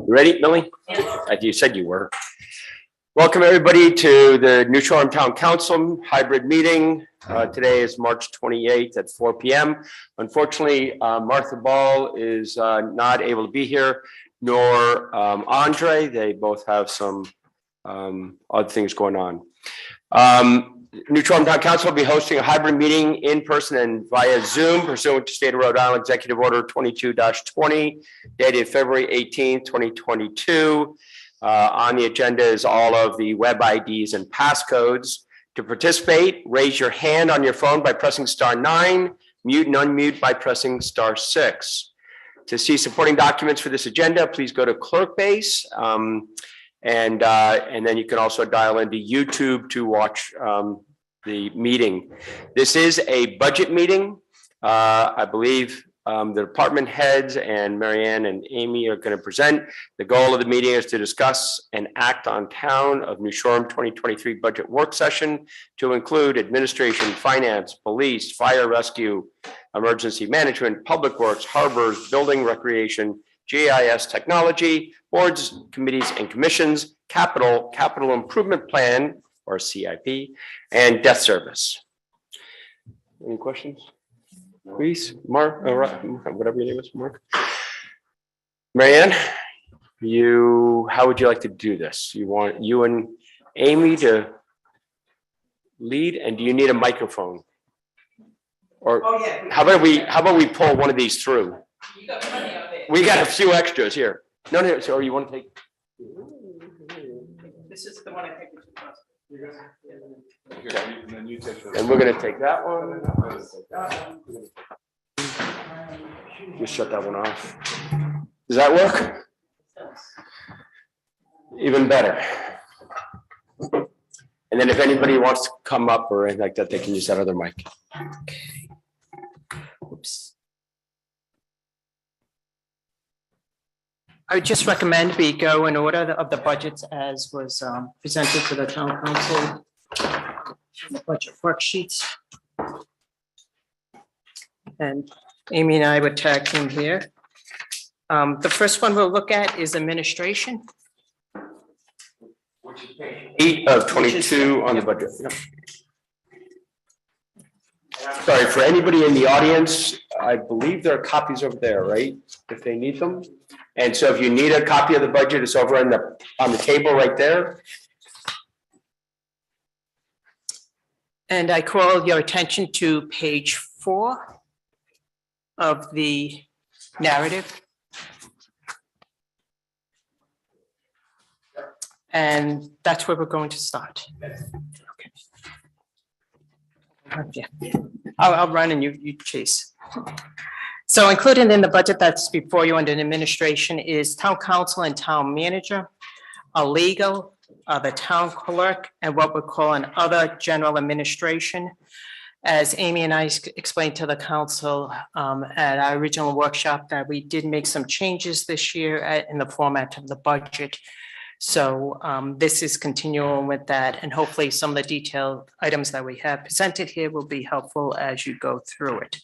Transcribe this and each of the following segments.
You ready, Millie? As you said you were. Welcome, everybody, to the New Shoreham Town Council hybrid meeting. Today is March 28th at 4 p.m. Unfortunately, Martha Ball is not able to be here, nor Andre. They both have some other things going on. New Shoreham Town Council will be hosting a hybrid meeting in person and via Zoom pursuant to State of Rhode Island Executive Order 22-20 dated February 18th, 2022. On the agenda is all of the web IDs and passcodes. To participate, raise your hand on your phone by pressing *9, mute and unmute by pressing *6. To see supporting documents for this agenda, please go to Clerkbase. And then you can also dial into YouTube to watch the meeting. This is a budget meeting. I believe the department heads and Marianne and Amy are going to present. The goal of the meeting is to discuss and act on Town of New Shoreham 2023 budget work session to include administration, finance, police, fire rescue, emergency management, public works, harbors, building, recreation, GIS technology, boards, committees and commissions, capital improvement plan or CIP, and debt service. Any questions? Please, Mark, whatever your name is, Mark. Marianne, how would you like to do this? You want you and Amy to lead, and do you need a microphone? Or yeah, how about we pull one of these through? You got plenty of it. We got a few extras here. No, so you want to take? This is the one I think we should pass. Okay. And we're going to take that one. Just shut that one off. Does that work? Even better. And then if anybody wants to come up or anything like that, they can use that other mic. Okay. Oops. I would just recommend we go in order of the budgets as was presented to the town council, the budget worksheets. And Amy and I would tag team here. The first one we'll look at is administration. Which is page 8 of 22 on the budget. Yep. Sorry, for anybody in the audience, I believe there are copies over there, right? If they need them. And so if you need a copy of the budget, it's over on the table right there. And I call your attention to page 4 of the narrative. And that's where we're going to start. Okay. I'll run and you chase. So included in the budget that's before you under administration is town council and town manager, a legal, the town clerk, and what we're calling other general administration. As Amy and I explained to the council at our original workshop, that we did make some changes this year in the format of the budget. So this is continuing with that, and hopefully some of the detailed items that we have presented here will be helpful as you go through it.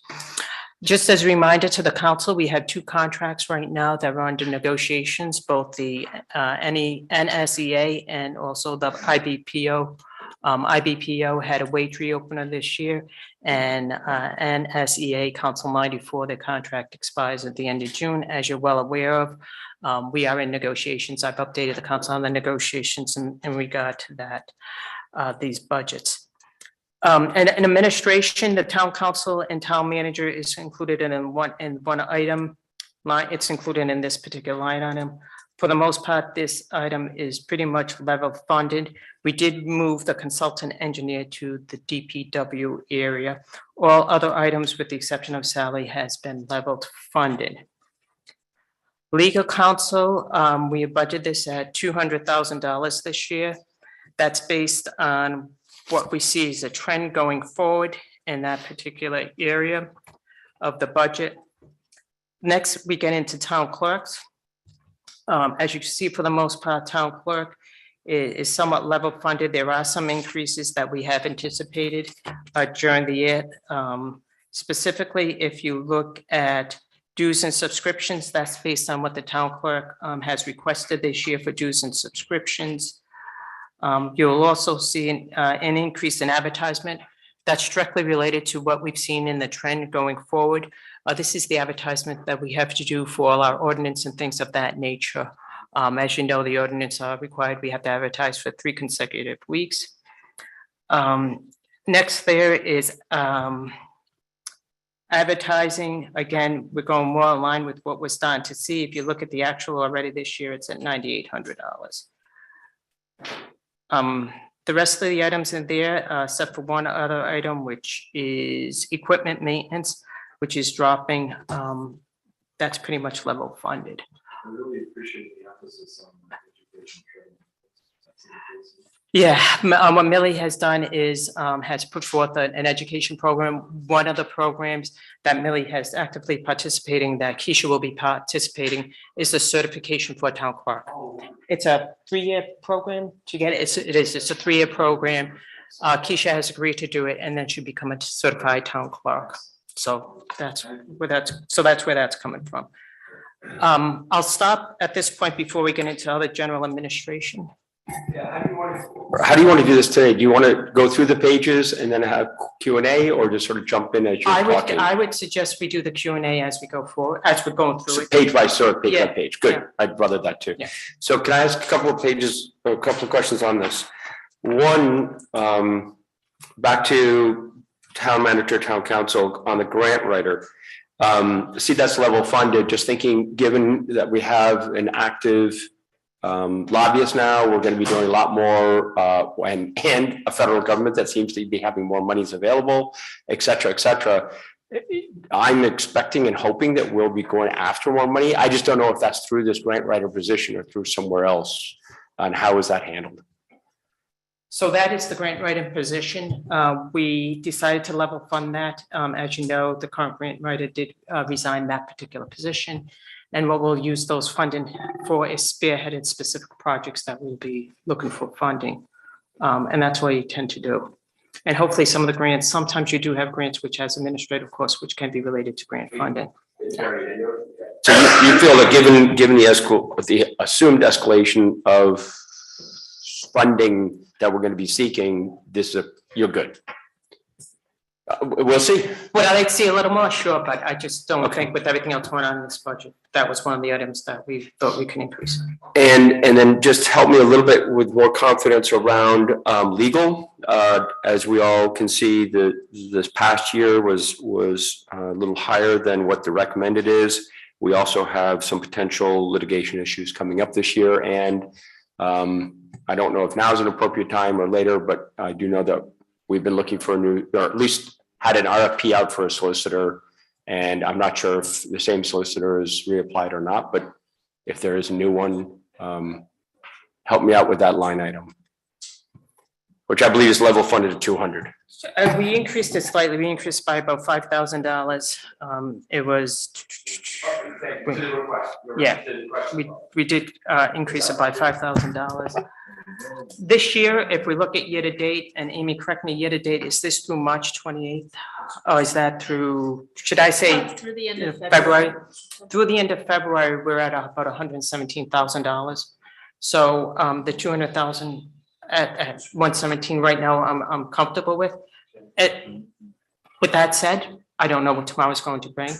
Just as a reminder to the council, we have 2 contracts right now that are under negotiations, both the NSEA and also the IBPO. IBPO had a wage reopener this year, and NSEA Council 94, the contract expires at the end of June, as you're well aware of. We are in negotiations. I've updated the council on the negotiations in regard to that, these budgets. And administration, the town council and town manager is included in one item line. It's included in this particular line item. For the most part, this item is pretty much level funded. We did move the consultant engineer to the DPW area. All other items, with the exception of salary, has been leveled funded. Legal counsel, we budgeted this at $200,000 this year. That's based on what we see as a trend going forward in that particular area of the budget. Next, we get into town clerks. As you can see, for the most part, town clerk is somewhat level funded. There are some increases that we have anticipated during the year. Specifically, if you look at Dues and subscriptions, that's based on what the town clerk has requested this year for dues and subscriptions. You'll also see an increase in advertisement. That's directly related to what we've seen in the trend going forward. This is the advertisement that we have to do for all our ordinance and things of that nature. As you know, the ordinance are required, we have to advertise for 3 consecutive weeks. Next there is advertising. Again, we're going more in line with what we're starting to see. If you look at the actual already this year, it's at $9,800. The rest of the items in there, except for one other item, which is equipment maintenance, which is dropping. That's pretty much level funded. I really appreciate the emphasis on education training. Yeah, what Millie has done is has put forth an education program. One of the programs that Millie has actively participating, that Keisha will be participating, is the certification for a town clerk. It's a 3-year program to get it. It's a 3-year program. Keisha has agreed to do it, and then she become a certified town clerk. So that's where that's coming from. I'll stop at this point before we get into other general administration. Yeah, How do you want to do this today? Do you want to go through the pages and then have Q&A, or just sort of jump in as you're talking? I would suggest we do the Q&A as we go forward, as we're going through So it. page by sort, page by Yeah, page. Good. yeah. I'd rather that too. Yeah. So can I ask a couple of questions on this? One, back to town manager, town council on the grant writer. See, that's level funded. Just thinking, given that we have an active lobbyist now, we're going to be doing a lot more, and a federal government that seems to be having more monies available, et cetera, et cetera. I'm expecting and hoping that we'll be going after more money. I just don't know if that's through this grant writer position or through somewhere else. And how is that handled? So that is the grant writing position. We decided to level fund that. As you know, the current grant writer did resign that particular position. And what we'll use those funding for is spearheaded specific projects that we'll be looking for funding. And that's what you tend to do. And hopefully some of the grants, sometimes you do have grants which has administrative costs, which can be related to grant funding. So you feel that given the assumed escalation of funding that we're going to be seeking, you're good. We'll see. Well, I'd see a little more, sure, but I just don't Okay. think with everything else going on in this budget, that was one of the items that we thought we could increase. And then just help me a little bit with more confidence around legal. As we all can see, this past year was a little higher than what the recommended is. We also have some potential litigation issues coming up this year, and I don't know if now is an appropriate time or later, but I do know that we've been looking for a new, or at least had an RFP out for a solicitor. And I'm not sure if the same solicitor is reapplied or not, but if there is a new one, help me out with that line item, which I believe is level funded at 200. We increased it slightly. We increased by about $5,000. It was, yeah, we did increase it by $5,000. This year, if we look at year to date, and Amy, correct me, year to date, is this through March 28th? Or is that through, should I say Through the end of February? Through the end of February, we're at about $117,000. So the 200,000 at 117 right now, I'm comfortable with. With that said, I don't know what tomorrow's going to bring.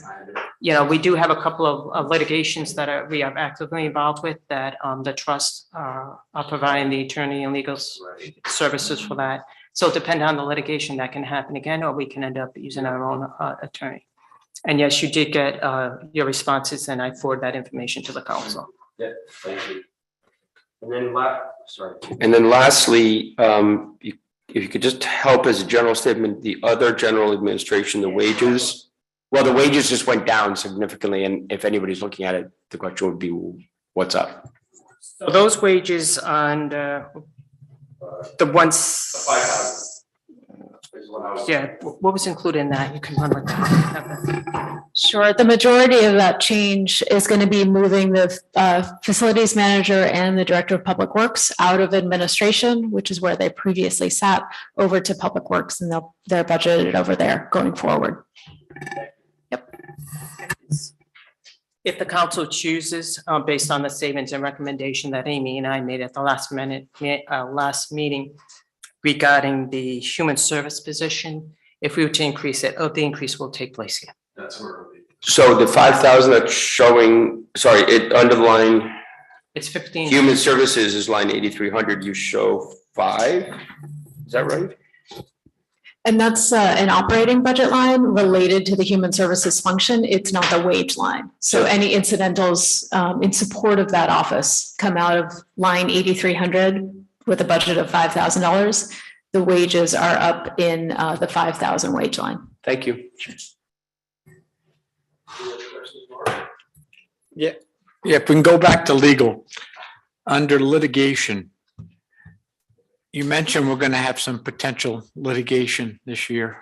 You know, we do have a couple of litigations that we are actively involved with, that the trust are providing the attorney and legal services for that. So depending on the litigation, that can happen again, or we can end up using our own attorney. And yes, you did get your responses, and I forward that information to the council. Yeah, thank you. And then lastly, if you could just help as a general statement, the other general administration, the wages. Well, the wages just went down significantly, and if anybody's looking at it, the question would be, what's up? So those wages on the ones. Yeah, what was included in that? You can run with that. Sure, the majority of that change is going to be moving the facilities manager and the director of public works out of administration, which is where they previously sat, over to public works, and they're budgeted over there going forward. Yep. If the council chooses, based on the statements and recommendation that Amy and I made at the last meeting regarding the human service position, if we were to increase it, the increase will take place here. That's where it'll be. So the 5,000 that's showing, sorry, it under the line, It's 15. human services is line 8,300, you show 5? Is that right? And that's an operating budget line related to the human services function. It's not the wage line. So any incidentals in support of that office come out of line 8,300 with a budget of $5,000. The wages are up in the 5,000 wage line. Thank you. Yeah, if we can go back to legal, under litigation, you mentioned we're going to have some potential litigation this year.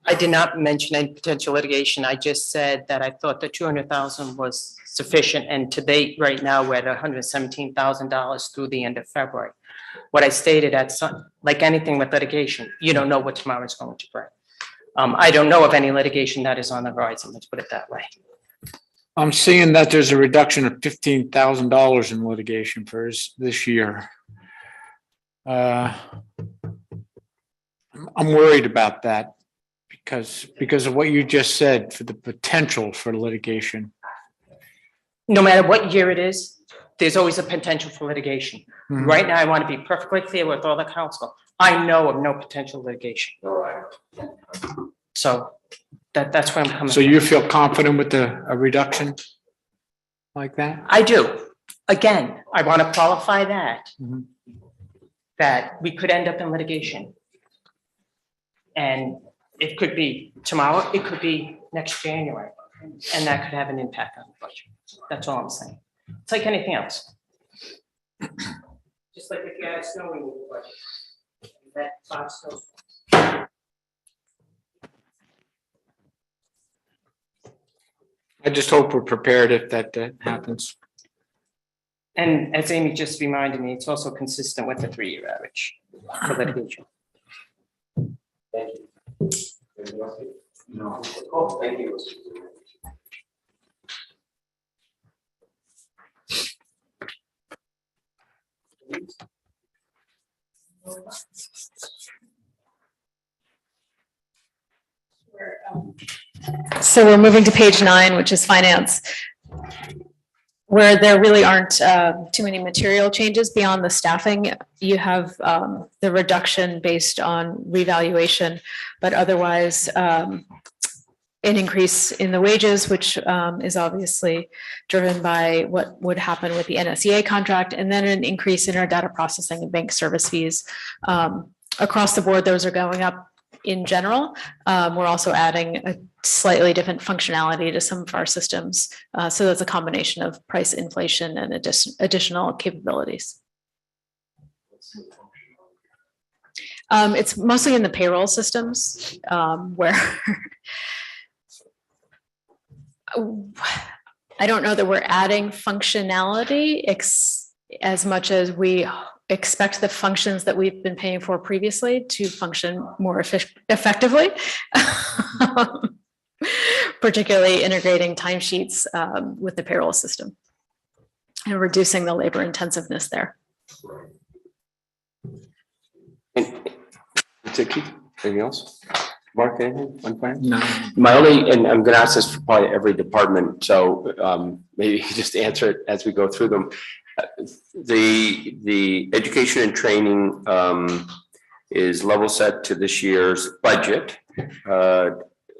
I did not mention any potential litigation. I just said that I thought the 200,000 was sufficient, and to date, right now, we're at $117,000 through the end of February. What I stated like anything with litigation, you don't know what tomorrow is going to bring. I don't know of any litigation that is on the horizon, let's put it that way. I'm seeing that there's a reduction of $15,000 in litigation for this year. I'm worried about that because of what you just said for the potential for litigation. No matter what year it is, there's always a potential for litigation. Mhm. Right now, I want to be perfectly clear with all the council. I know of no potential litigation. All right. So that's where I'm coming So from. you feel confident with a reduction like that? I do. Again, I want to qualify that, Mhm. that we could end up in litigation. And it could be tomorrow, it could be next January, and that could have an impact on the budget. That's all I'm saying. It's like anything else. Just like if you had snow removal budget. That 5 snow. I just hope we're prepared if that happens. And as Amy just reminded me, it's also consistent with the 3-year average for litigation. Thank you. Anything else? No. Oh, thank you. So we're moving to page 9, which is finance, where there really aren't too many material changes beyond the staffing. You have the reduction based on revaluation, but otherwise an increase in the wages, which is obviously driven by what would happen with the NSEA contract, and then an increase in our data processing and bank service fees. Across the board, those are going up in general. We're also adding a slightly different functionality to some of our systems. So that's a combination of price inflation and additional capabilities. It's mostly in the payroll systems where I don't know that we're adding functionality as much as we expect the functions that we've been paying for previously to function more effectively. Particularly integrating timesheets with the payroll system and reducing the labor intensiveness there. That's it, Keith. Anything else? Mark, anything on finance? No. My only, and I'm gonna ask this for probably every department, so maybe you can just answer it as we go through them. The education and training is level set to this year's budget,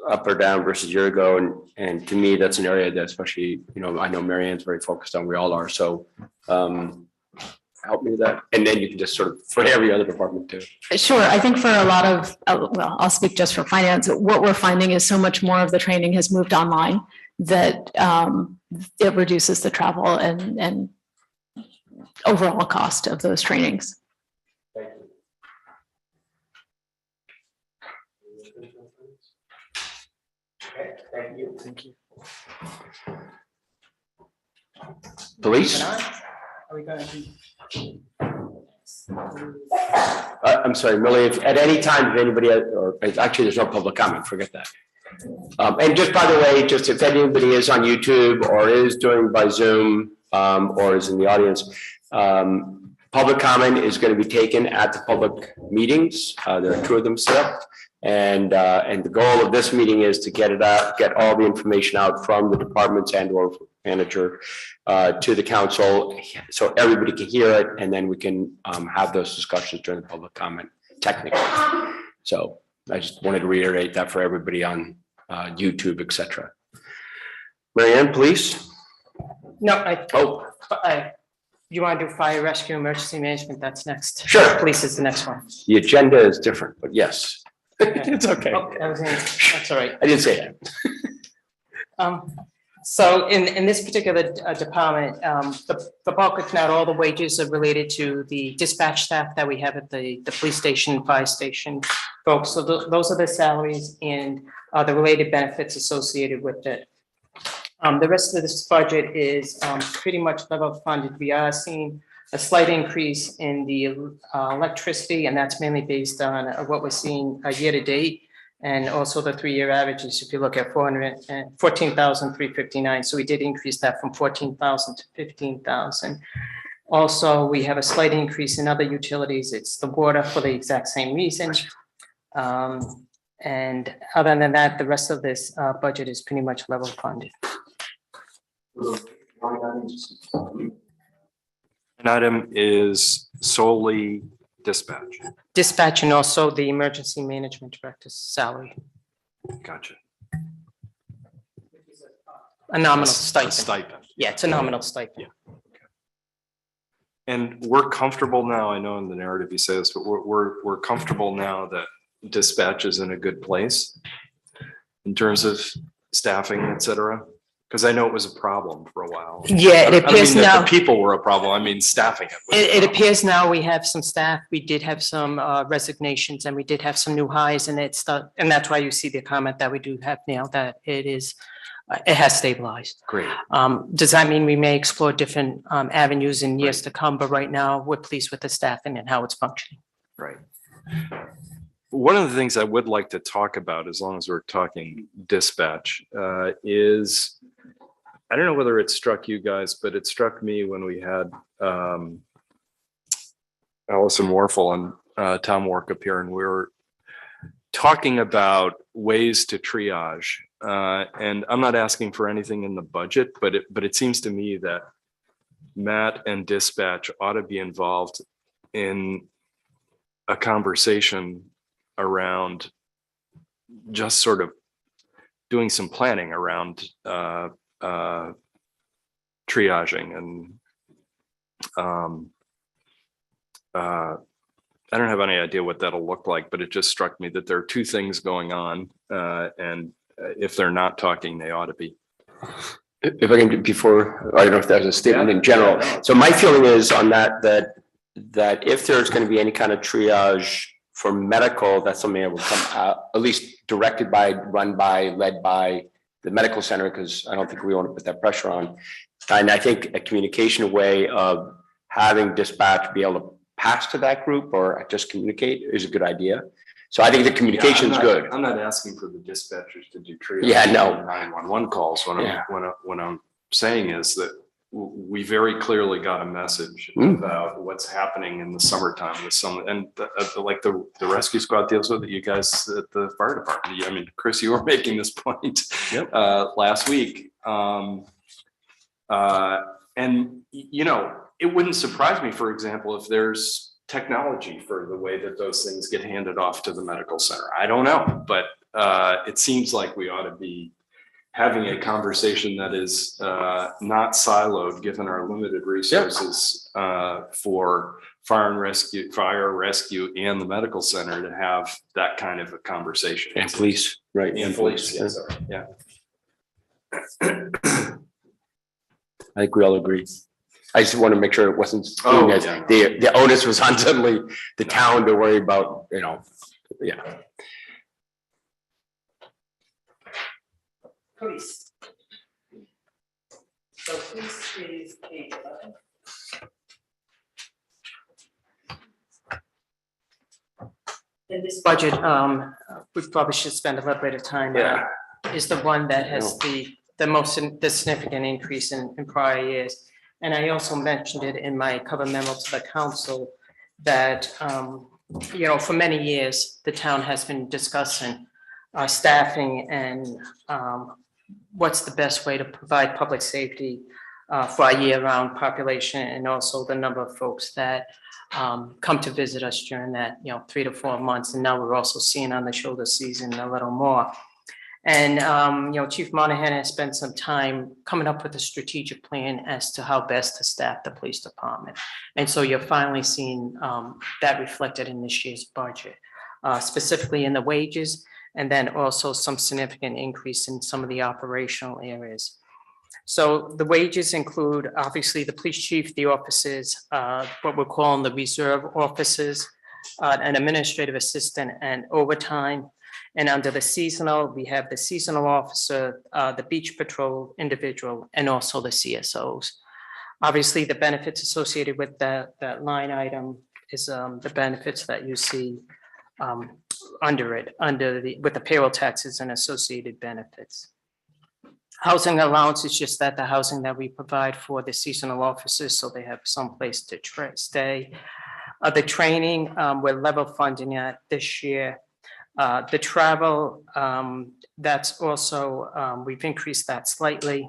up or down versus a year ago, and to me, that's an area that especially, you know, I know Mary Ann's very focused on, we all are, so help me with that, and then you can just sort of, for every other department too. Sure, I think for a lot of, well, I'll speak just for finance, what we're finding is so much more of the training has moved online that it reduces the travel and overall cost of those trainings. Thank you. Okay, thank you. Thank you. Police? Are we going to? I'm sorry, Millie, if at any time, if anybody, or actually, there's no public comment, forget that. And just by the way, just if anybody is on YouTube or is doing by Zoom, or is in the audience, public comment is going to be taken at the public meetings. There are 2 of them set up. And the goal of this meeting is to get it out, get all the information out from the departments and or manager to the council, so everybody can hear it, and then we can have those discussions during the public comment technically. So I just wanted to reiterate that for everybody on YouTube, et cetera. Marianne, please. No, Oh, you want to do fire rescue, emergency management? That's next. Sure. Police is the next one. the agenda is different, but yes, it's okay. Oh, that's all right. I didn't say that. So in this particular department, the bulk, if not all the wages are related to the dispatch staff that we have at the police station, fire station folks. So those are the salaries and the related benefits associated with it. The rest of this budget is pretty much level funded. We are seeing a slight increase in the electricity, and that's mainly based on what we're seeing year to date. And also the 3-year averages, if you look at 14,359. So we did increase that from 14,000 to 15,000. Also, we have a slight increase in other utilities. It's the water for the exact same reason. And other than that, the rest of this budget is pretty much level funded. An item is solely dispatch. Dispatch and also the emergency management director's salary, Gotcha. a nominal A stipend. stipend. Yeah, it's a nominal stipend. And we're comfortable now, I know in the narrative you say this, but we're comfortable now that dispatch is in a good place in terms of staffing, et cetera. Because I know it was a problem for a while. Yeah, it I don't appears mean that now. the people were a problem, I mean staffing it. was a It problem. appears now we have some staff, we did have some resignations, and we did have some new hires, and and that's why you see the comment that we do have now, that it has stabilized. Great. Does that mean we may explore different avenues in years to come, but right now, we're pleased with the staffing and how it's functioning. Right. One of the things I would like to talk about, as long as we're talking dispatch, is, I don't know whether it struck you guys, but it struck me when we had Allison Warfel and Tom Wark up here, and we were talking about ways to triage. And I'm not asking for anything in the budget, but it seems to me that Matt and dispatch ought to be involved in a conversation around just sort of doing some planning around triaging and I don't have any idea what that'll look like, but it just struck me that there are 2 things going on, and if they're not talking, they ought to be. If I can, before, I don't know if there's a statement in general. So my feeling is on that if there's going to be any kind of triage for medical, that's something that will come out, at least directed by, run by, led by the medical center, because I don't think we want to put that pressure on. And I think a communication way of having dispatch be able to pass to that group or just communicate is a good idea. So I think the communication is good. I'm not asking for the dispatchers to do triage. Yeah, no. 911 calls. Yeah. What I'm saying is that we very clearly got a message about what's happening in the summertime with some, and like the rescue squad deals with it, you guys at the fire department. I mean, Chris, you were making this point last week. And you know, it wouldn't surprise me, for example, if there's technology for the way that those things get handed off to the medical center. I don't know, but it seems like we ought to be having a conversation that is not siloed, given our limited resources for fire rescue and the medical center to have that kind of a conversation. And police, right? And police, yes, sorry, yeah. I think we all agree. I just want to make sure it wasn't, Oh, as yeah. the onus was on suddenly the town to worry about, yeah. Police. So police is page 11. In this budget, we probably should spend a little bit of time on, Yeah. is the one that has the significant increase in prior years. And I also mentioned it in my cover memo to the council that, for many years, the town has been discussing staffing and what's the best way to provide public safety for our year-round population, and also the number of folks that come to visit us during that, 3 to 4 months. And now we're also seeing on the shoulder season a little more. And, Chief Monahan has spent some time coming up with a strategic plan as to how best to staff the police department. And so you're finally seeing that reflected in this year's budget, specifically in the wages, and then also some significant increase in some of the operational areas. So the wages include, obviously, the police chief, the officers, what we're calling the reserve officers, an administrative assistant, and overtime. And under the seasonal, we have the seasonal officer, the beach patrol individual, and also the CSOs. Obviously, the benefits associated with that line item is the benefits that you see with the payroll taxes and associated benefits. Housing allowance is just that, the housing that we provide for the seasonal officers, so they have some place to stay. The training, we're level funding at this year. The travel, that's also, we've increased that slightly.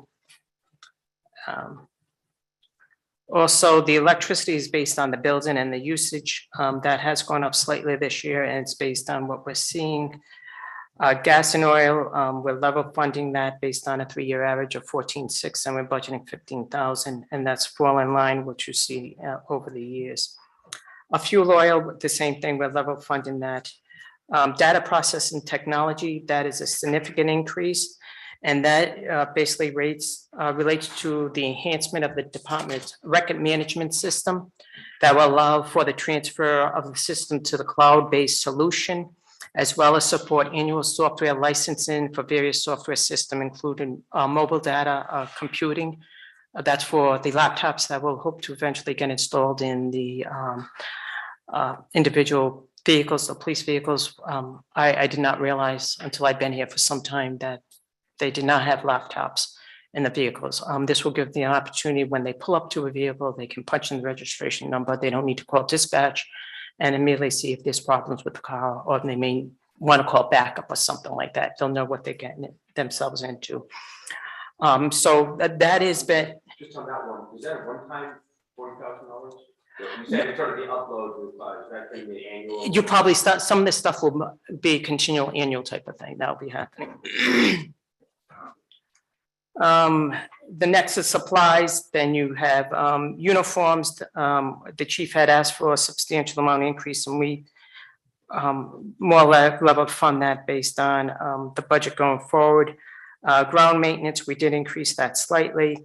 Also, the electricity is based on the building and the usage. That has gone up slightly this year, and it's based on what we're seeing. Gas and oil, we're level funding that based on a 3-year average of 14.6, and we're budgeting 15,000, and that's fall in line what you see over the years. Fuel oil, the same thing, we're level funding that. Data processing technology, that is a significant increase, and that basically relates to the enhancement of the department's record management system that will allow for the transfer of the system to the cloud-based solution, as well as support annual software licensing for various software systems, including mobile data computing. That's for the laptops that we'll hope to eventually get installed in the individual vehicles, the police vehicles. I did not realize until I'd been here for some time that they did not have laptops in the vehicles. This will give the opportunity when they pull up to a vehicle, they can punch in the registration number. They don't need to call dispatch and immediately see if there's problems with the car, or they may want to call backup or something like that. They'll know what they're getting themselves into. So that is been. Just on that one, is that a one-time $40,000? You said it's sort of the upload, is that going to be annual? You probably start, some of this stuff will be continual annual type of thing. That'll be happening. The next is supplies, then you have uniforms. The chief had asked for a substantial amount of increase, and we more or less level fund that based on the budget going forward. Ground maintenance, we did increase that slightly.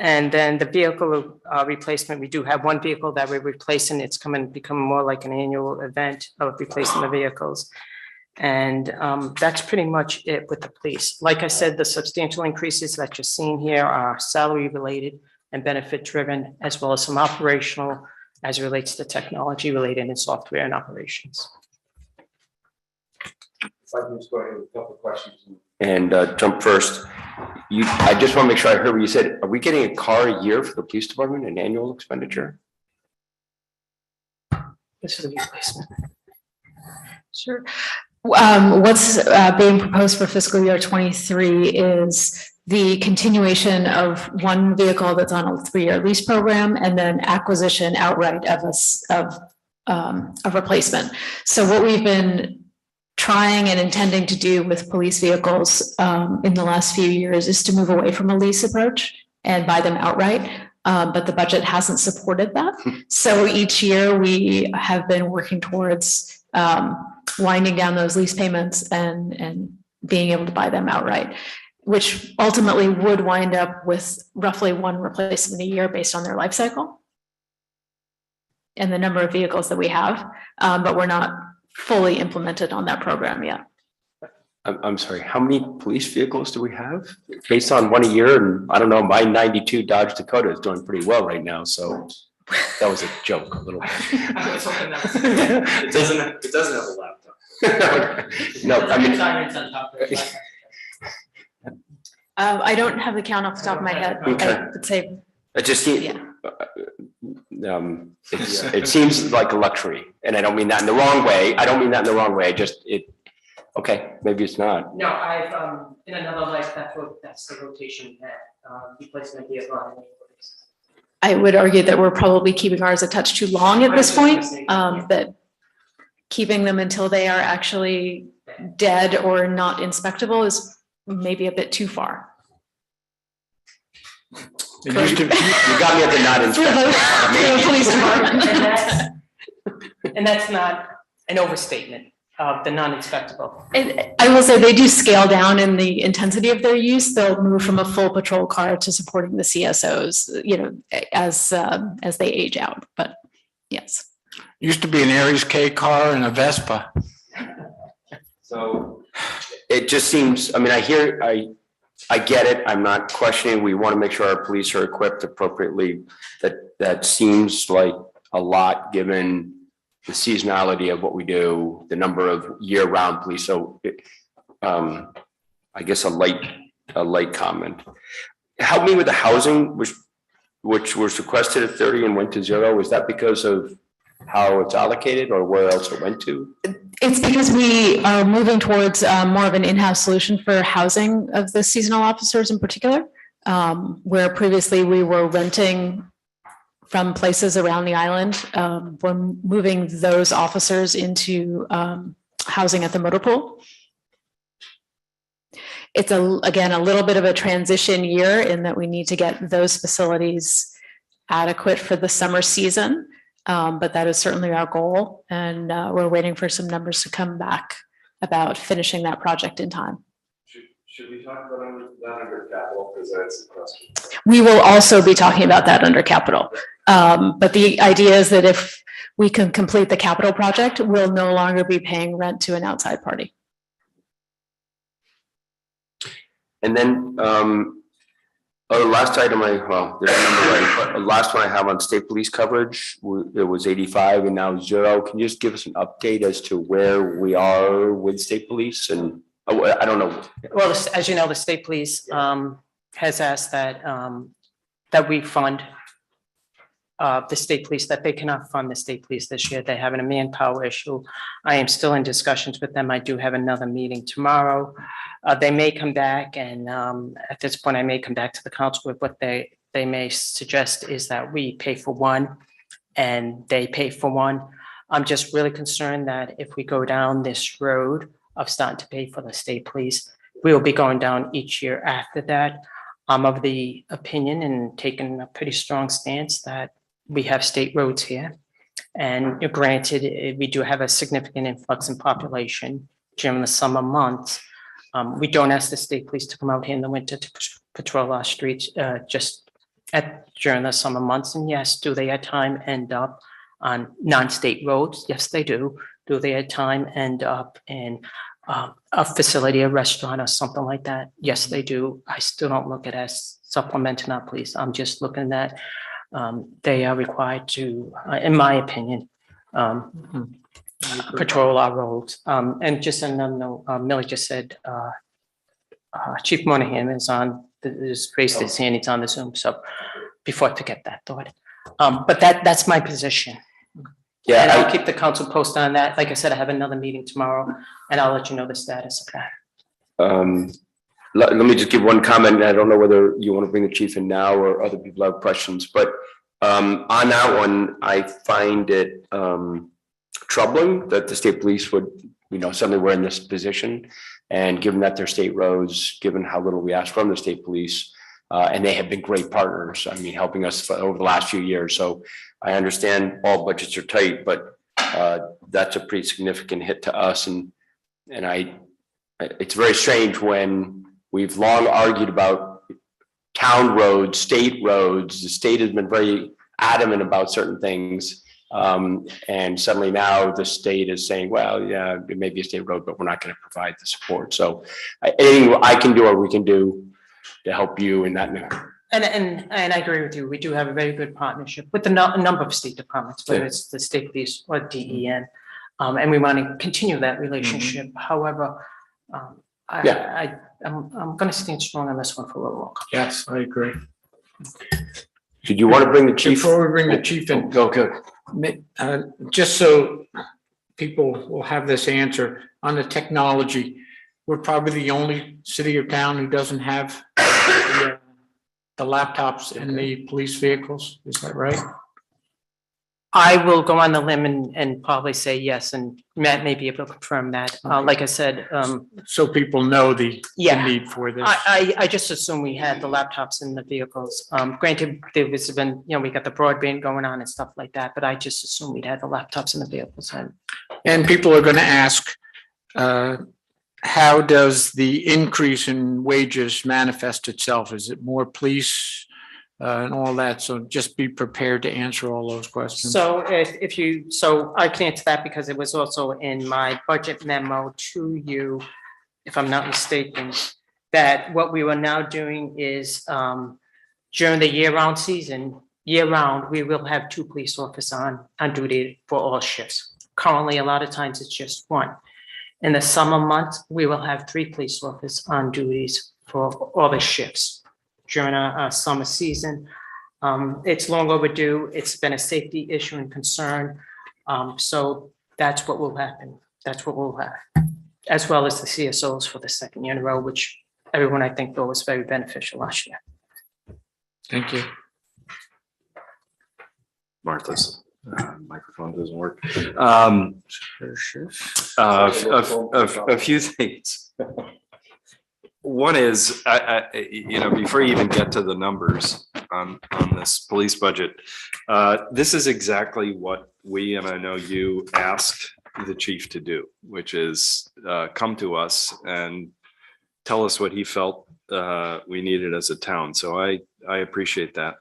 And then the vehicle replacement, we do have one vehicle that we're replacing. It's becoming more like an annual event of replacing the vehicles. And that's pretty much it with the police. Like I said, the substantial increases that you're seeing here are salary related and benefit driven, as well as some operational as it relates to technology related and software and operations. If I can just go ahead with a couple of questions and jump first. I just want to make sure I heard what you said. Are we getting a car a year for the police department, an annual expenditure? This is a replacement. Sure. What's being proposed for fiscal year 23 is the continuation of one vehicle that's on a 3-year lease program, and then acquisition outright of a replacement. So what we've been trying and intending to do with police vehicles in the last few years is to move away from a lease approach and buy them outright. But the budget hasn't supported that. So each year we have been working towards winding down those lease payments and being able to buy them outright, which ultimately would wind up with roughly one replacement a year based on their life cycle and the number of vehicles that we have. But we're not fully implemented on that program yet. I'm sorry, how many police vehicles do we have? Based on one a year, and I don't know, my 92 Dodge Dakota is doing pretty well right now, so that was a joke a little bit. It doesn't have a laptop. No, I mean, I don't have the count off the top of my head. Okay. I would say, it just seems, it seems like a luxury, and I don't mean that in the wrong way. I don't mean that in the wrong way. Okay, maybe it's not. No, I've, in another life, that's the rotation that, replacement vehicle. I would argue that we're probably keeping ours a touch too long at this point, that keeping them until they are actually dead or not inspectable is maybe a bit too far. It used to, You got me at the not For the police department. And that's not an overstatement of the non-inspectable. And I will say they do scale down in the intensity of their use. They'll move from a full patrol car to supporting the CSOs, as they age out, but yes. used to be an Aries K car and a Vespa. So it just seems, I mean, I get it. I'm not questioning. We want to make sure our police are equipped appropriately. That seems like a lot given the seasonality of what we do, the number of year-round police. So I guess a light comment. Help me with the housing, which was requested at 30 and went to 0. Is that because of how it's allocated or where else it went to? It's because we are moving towards more of an in-house solution for housing of the seasonal officers in particular, where previously we were renting from places around the island. We're moving those officers into housing at the motor pool. It's again, a little bit of a transition year in that we need to get those facilities adequate for the summer season. But that is certainly our goal, and we're waiting for some numbers to come back about finishing that project in time. Should we talk about that under capital, because that's a question. We will also be talking about that under capital. But the idea is that if we can complete the capital project, we'll no longer be paying rent to an outside party. And then, last item there's a number right, but the last one I have on state police coverage, it was 85 and now 0. Can you just give us an update as to where we are with state police? And I don't know. Well, as you know, the state police has asked that that we fund the state police, that they cannot fund the state police this year. They're having a manpower issue. I am still in discussions with them. I do have another meeting tomorrow. They may come back, and at this point, I may come back to the council with what they may suggest is that we pay for one and they pay for one. I'm just really concerned that if we go down this road of starting to pay for the state police, we will be going down each year after that. I'm of the opinion and taking a pretty strong stance that we have state roads here. And granted, we do have a significant influx in population during the summer months. We don't ask the state police to come out here in the winter to patrol our streets during the summer months. And yes, do they at time end up on non-state roads? Yes, they do. Do they at time end up in a facility, a restaurant or something like that? Yes, they do. I still don't look at it as supplementing our police. I'm just looking at they are required to, in my opinion, patrol our roads. And just another note, Millie just said, Chief Monahan is raised his hand, he's on the Zoom. So before I forget that thought, but that's my position. Yeah, And I'll keep the council posted on that. Like I said, I have another meeting tomorrow and I'll let you know the status of that. Let me just give one comment. I don't know whether you want to bring the chief in now or other people have questions, but on that one, I find it troubling that the state police would, suddenly we're in this position. And given that they're state roads, given how little we ask from the state police, and they have been great partners, helping us over the last few years. So I understand all budgets are tight, but that's a pretty significant hit to us. And it's very strange when we've long argued about town roads, state roads. The state has been very adamant about certain things. And suddenly now the state is saying, well, yeah, it may be a state road, but we're not going to provide the support. So anything I can do or we can do to help you in that manner. And I agree with you. We do have a very good partnership with a number of state departments, whether it's the state police or DEN. And we want to continue that relationship. However, I'm going to stand strong on this one for a little longer. Yes, I agree. Did you want to bring the chief? Before we bring the chief in, just so people will have this answer on the technology, we're probably the only city or town who doesn't have the laptops in the police vehicles. Is that right? I will go on the limb and probably say yes, and Matt may be able to confirm that. Like I said, So people know the yeah. need for this. I just assume we had the laptops in the vehicles. Granted, there was been, we got the broadband going on and stuff like that, but I just assumed we'd had the laptops in the vehicles. And people are going to ask, how does the increase in wages manifest itself? Is it more police and all that? So just be prepared to answer all those questions. So so I can answer that because it was also in my budget memo to you, if I'm not mistaken, that what we were now doing is during the year-round season, year-round, we will have 2 police officers on duty for all shifts. Currently, a lot of times it's just 1. In the summer months, we will have 3 police officers on duties for all the shifts during our summer season. It's long overdue. It's been a safety issue and concern. So that's what will happen. That's what we'll have, as well as the CSOs for the 2nd year in a row, which everyone I think thought was very beneficial last year. Thank you. Martha's microphone doesn't work. A few things. One is, before you even get to the numbers on this police budget, this is exactly what we, and I know you, asked the chief to do, which is come to us and tell us what he felt we needed as a town. So I appreciate that.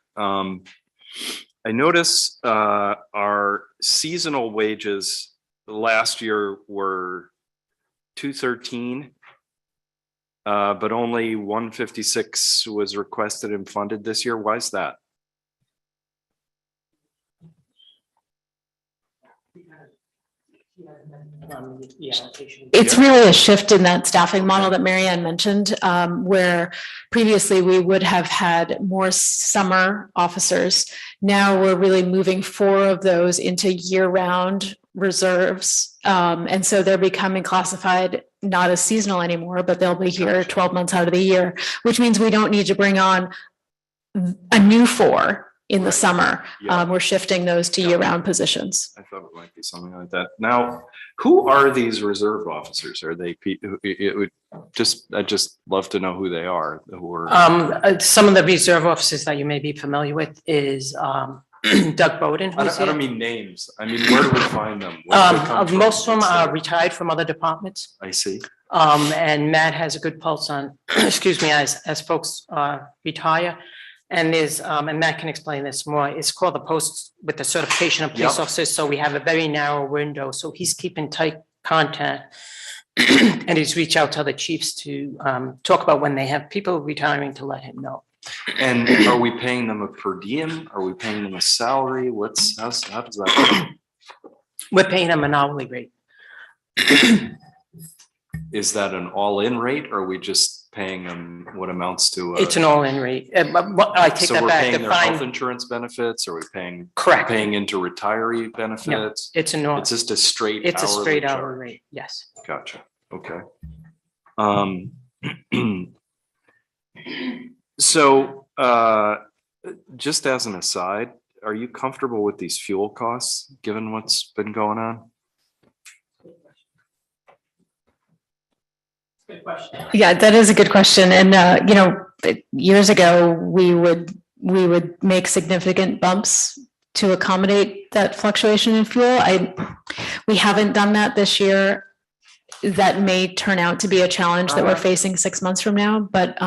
I notice our seasonal wages last year were 213. But only 156 was requested and funded this year. Why is that? It's really a shift in that staffing model that Mary Ann mentioned, where previously we would have had more summer officers. Now we're really moving 4 of those into year-round reserves. And so they're becoming classified not as seasonal anymore, but they'll be here 12 months out of the year, which means we don't need to bring on a new 4 in the summer. Yeah. We're shifting those to year-round positions. I thought it might be something like that. Now, who are these reserve officers? Are they I'd just love to know who they are. Who are Some of the reserve officers that you may be familiar with is Doug Bowden. I don't mean names. I mean, where do we find them? Where do they come from? Most of them are retired from other departments. I see. And Matt has a good pulse on, excuse me, as folks retire. And there's, and Matt can explain this more, it's called the post with the certification of police officers. So we have a very narrow window. So he's keeping tight contact. And he's reached out to other chiefs to talk about when they have people retiring to let him know. And are we paying them a per diem? Are we paying them a salary? How does that work? We're paying them an hourly rate. Is that an all-in rate, or are we just paying them what amounts to? It's an all-in rate. I take So that we're back. paying their health insurance benefits? Are we paying? Correct. Paying into retiree benefits? It's It's just a straight. It's a straight charge. hourly rate. Yes. Gotcha. Okay. So, just as an aside, are you comfortable with these fuel costs, given what's been going on? Good question. Yeah, that is a good question. And, years ago, we would make significant bumps to accommodate that fluctuation in fuel. We haven't done that this year. That may turn out to be a challenge that we're facing 6 months from now, but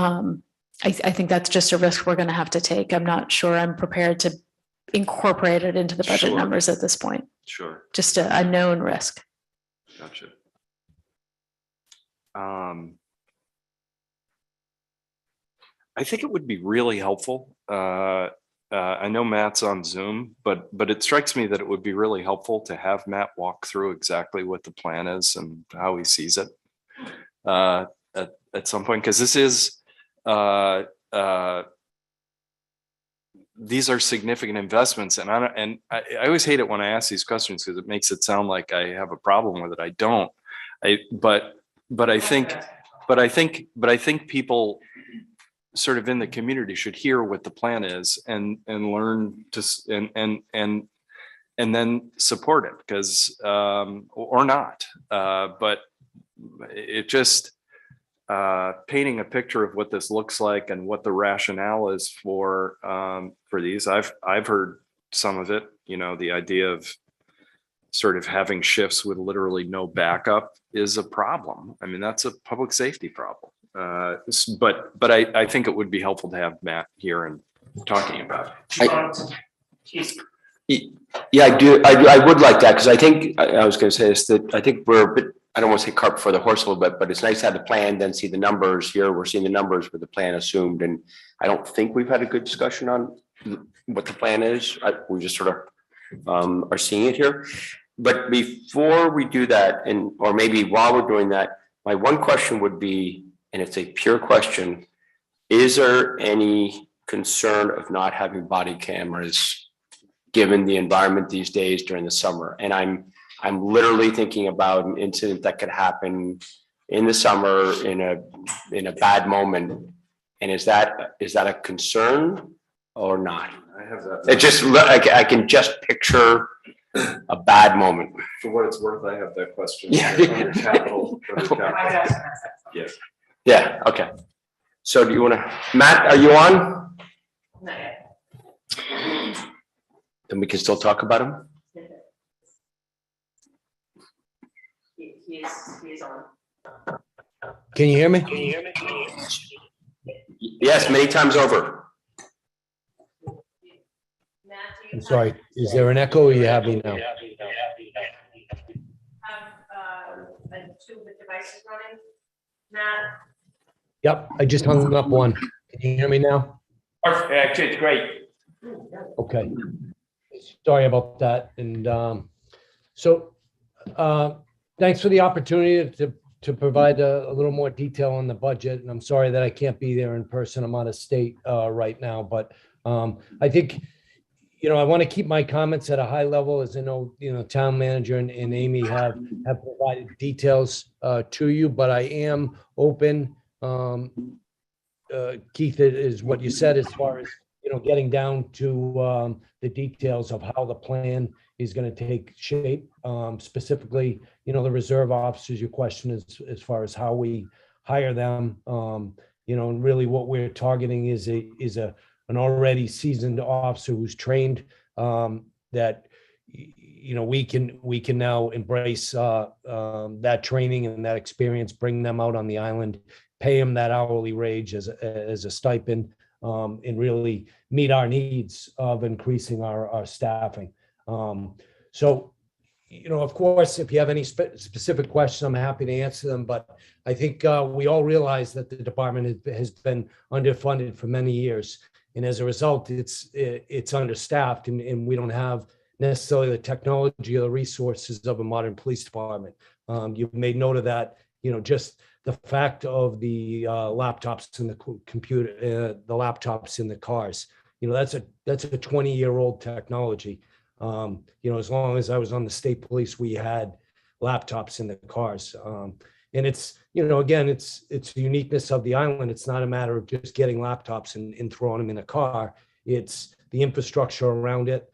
I think that's just a risk we're going to have to take. I'm not sure I'm prepared to incorporate it into the budget Sure. numbers at this point. Sure. Just a known risk. Gotcha. I think it would be really helpful. I know Matt's on Zoom, but it strikes me that it would be really helpful to have Matt walk through exactly what the plan is and how he sees it at some point, because this is these are significant investments, and I always hate it when I ask these questions because it makes it sound like I have a problem with it. I don't. But I think people sort of in the community should hear what the plan is and learn to and then support it, because or not. But it just painting a picture of what this looks like and what the rationale is for these. I've heard some of it, you know, the idea of sort of having shifts with literally no backup is a problem. I mean, that's a public safety problem. But I think it would be helpful to have Matt here and talking about it. Yeah, I do. I would like that, because I think, I was going to say this, that I think we're a bit, I don't want to say cart before the horse a little bit, but it's nice to have the plan, then see the numbers. Here we're seeing the numbers with the plan assumed. And I don't think we've had a good discussion on what the plan is. We just sort of are seeing it here. But before we do that, and or maybe while we're doing that, my one question would be, and it's a pure question, is there any concern of not having body cameras given the environment these days during the summer? And I'm literally thinking about an incident that could happen in the summer in a bad moment. And is that a concern or not? I have that. It just, I can just picture a bad moment. For what it's worth, I have that question. Yeah. Under capital. Yes. Yeah, okay. So do you want to, Matt, are you on? Then we can still talk about him? He is on. Can you hear me? Yes, many times over. I'm sorry. Is there an echo or you have me now? Two of the devices running. Matt? Yep, I just hung up one. Can you hear me now? Perfect. Actually, it's great. Okay. Sorry about that. And thanks for the opportunity to provide a little more detail on the budget. And I'm sorry that I can't be there in person. I'm out of state right now, but I think, you know, I want to keep my comments at a high level, as I know, you know, town manager and Amy have provided details to you, but I am open. Keith, is what you said as far as, you know, getting down to the details of how the plan is going to take shape. Specifically, you know, the reserve officers, your question is as far as how we hire them, you know, and really what we're targeting is an already seasoned officer who's trained, that, you know, we can now embrace that training and that experience, bring them out on the island, pay them that hourly wage as a stipend, and really meet our needs of increasing our staffing. So, you know, of course, if you have any specific questions, I'm happy to answer them. But I think we all realize that the department has been underfunded for many years. And as a result, it's understaffed, and we don't have necessarily the technology or the resources of a modern police department. You've made note of that, you know, just the fact of the laptops in the computer, the laptops in the cars. You know, that's a 20-year-old technology. You know, as long as I was on the state police, we had laptops in the cars. And it's, you know, again, it's the uniqueness of the island. It's not a matter of just getting laptops and throwing them in a car. It's the infrastructure around it,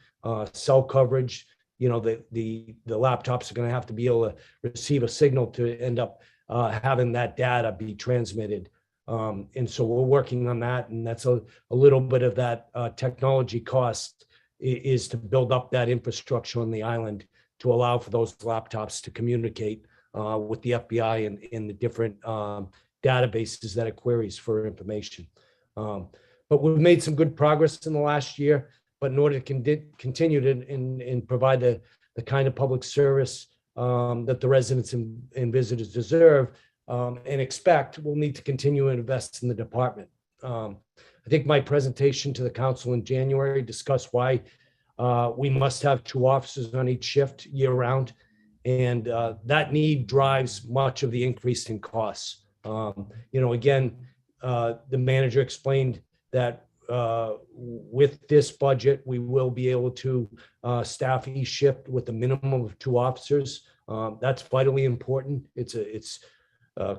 cell coverage. You know, the laptops are going to have to be able to receive a signal to end up having that data be transmitted. And so we're working on that. And that's a little bit of that technology cost is to build up that infrastructure on the island to allow for those laptops to communicate with the FBI and in the different databases that it queries for information. But we've made some good progress in the last year, but in order to continue to and provide the kind of public service that the residents and visitors deserve and expect, we'll need to continue to invest in the department. I think my presentation to the council in January discussed why we must have 2 officers on each shift year round. And that need drives much of the increase in costs. Again, the manager explained that with this budget, we will be able to staff each shift with a minimum of 2 officers. That's vitally important. It's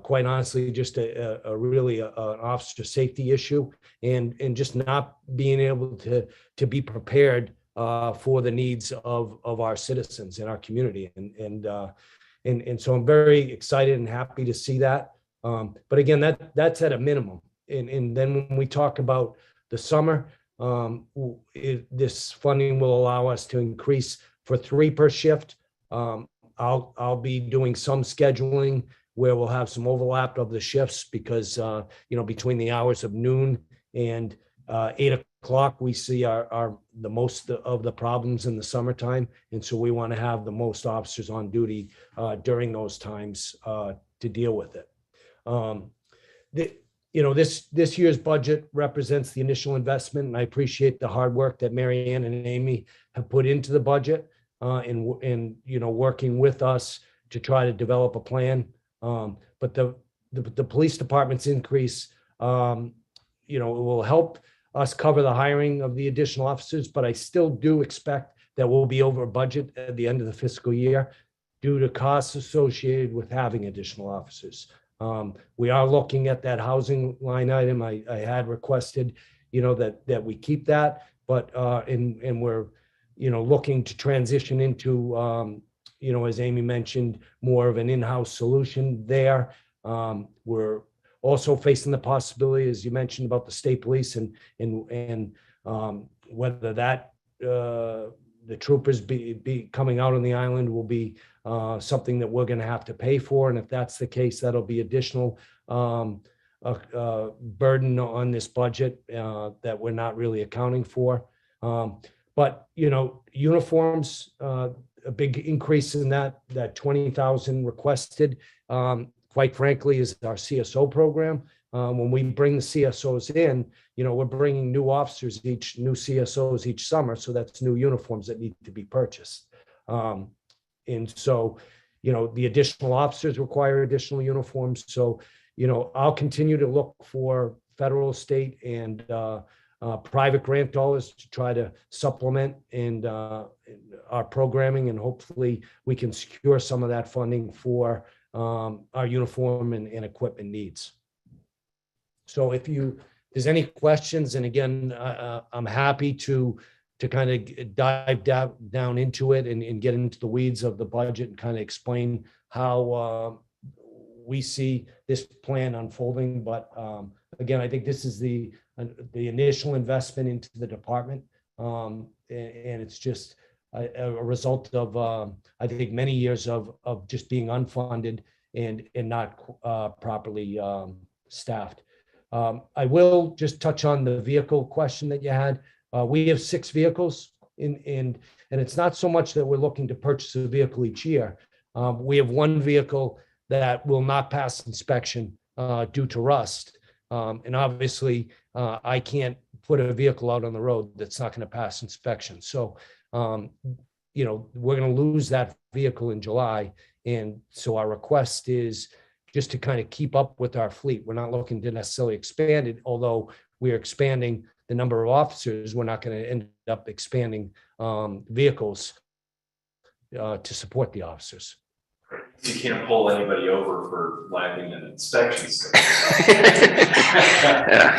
quite honestly just a really an officer safety issue, and just not being able to be prepared for the needs of our citizens in our community. And so I'm very excited and happy to see that. But again, that's at a minimum. And then when we talk about the summer, this funding will allow us to increase for 3 per shift. I'll be doing some scheduling where we'll have some overlap of the shifts because, between the hours of noon and 8 o'clock, we see the most of the problems in the summertime. And so we want to have the most officers on duty during those times to deal with it. This year's budget represents the initial investment, and I appreciate the hard work that Mary Ann and Amy have put into the budget and working with us to try to develop a plan. But the police department's increase, it will help us cover the hiring of the additional officers, but I still do expect that we'll be over budget at the end of the fiscal year due to costs associated with having additional officers. We are looking at that housing line item. I had requested, that we keep that, but and we're, looking to transition into, as Amy mentioned, more of an in-house solution there. We're also facing the possibility, as you mentioned, about the state police and whether that the troopers be coming out on the island will be something that we're going to have to pay for. And if that's the case, that'll be additional burden on this budget that we're not really accounting for. But, uniforms, a big increase in that 20,000 requested, quite frankly, is our CSO program. When we bring the CSOs in, we're bringing new officers, new CSOs each summer. So that's new uniforms that need to be purchased. And so, the additional officers require additional uniforms. So, I'll continue to look for federal, state, and private grant dollars to try to supplement and our programming, and hopefully we can secure some of that funding for our uniform and equipment needs. So if there's any questions, and again, I'm happy to kind of dive down into it and get into the weeds of the budget and kind of explain how we see this plan unfolding. But again, I think this is the initial investment into the department, and it's just a result of I think many years of just being unfunded and not properly staffed. I will just touch on the vehicle question that you had. We have 6 vehicles and it's not so much that we're looking to purchase a vehicle each year. We have 1 vehicle that will not pass inspection due to rust. And obviously I can't put a vehicle out on the road that's not going to pass inspection. So, we're going to lose that vehicle in July. And so our request is just to kind of keep up with our fleet. We're not looking to necessarily expand it, although we're expanding the number of officers. We're not going to end up expanding vehicles to support the officers. You can't pull anybody over for lacking an inspection sticker.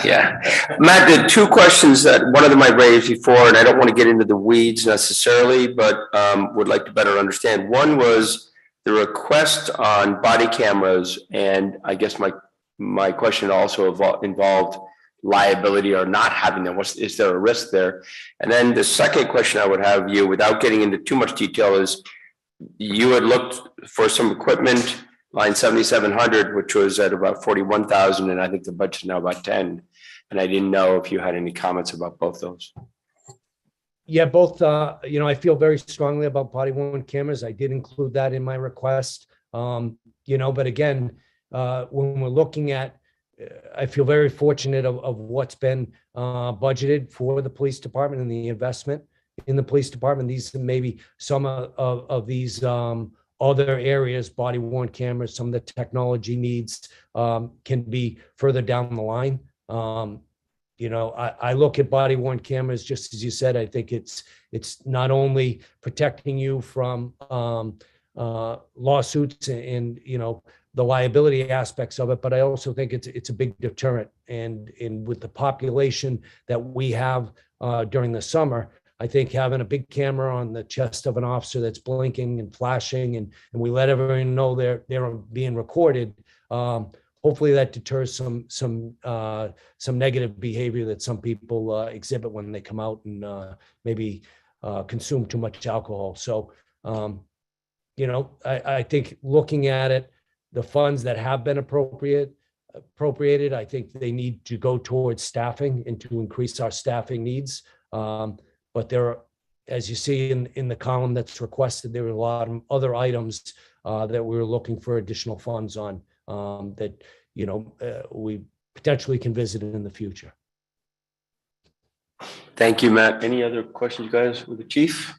Yeah. Matt, the 2 questions that one of them I raised before, and I don't want to get into the weeds necessarily, but would like to better understand. One was the request on body cameras, and I guess my question also involved liability or not having them. Is there a risk there? And then the second question I would have you, without getting into too much detail, is you had looked for some equipment, line 7700, which was at about 41,000, and I think the budget's now about 10. And I didn't know if you had any comments about both those. Yeah, both, I feel very strongly about body worn cameras. I did include that in my request. But again, when we're looking at I feel very fortunate of what's been budgeted for the police department and the investment in the police department. These maybe some of these other areas, body worn cameras, some of the technology needs can be further down the line. I look at body worn cameras, just as you said. I think it's not only protecting you from lawsuits and the liability aspects of it, but I also think it's a big deterrent. And with the population that we have during the summer, I think having a big camera on the chest of an officer that's blinking and flashing, and we let everyone know they're being recorded. Hopefully that deters some negative behavior that some people exhibit when they come out and maybe consume too much alcohol. So, I think looking at it, the funds that have been appropriated, I think they need to go towards staffing and to increase our staffing needs. But there are, as you see in the column that's requested, there were a lot of other items that we were looking for additional funds on that, we potentially can visit in the future. Thank you, Matt. Any other questions, you guys, with the chief?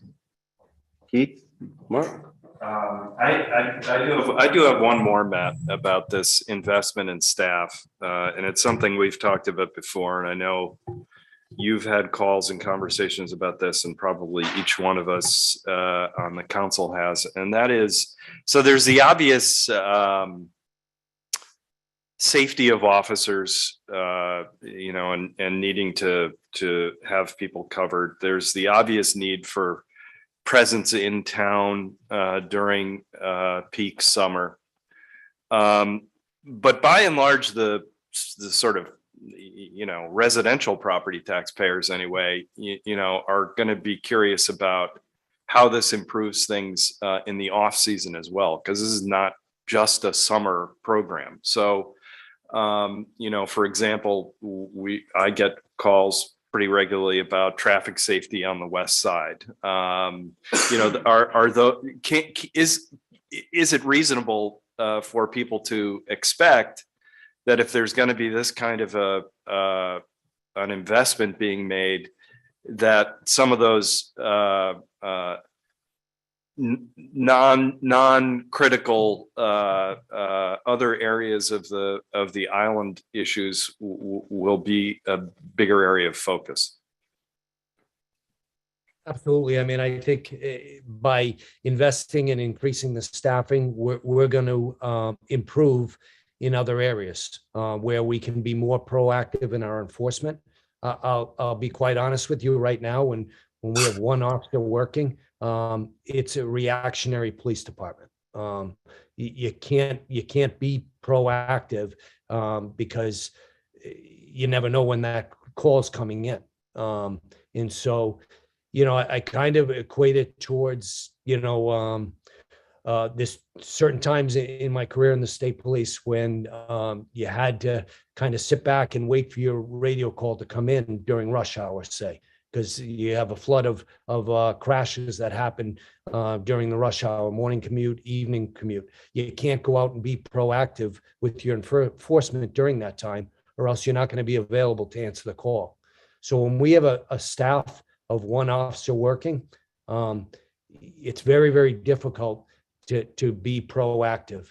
Keith, Mark? I do have one more, Matt, about this investment in staff. And it's something we've talked about before. And I know you've had calls and conversations about this, and probably each one of us on the council has. And that is, so there's the obvious safety of officers, and needing to have people covered. There's the obvious need for presence in town during peak summer. But by and large, the sort of, residential property taxpayers anyway, are going to be curious about how this improves things in the off season as well, because this is not just a summer program. So, for example, I get calls pretty regularly about traffic safety on the west side. Is it reasonable for people to expect that if there's going to be this kind of an investment being made, that some of those non-critical other areas of the island issues will be a bigger area of focus? Absolutely. I mean, I think by investing and increasing the staffing, we're going to improve in other areas where we can be more proactive in our enforcement. I'll be quite honest with you right now. When we have one officer working, it's a reactionary police department. You can't be proactive because you never know when that call is coming in. And so, I kind of equate it towards, this certain times in my career in the state police when you had to kind of sit back and wait for your radio call to come in during rush hour, say, because you have a flood of crashes that happen during the rush hour, morning commute, evening commute. You can't go out and be proactive with your enforcement during that time, or else you're not going to be available to answer the call. So when we have a staff of one officer working, it's very, very difficult to be proactive.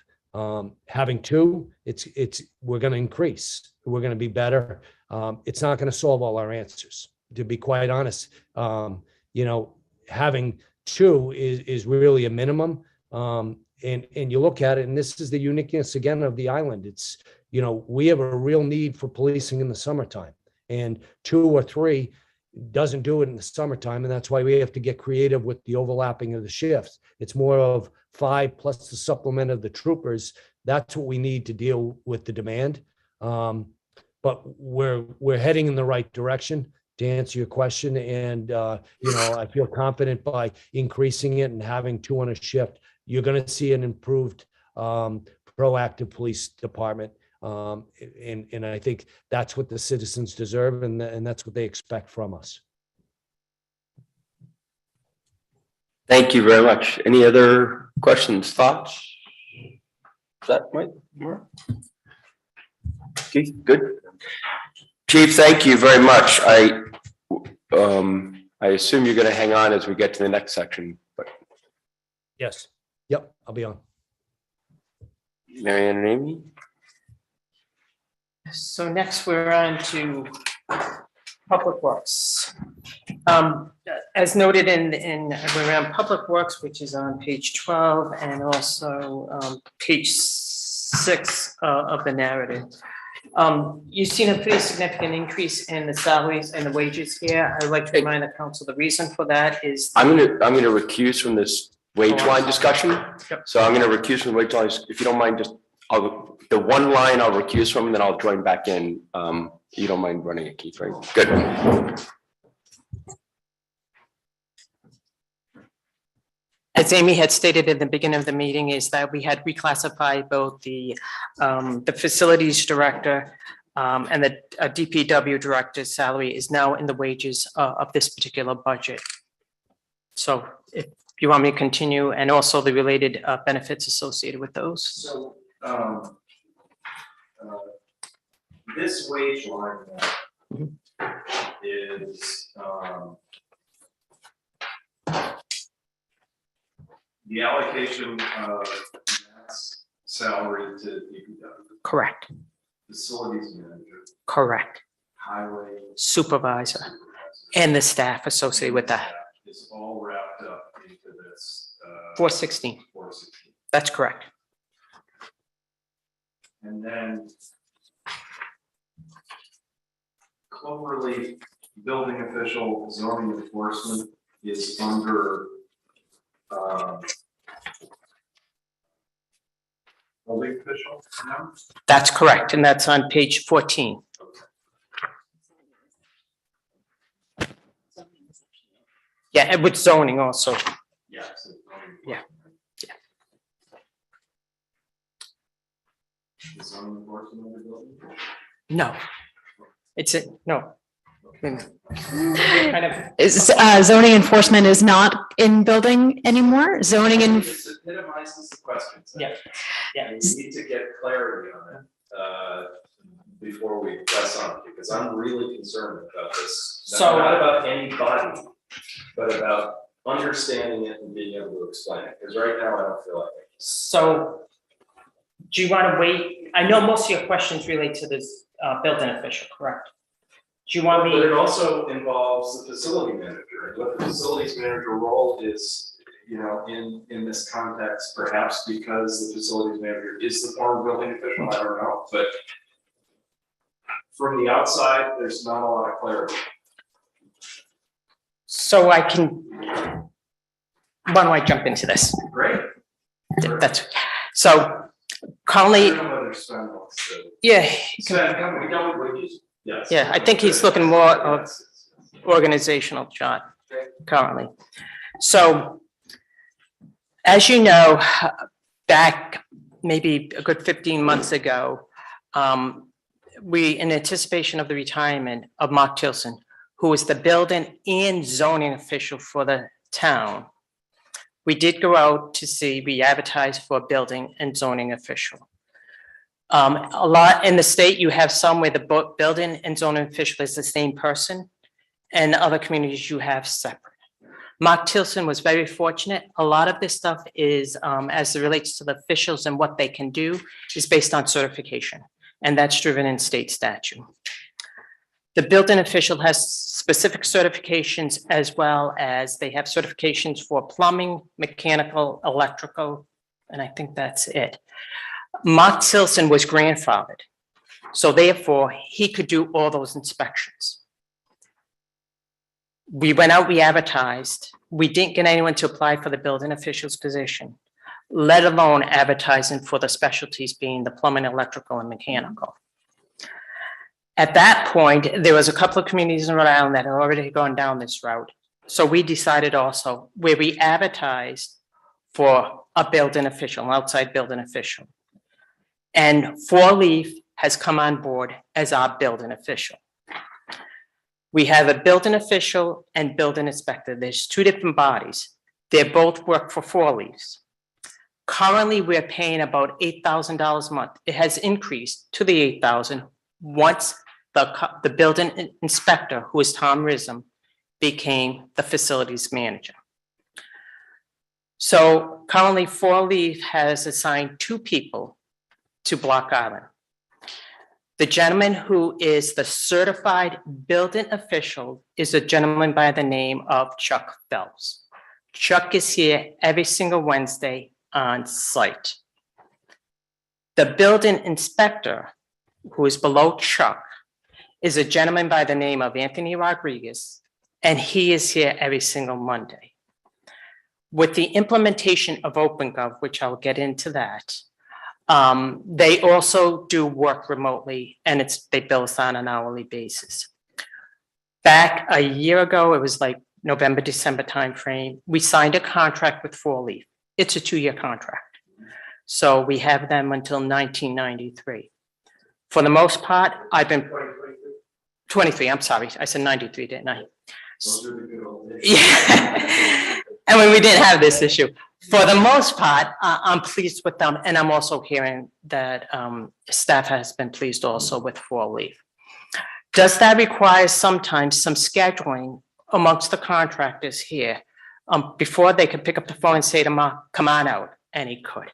Having two, we're going to increase. We're going to be better. It's not going to solve all our answers, to be quite honest. Having two is really a minimum. And you look at it, and this is the uniqueness again of the island. It's, we have a real need for policing in the summertime, and 2 or 3 doesn't do it in the summertime. And that's why we have to get creative with the overlapping of the shifts. It's more of 5 plus the supplement of the troopers. That's what we need to deal with the demand. But we're heading in the right direction, to answer your question. And, I feel confident by increasing it and having 2 on a shift, you're going to see an improved proactive police department. And I think that's what the citizens deserve, and that's what they expect from us. Thank you very much. Any other questions, thoughts? Is that right? Okay, good. Chief, thank you very much. I assume you're gonna hang on as we get to the next section, but Yes. Yep, I'll be on. Mary Ann and Amy? So next we're on to Public Works. As noted we're on Public Works, which is on page 12 and also page 6 of the narrative. You've seen a pretty significant increase in the salaries and the wages here. I'd like to remind the council, the reason for that is. I'm gonna recuse from this wage line discussion. Yep. So I'm gonna recuse from the wage line. If you don't mind, just the one line I'll recuse from, and then I'll join back in. You don't mind running it, Keith, right? Good. As Amy had stated at the beginning of the meeting, is that we had reclassified both the facilities director and the DPW director's salary is now in the wages of this particular budget. So if you want me to continue, and also the related benefits associated with those. So, this wage line is, the allocation of mass salary to DPW, Correct, facilities manager, correct. highway. Supervisor and the staff associated with that. Is all wrapped up into this. 416, 416. that's correct. And then Cloverleaf building official zoning enforcement is under building official now? That's correct, and that's on page 14. Yeah, and with zoning also. Yeah. So zoning Yeah. enforcement. Is zoning enforcement under building official? No. No. Wait a minute. Kind of, Zoning enforcement is not in building anymore. Zoning and It epitomizes the question. so Yeah. Yeah. We need to get clarity on it, before we press on, because I'm really concerned about this. So- Not about anybody, but about understanding it and being able to explain it, because right now I don't feel like it. So do you want to wait? I know most of your questions relate to this building official, correct? Do you want But me? it also involves the facility manager, and what the facilities manager role is, in this context, perhaps because the facilities manager is the former building official, I don't know, but from the outside, there's not a lot of clarity. So I can, why don't I jump into this? Great. That's, so Conley, I don't know whether Sven wants to. yeah, Sven, we don't, we just, yes. Yeah, I think he's looking more of organizational chart currently. So as you know, back maybe a good 15 months ago, we, in anticipation of the retirement of Mark Tilson, who was the building and zoning official for the town, we did go out to see, we advertised for a building and zoning official. A lot in the state, you have some where the building and zoning official is the same person, and other communities you have separate. Mark Tilson was very fortunate. A lot of this stuff is, as it relates to the officials and what they can do, is based on certification, and that's driven in state statute. The building official has specific certifications, as well as they have certifications for plumbing, mechanical, electrical, and I think that's it. Mark Tilson was grandfathered, so therefore he could do all those inspections. We went out, we advertised, we didn't get anyone to apply for the building official's position, let alone advertising for the specialties being the plumbing, electrical, and mechanical. At that point, there was a couple of communities in Rhode Island that had already gone down this route. So we decided also, where we advertised for a building official, an outside building official. And Four Leaf has come on board as our building official. We have a building official and building inspector. There's two different bodies. They both work for Four Leaves. Currently, we're paying about $8,000 a month. It has increased to the 8,000 once the building inspector, who is Tom Rism, became the facilities manager. So currently, Four Leaf has assigned 2 people to Block Island. The gentleman who is the certified building official is a gentleman by the name of Chuck Phelps. Chuck is here every single Wednesday on site. The building inspector, who is below Chuck, is a gentleman by the name of Anthony Rodriguez, and he is here every single Monday. With the implementation of OpenGov, which I'll get into that, they also do work remotely, and they bill us on an hourly basis. Back a year ago, it was like November, December timeframe, we signed a contract with Four Leaf. It's a 2-year contract. So we have them until 1993. For the most part, I've been 23, I'm sorry, I said 93, didn't I? Yeah. And when we didn't have this issue. For the most part, I'm pleased with them, and I'm also hearing that staff has been pleased also with Four Leaf. Does that require sometimes some scheduling amongst the contractors here before they could pick up the phone and say to Mark, come on out, and he could?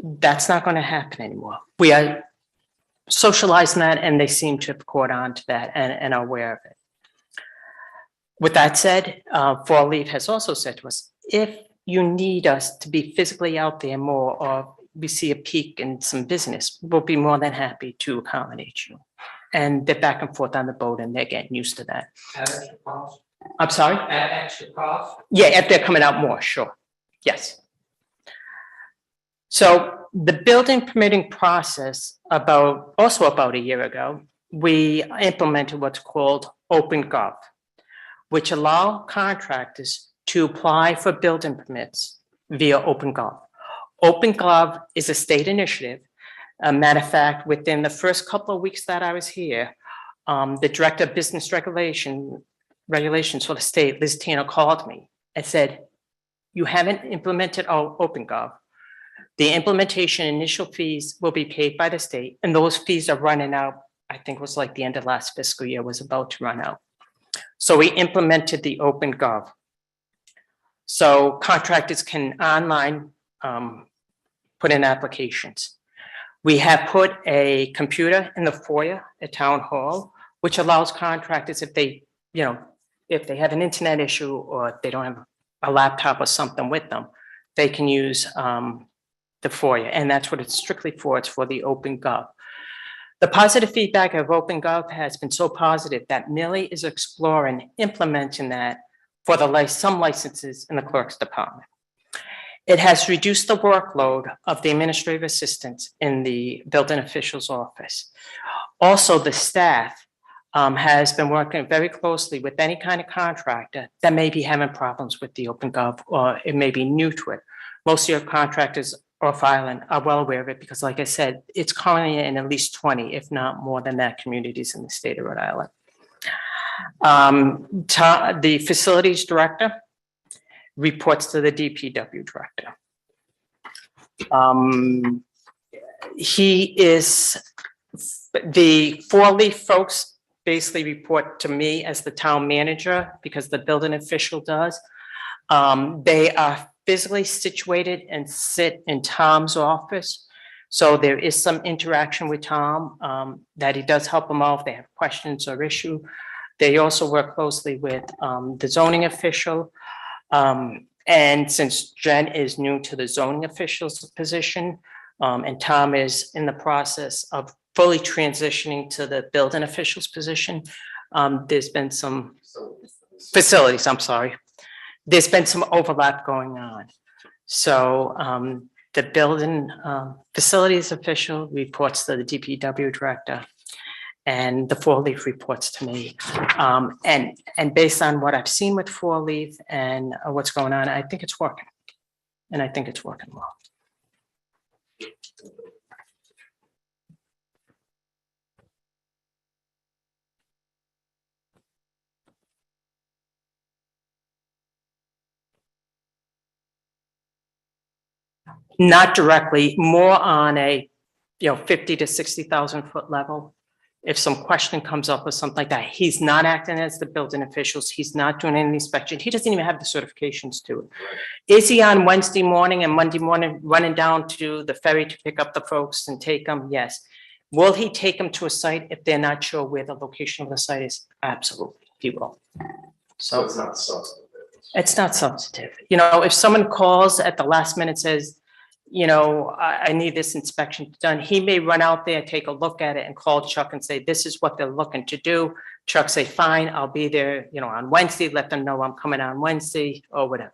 That's not going to happen anymore. We are socializing that, and they seem to have caught on to that and are aware of it. With that said, Four Leaf has also said to us, if you need us to be physically out there more, or we see a peak in some business, we'll be more than happy to accommodate you. And they're back and forth on the boat, and they're getting used to that. At extra cost? I'm sorry? At extra cost? Yeah, if they're coming out more, sure. Yes. So the building permitting process, also about a year ago, we implemented what's called OpenGov, which allow contractors to apply for building permits via OpenGov. OpenGov is a state initiative. A matter of fact, within the first couple of weeks that I was here, the Director of Business Regulations for the state, Liz Tano, called me and said, you haven't implemented OpenGov. The implementation initial fees will be paid by the state, and those fees are running out. I think it was like the end of last fiscal year was about to run out. So we implemented the OpenGov. So contractors can online put in applications. We have put a computer in the foyer at Town Hall, which allows contractors, if they have an internet issue or if they don't have a laptop or something with them, they can use the foyer, and that's what it's strictly for. It's for the OpenGov. The positive feedback of OpenGov has been so positive that Millie is exploring implementing that for some licenses in the clerk's department. It has reduced the workload of the administrative assistants in the building official's office. Also, the staff has been working very closely with any kind of contractor that may be having problems with the OpenGov, or it may be new to it. Most of your contractors or filing are well aware of it because, like I said, it's currently in at least 20, if not more than that, communities in the state of Rhode Island. The facilities director reports to the DPW director. The Four Leaf folks basically report to me as the town manager because the building official does. They are physically situated and sit in Tom's office. So there is some interaction with Tom that he does help them out if they have questions or issue. They also work closely with the zoning official. And since Jen is new to the zoning official's position, and Tom is in the process of fully transitioning to the building official's position, there's been some facilities, I'm sorry. There's been some overlap going on. So the building facilities official reports to the DPW director, and the Four Leaf reports to me. And based on what I've seen with Four Leaf and what's going on, I think it's working. And I think it's working well. Not directly, more on a, 50 to 60,000 foot level. If some question comes up or something like that, he's not acting as the building officials. He's not doing any inspection. He doesn't even have the certifications to it. Is he on Wednesday morning and Monday morning running down to the ferry to pick up the folks and take them? Yes. Will he take them to a site if they're not sure where the location of the site is? Absolutely, he will. So So it's not substantive. it's not substantive. If someone calls at the last minute, says, I need this inspection done, he may run out there, take a look at it and call Chuck and say, this is what they're looking to do. Chuck say, fine, I'll be there, on Wednesday, let them know I'm coming on Wednesday or whatever.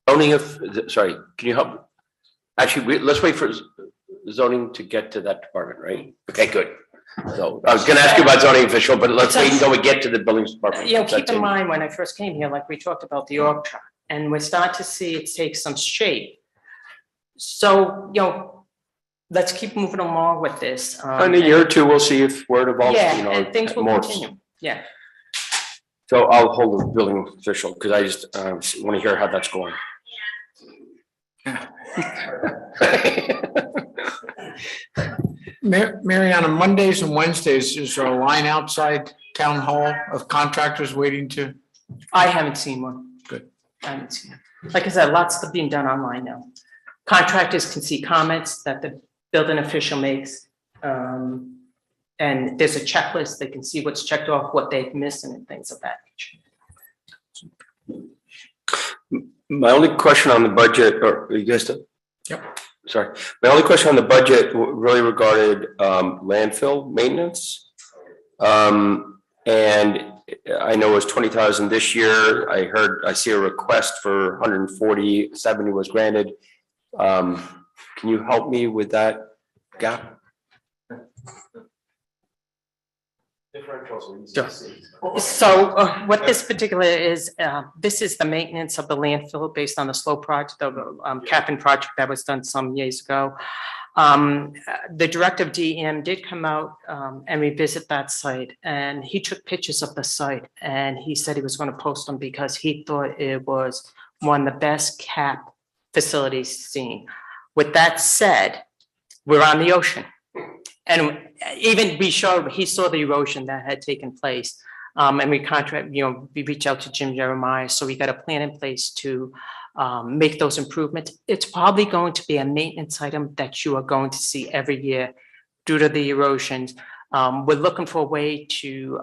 Zoning sorry, can you help? Actually, let's wait for zoning to get to that department, right? Okay, good. So I was gonna ask you about zoning official, but let's wait until we get to the building department. Keep That's in it. mind, when I first came here, like we talked about the org chart, and we're starting to see it take some shape. So, let's keep moving along with this. In a year or two, we'll see if word evolves, Yeah, and things will morphs. continue. Yeah. So I'll hold the building official, because I just want to hear how that's going. Mary, on Mondays and Wednesdays, is there a line outside town hall of contractors waiting to? I haven't seen one. Good. I haven't seen it. Like I said, lots of being done online now. Contractors can see comments that the building official makes. And there's a checklist. They can see what's checked off, what they've missed and things of that nature. My only question on the budget, or you guys done? Yep. Sorry, my only question on the budget really regarded landfill maintenance. And I know it was 20,000 this year. I see a request for 140, 70 was granted. Can you help me with that gap? So what this particular is, this is the maintenance of the landfill based on the slow project, the capping project that was done some years ago. The director of DEM did come out and revisit that site, and he took pictures of the site, and he said he was going to post them because he thought it was one of the best cap facilities seen. With that said, we're on the ocean. And even he saw the erosion that had taken place. And we we reached out to Jim Jeremiah, so we got a plan in place to make those improvements. It's probably going to be a maintenance item that you are going to see every year due to the erosions. We're looking for a way to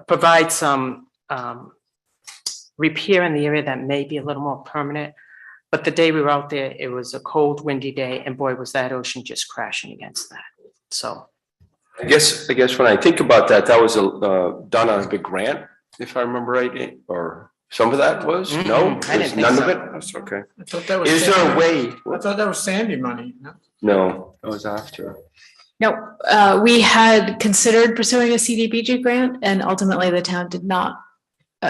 provide some repair in the area that may be a little more permanent. But the day we were out there, it was a cold, windy day, and boy, was that ocean just crashing against that. So. I guess when I think about that, that was done on a big grant, if I remember right, or some of that was? No, I didn't think none of so. it? That's okay. I thought that was. Is there a way? I thought that was Sandy money. No? No, that was after. No, we had considered pursuing a CDBG grant and ultimately the town did not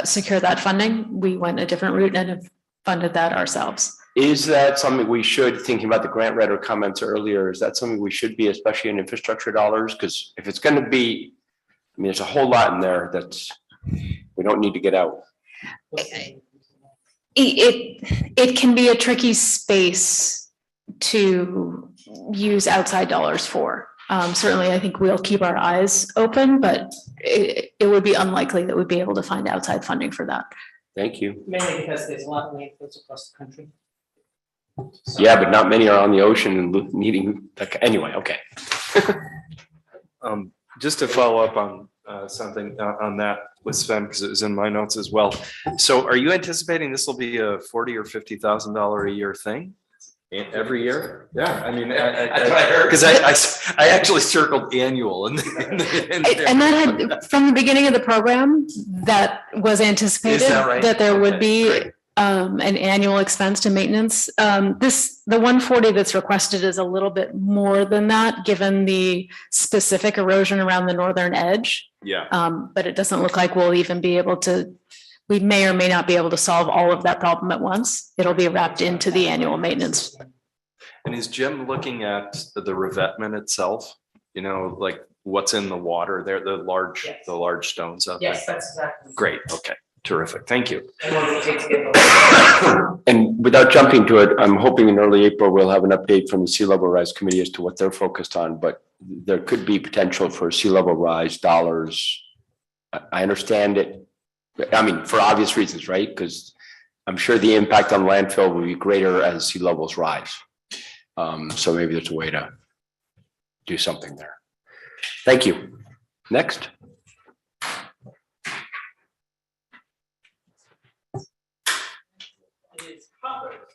secure that funding. We went a different route and have funded that ourselves. Is that something we should, thinking about the grant writer comments earlier, is that something we should be, especially in infrastructure dollars? Because if it's going to be, there's a whole lot in there that's, we don't need to get out. It can be a tricky space to use outside dollars for. Certainly, I think we'll keep our eyes open, but it would be unlikely that we'd be able to find outside funding for that. Thank you. Mainly because there's a lot of landfills across the country. Yeah, but not many are on the ocean and needing, anyway, okay. Just to follow up on something on that with Sven, because it was in my notes as well. So are you anticipating this will be a $40,000 or $50,000 a year thing? Every year? Yeah, I mean, That's what I heard. because I actually circled annual and. And that had, from the beginning of the program, that was anticipated. Is that right? That there would Okay, be great. an annual expense to maintenance. The 140 that's requested is a little bit more than that, given the specific erosion around the northern edge. Yeah, But it doesn't look like we'll even be able to, we may or may not be able to solve all of that problem at once. It'll be wrapped into the annual maintenance. and is Jim looking at the revetment itself? Like what's in the water there, the large stones out there? Yes, that's exactly. Great, okay. Terrific. Thank you. And without jumping to it, I'm hoping in early April, we'll have an update from the Sea Level Rise Committee as to what they're focused on, but there could be potential for sea level rise dollars. I understand it. I mean, for obvious reasons, right? Because I'm sure the impact on landfill will be greater as sea levels rise. So maybe there's a way to do something there. Thank you. Next. Is Robert,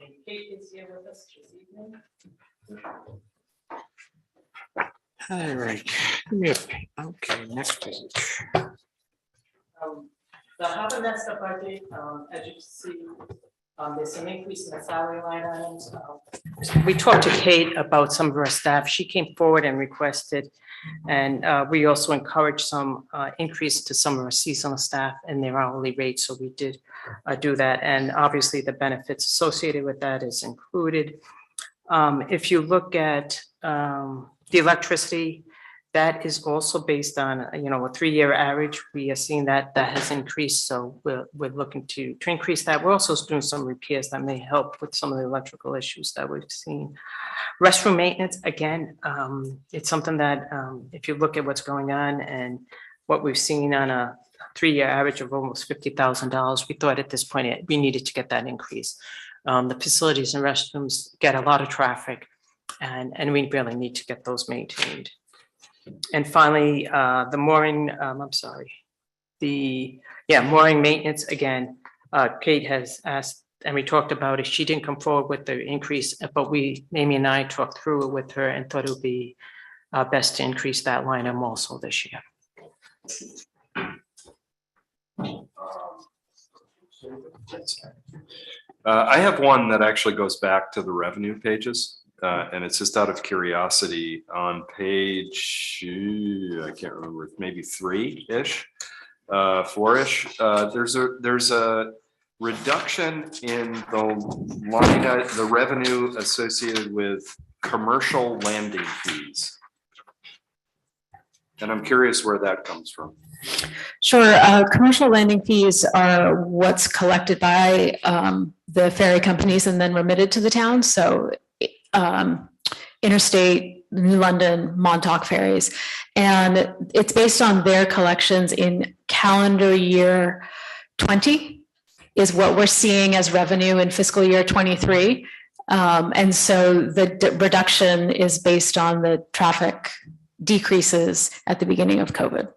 and Kate is here with us this evening. All right. Give me okay, next page. The Harbor Master budget, as you can see, there's some increase in the salary line items. We talked to Kate about some of her staff. She came forward and requested, and we also encouraged some increase to some of our seasonal staff and their hourly rates. So we did do that. And obviously the benefits associated with that is included. If you look at the electricity, that is also based on, a 3-year average. We are seeing that has increased. So we're looking to increase that. We're also doing some repairs that may help with some of the electrical issues that we've seen. Restroom maintenance, again, it's something that if you look at what's going on and what we've seen on a 3-year average of almost $50,000, we thought at this point we needed to get that increase. The facilities and restrooms get a lot of traffic, and we really need to get those maintained. And finally, the mooring, mooring maintenance, again, Kate has asked, and we talked about it. She didn't come forward with the increase, but Amy and I talked through it with her and thought it would be best to increase that line item also this year. I have one that actually goes back to the revenue pages. And it's just out of curiosity on page, I can't remember, maybe 3-ish, 4-ish. There's a reduction in the revenue associated with commercial landing fees. And I'm curious where that comes from. Sure. Commercial landing fees are what's collected by the ferry companies and then remitted to the town. So Interstate, New London, Montauk ferries. And it's based on their collections in calendar year 20 is what we're seeing as revenue in fiscal year 23. And so the reduction is based on the traffic decreases at the beginning of COVID.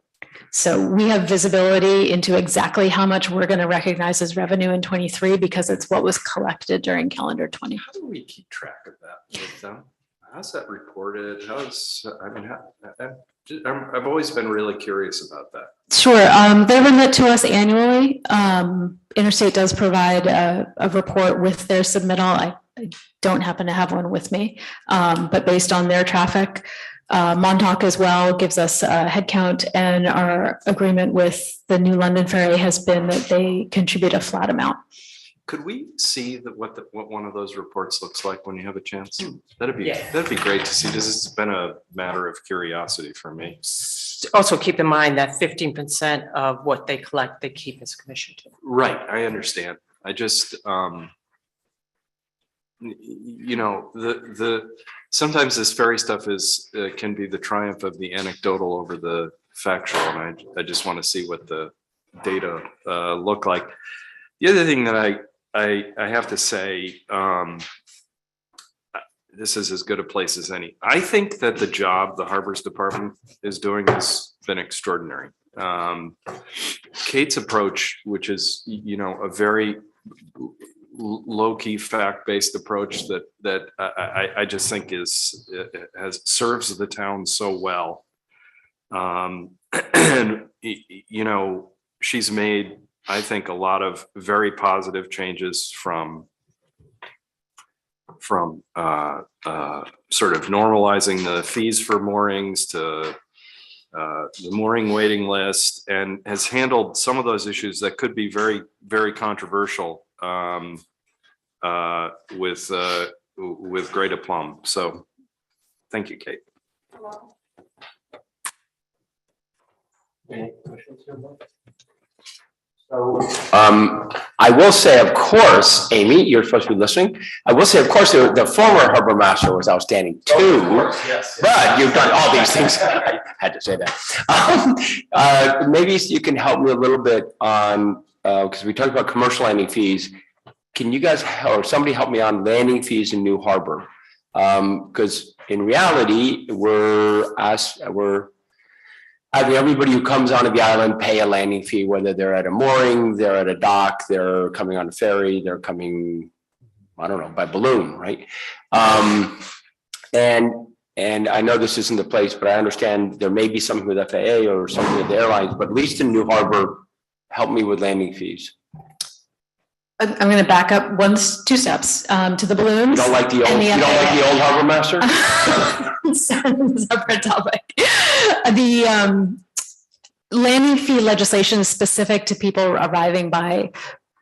So we have visibility into exactly how much we're going to recognize as revenue in 23 because it's what was collected during calendar 20. How do we keep track of that with them? How's that reported? I've always been really curious about that. Sure. They remit to us annually. Interstate does provide a report with their submittal. I don't happen to have one with me, but based on their traffic, Montauk as well gives us a head count, and our agreement with the New London Ferry has been that they contribute a flat amount. Could we see what one of those reports looks like when you have a chance? That'd be great to see. This has been a matter of curiosity for me. Also keep in mind that 15% of what they collect, they keep as commission to. Right, I understand. I just, sometimes this ferry stuff can be the triumph of the anecdotal over the factual, and I just want to see what the data look like. The other thing that I have to say, this is as good a place as any. I think that the job the Harbors Department is doing has been extraordinary. Kate's approach, which is, a very low-key fact-based approach that I just think serves the town so well. And she's made, I think, a lot of very positive changes from sort of normalizing the fees for moorings to the mooring waiting list, and has handled some of those issues that could be very, very controversial with great aplomb. So thank you, Kate. Any questions here, Mark? I will say, of course, Amy, you're supposed to be listening. I will say, of course, the former harbor master was outstanding too. But you've done all these things. I had to say that. Maybe you can help me a little bit on, because we talked about commercial landing fees. Can you guys, or somebody help me on landing fees in New Harbor? Because in reality, we're having everybody who comes onto the island pay a landing fee, whether they're at a mooring, they're at a dock, they're coming on a ferry, they're coming, I don't know, by balloon, right? And I know this isn't the place, but I understand there may be something with FAA or something with the airlines, but at least in New Harbor, help me with landing fees. I'm going to back up two steps to the balloons. You don't like the old, and the you don't like the old harbor master? Separate topic. The landing fee legislation is specific to people arriving by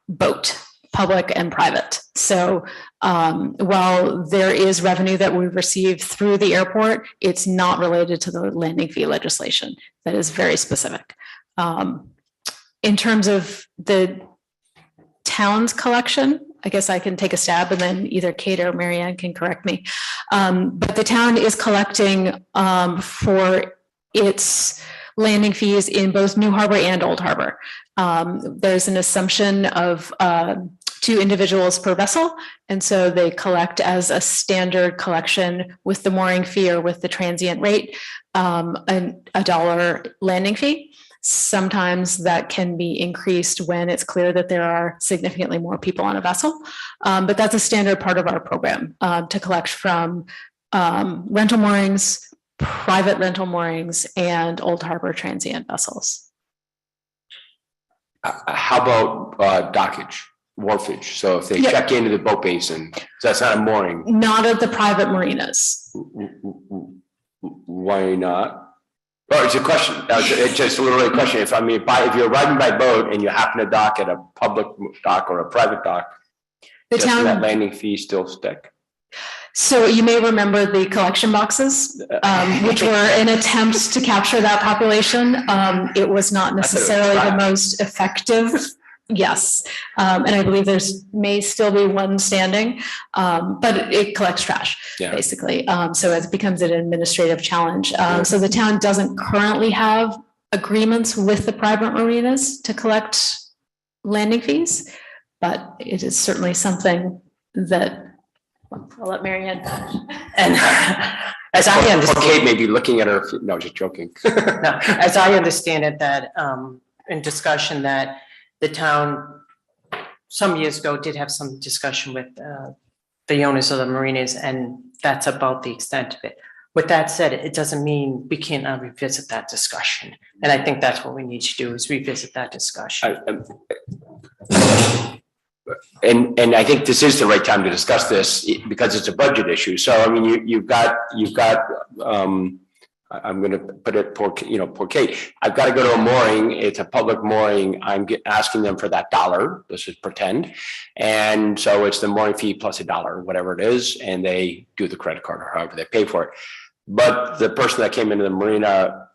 boat, public and private. So while there is revenue that we receive through the airport, it's not related to the landing fee legislation. That is very specific. In terms of the town's collection, I guess I can take a stab and then either Kate or Marianne can correct me. But the town is collecting for its landing fees in both New Harbor and Old Harbor. There's an assumption of 2 individuals per vessel. And so they collect as a standard collection with the mooring fee or with the transient rate, a $1 landing fee. Sometimes that can be increased when it's clear that there are significantly more people on a vessel. But that's a standard part of our program to collect from rental moorings, private rental moorings, and Old Harbor transient vessels. How about dockage, wharfage? So if they check into the boat basin, so that's not a mooring. Not of the private marinas. Why not? Oh, it's a question. It's just literally a question. If you're riding by boat and you happen to dock at a public dock or a private dock, does that landing fee still stick? So you may remember the collection boxes, which were an attempt to capture that population. It was not necessarily the most effective. Yes. And I believe there's may still be one standing, but it collects trash, basically. So it becomes an administrative challenge. So the town doesn't currently have agreements with the private marinas to collect landing fees, but it is certainly something that I'll let Marianne. And as I understand, Kate may be looking at her. No, just joking. no, as I understand it, that in discussion that the town some years ago did have some discussion with the owners of the marinas, and that's about the extent of it. With that said, it doesn't mean we can't revisit that discussion. And I think that's what we need to do is revisit that discussion. And I think this is the right time to discuss this because it's a budget issue. So I mean, you've got. I'm going to put it poor Kate. I've got to go to a mooring. It's a public mooring. I'm asking them for that $1. Let's just pretend. And so it's the mooring fee plus $1, whatever it is. And they do the credit card or however they pay for it. But the person that came into the marina,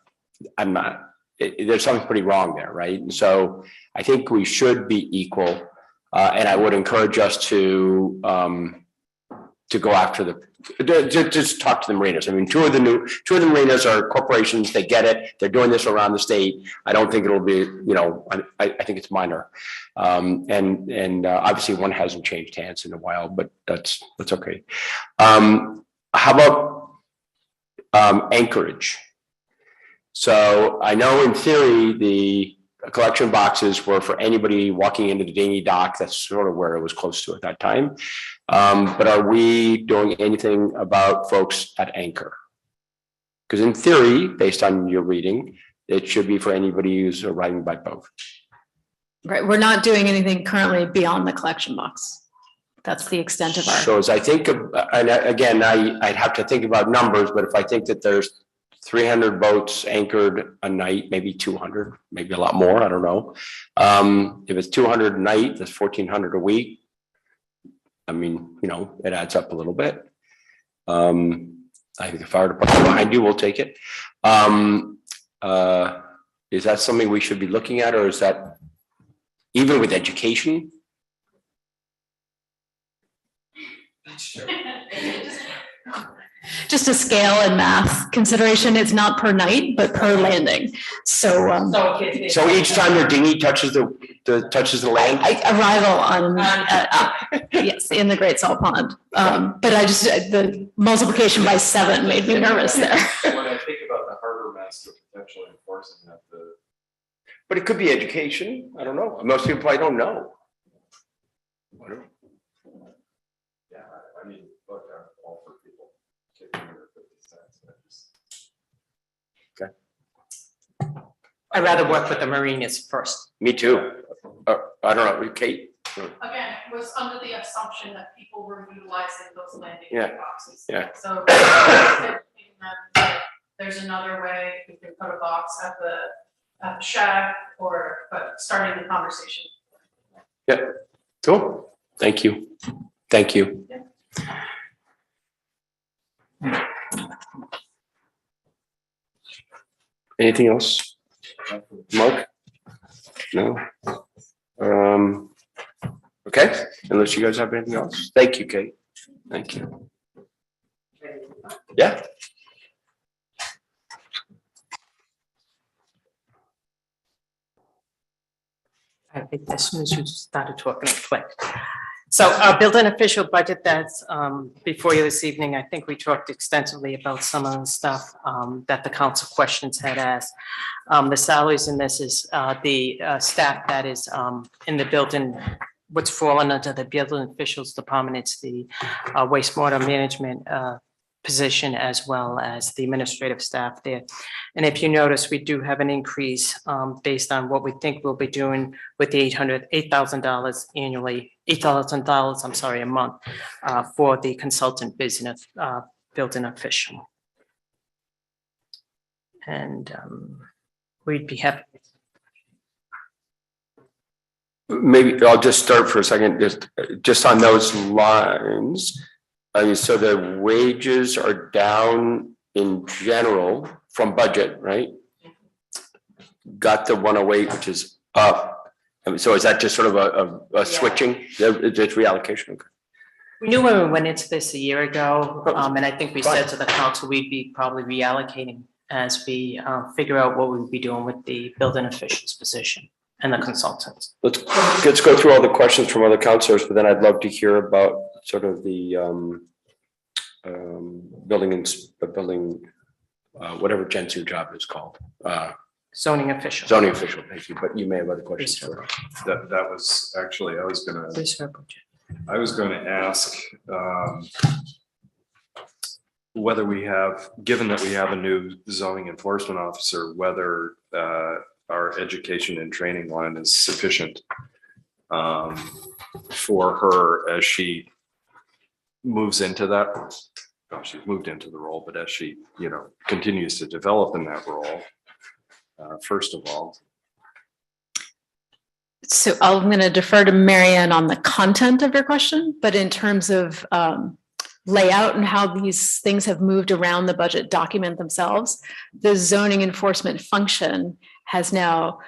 there's something pretty wrong there, right? And so I think we should be equal. And I would encourage us to go after just talk to the marinas. I mean, two of the marinas are corporations. They get it. They're doing this around the state. I don't think it'll be, I think it's minor. And obviously one hasn't changed hands in a while, but that's okay. How about anchorage? So I know in theory, the collection boxes were for anybody walking into the dinghy dock. That's sort of where it was close to at that time. But are we doing anything about folks at anchor? Because in theory, based on your reading, it should be for anybody who's arriving by boat. Right. We're not doing anything currently beyond the collection box. That's the extent of our. So as I think of, and again, I'd have to think about numbers, but if I think that there's 300 boats anchored a night, maybe 200, maybe a lot more, I don't know. If it's 200 a night, that's 1,400 a week. I mean, it adds up a little bit. I think the fire department behind you will take it. Is that something we should be looking at, or is that Even with education? Just a scale and math consideration. It's not per night, but per landing. So, So each time their dinghy touches the land? arrival on, yes, in the Great Salt Pond. But the multiplication by 7 made me nervous there. When I think about the harbor master potentially enforcing that, But it could be education. I don't know. Most people probably don't know. yeah, I mean, look, I'm all for people kicking under 50 cents. I'd rather work with the Marinas first. Me too. I don't know, Kate? Again, it was under the assumption that people were utilizing those landing Yeah, boxes. yeah. So there's another way, we can put a box at the shack but starting the conversation. Cool. Thank you. Thank you. Anything else? Mark? No? Okay, unless you guys have anything else. Thank you, Kate. Thank you. Yeah. I think as soon as you started talking, it clicked. So our building official budget that's before you this evening, I think we talked extensively about some of the stuff that the council questions had asked. The salaries in this is the staff that is in the building, what's fallen under the building officials department. It's the wastewater management position as well as the administrative staff there. And if you notice, we do have an increase based on what we think we'll be doing with the $8,000 annually, $8,000, I'm sorry, a month for the consultant business building official. And we'd be happy. Maybe I'll just start for a second, just on those lines. I mean, so the wages are down in general from budget, right? Got the 108, which is up. I mean, so is that just sort of a switching? It's reallocation. Okay. We knew when we went into this a year ago, and I think we said to the council, we'd be probably reallocating as we figure out what we'd be doing with the building officials position and the consultants. Let's go through all the questions from other councilors, but then I'd love to hear about sort of the building, whatever Jen's new job is called. Zoning official. Zoning official, thank you, but you may have other questions. That was actually, I was gonna ask whether we have, given that we have a new zoning enforcement officer, whether our education and training line is sufficient for her as she moves into that. Well, she's moved into the role, but as she, continues to develop in that role, first of all. So I'm going to defer to Marianne on the content of your question, but in terms of layout and how these things have moved around the budget document themselves, the zoning enforcement function has now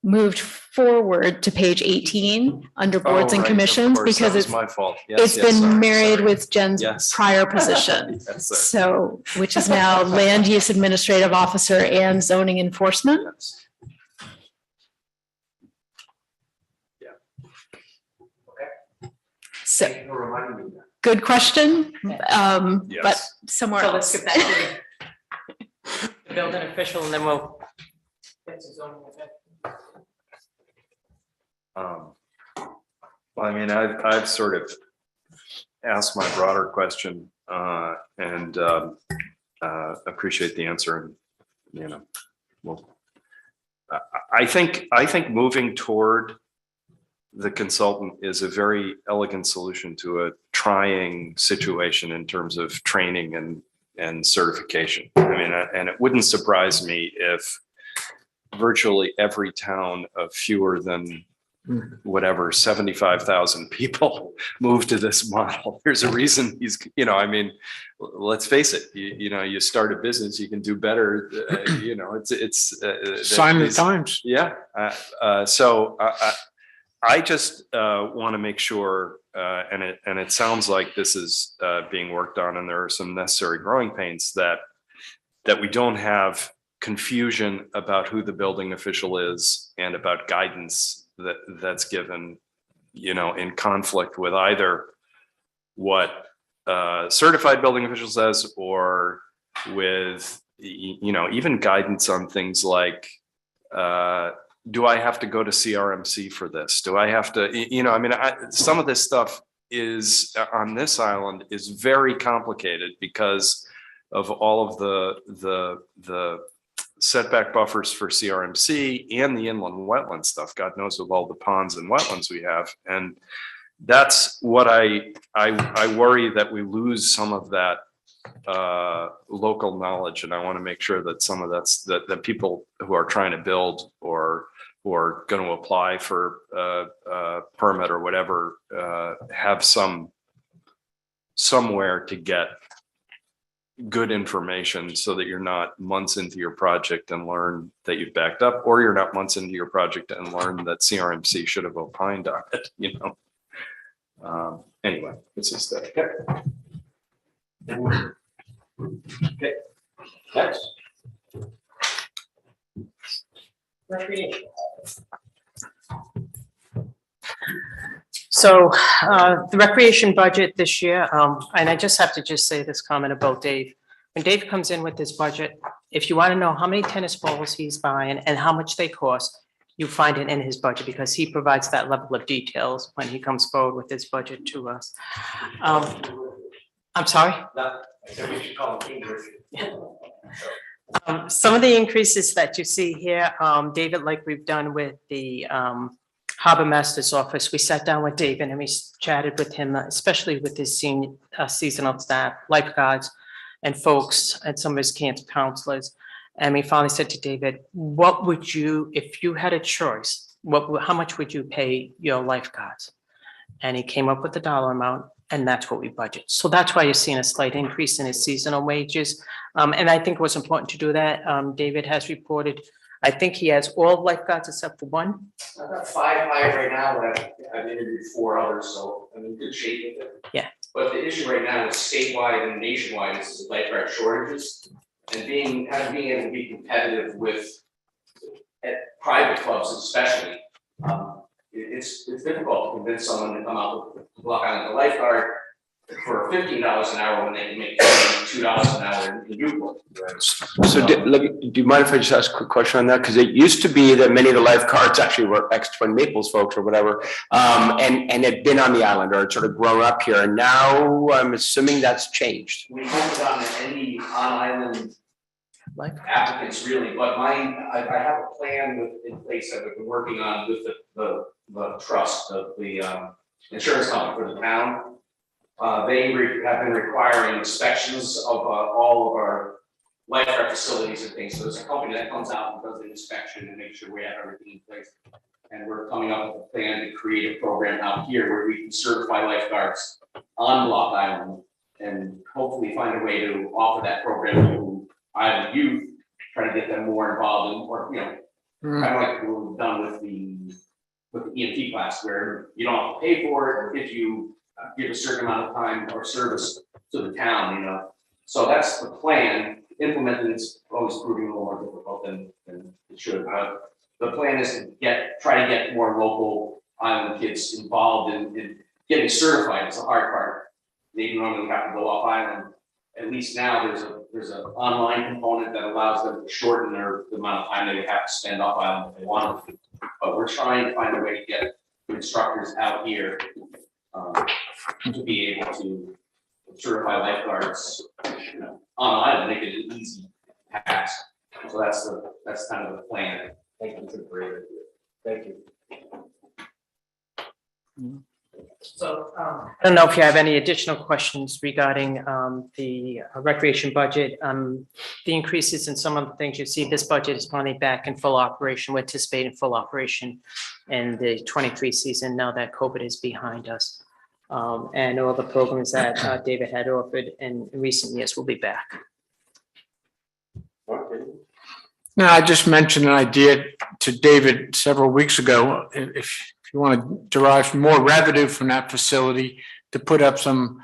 moved forward to page 18 under boards and commissions because it's my fault. it's been married with Jen's Yes. prior position. Yes, sir. So, which is now land use administrative officer and zoning enforcement. Yes. So, good question, but Yes. somewhere So let's else. get back to the building official and then we'll. get to zoning official. Well, I mean, I've sort of asked my broader question and appreciate the answer. And, well, I think moving toward the consultant is a very elegant solution to a trying situation in terms of training and certification. I mean, and it wouldn't surprise me if virtually every town of fewer than whatever 75,000 people move to this model. There's a reason he's, I mean, let's face it, you start a business, you can do better. It's Sign the times. yeah. So I just want to make sure, and it sounds like this is being worked on, and there are some necessary growing pains that we don't have confusion about who the building official is and about guidance that's given, in conflict with either what certified building official says or with, even guidance on things like, do I have to go to CRMC for this? Do I have to, some of this stuff is on this island is very complicated because of all of the setback buffers for CRMC and the inland wetland stuff. God knows of all the ponds and wetlands we have. And that's what I worry that we lose some of that local knowledge. And I want to make sure that some of that people who are trying to build or who are going to apply for a permit or whatever have somewhere to get good information so that you're not months into your project and learn that you've backed up, or you're not months into your project and learn that CRMC should have opined on it, Anyway, this is that. Okay. Next. Recreation. So the recreation budget this year, and I just have to just say this comment about Dave. When Dave comes in with this budget, if you want to know how many tennis balls he's buying and how much they cost, you find it in his budget because he provides that level of details when he comes forward with his budget to us. I'm sorry? Some of the increases that you see here, David, like we've done with the Harbor Master's office, we sat down with David and we chatted with him, especially with his seasonal staff, lifeguards and folks and some of his camp counselors. And we finally said to David, what would you, if you had a choice, how much would you pay your lifeguards? And he came up with the dollar amount, and that's what we budget. So that's why you're seeing a slight increase in his seasonal wages. And I think it was important to do that. David has reported, I think he has all lifeguards except for one. I've got 5 hired right now, but I've interviewed 4 others, so I'm in good shape with it. Yeah. But the issue right now is statewide and nationwide is lifeguard shortages. And being able to be competitive with at private clubs especially, it's difficult to convince someone to come out with Block Island a lifeguard for $15 an hour when they can make $2 an hour in Newport. So do you mind if I just ask a quick question on that? Because it used to be that many of the lifeguards actually were ex-Twin Naples folks or whatever, and had been on the island or had sort of grown up here. And now I'm assuming that's changed. We haven't gotten any on-island applicants really, but I have a plan in place that we've been working on with the trust of the insurance company for the town. They have been requiring inspections of all of our lifeguard facilities and things. So there's a company that comes out and does the inspection and makes sure we have everything in place. And we're coming up with a plan to create a program out here where we can certify lifeguards on Block Island and hopefully find a way to offer that program to island youth, try to get them more involved in, or kind of like what we've done with the EMT class, where you don't have to pay for it if you give a certain amount of time or service to the town, So that's the plan. Implementing it's always proving a little more difficult than it should. The plan is to try to get more local island kids involved in getting certified. It's the hard part. They normally have to go off island. At least now there's an online component that allows them to shorten the amount of time they have to spend off island if they want to. But we're trying to find a way to get instructors out here to be able to certify lifeguards on island, make it an easy task. So that's kind of the plan. Thank you for the great. Thank you. So I don't know if you have any additional questions regarding the recreation budget. The increases in some of the things you see, this budget is finally back in full operation. We're anticipating full operation in the 23 season now that COVID is behind us. And all the programs that David had offered in recent years will be back. Now, I just mentioned an idea to David several weeks ago. If you want to derive more revenue from that facility, to put up some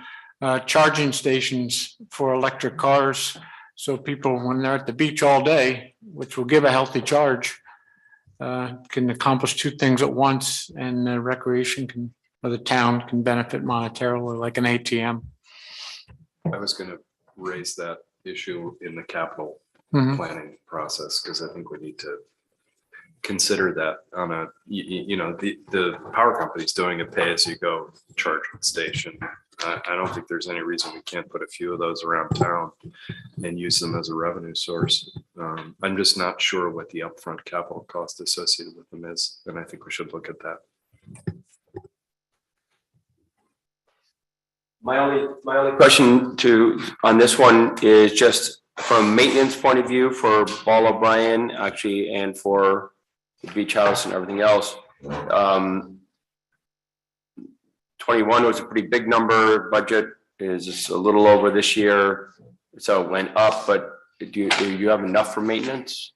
charging stations for electric cars. So people, when they're at the beach all day, which will give a healthy charge, can accomplish two things at once, and the recreation can, or the town can benefit monetarily, like an ATM. I was gonna raise that issue in the capital Mhm. planning process, because I think we need to consider that on a, the power company's doing a pay-as-you-go charging station. I don't think there's any reason we can't put a few of those around town and use them as a revenue source. I'm just not sure what the upfront capital cost associated with them is, and I think we should look at that. My only question on this one is just from maintenance point of view for Ball O'Brien, actually, and for the beach house and everything else. 21 was a pretty big number. Budget is just a little over this year, so it went up, but do you have enough for maintenance?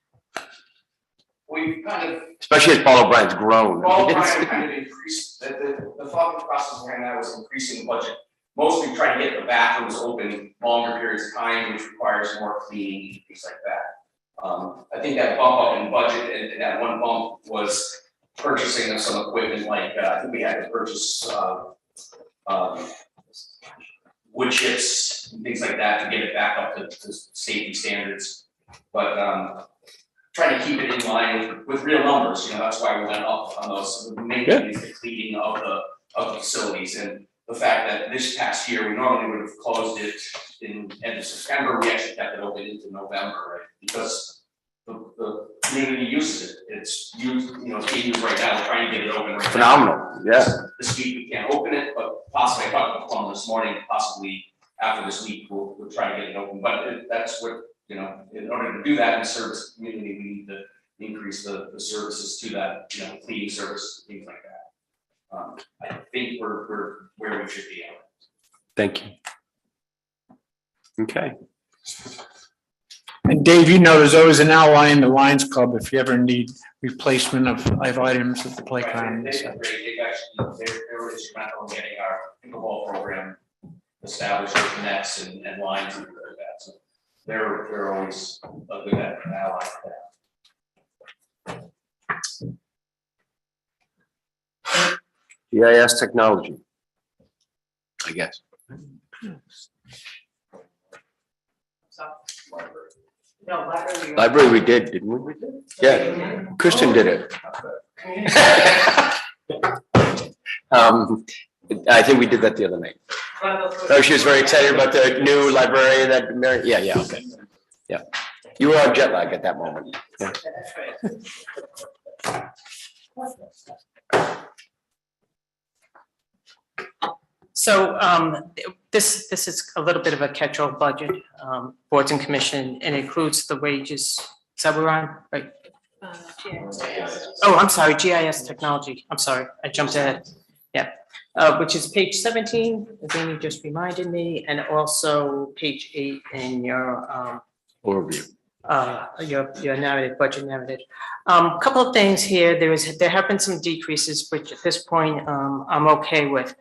We've kind of, Especially as Ball O'Brien's grown. Ball O'Brien kind of increased, the thought process behind that was increasing the budget. Mostly trying to get the bathrooms open longer periods of time, which requires more cleaning, things like that. I think that bump up in budget and that one bump was purchasing of some equipment, like, I think we had to purchase, wood chips and things like that to get it back up to safety standards. But, trying to keep it in line with real numbers, that's why we went up on those, mainly the cleaning of the facilities. And the fact that this past year, we normally would have closed it in end of September, we actually kept it open into November, right? Because the community uses it, it's used, it's being used right now, we're trying to get it open right now. Phenomenal, yeah. This week we can't open it, but possibly, I talked to Plum this morning, possibly after this week, we'll try to get it open, but that's what, in order to do that and service the community, we need to increase the services to that, cleaning service, things like that. I think we're where we should be at. Thank you. Okay. And Dave, there's always an ally in the Lions Club if you ever need replacement of items at the playground. They've actually, they're instrumental in getting our pickleball program established with nets and lines and things like that. So they're always a good ally for that. GIS technology, I guess. So. No, library. Library we did, didn't we? Yeah, Kristen did it. I think we did that the other night. Oh, she was very excited about the new librarian that Mary, yeah, okay. Yeah, you were on jet lag at that moment. Yeah. So this is a little bit of a catch-all budget, boards and commission, and includes the wages. Is that what we're on, right? Oh, I'm sorry, GIS technology. I'm sorry, I jumped ahead. Yeah, which is page 17, as Amy just reminded me, and also page 8 in your Overview. Your narrative, budget narrative. Couple of things here. There have been some decreases, which at this point I'm okay with.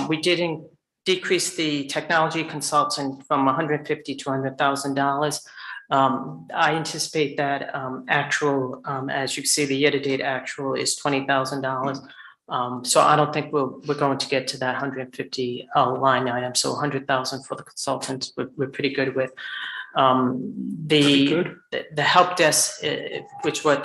We didn't decrease the technology consultant from $150,000 to $100,000. I anticipate that actual, as you see, the year-to-date actual is $20,000. So I don't think we're going to get to that 150 line item. So 100,000 for the consultants, we're pretty good with. The help desk, which we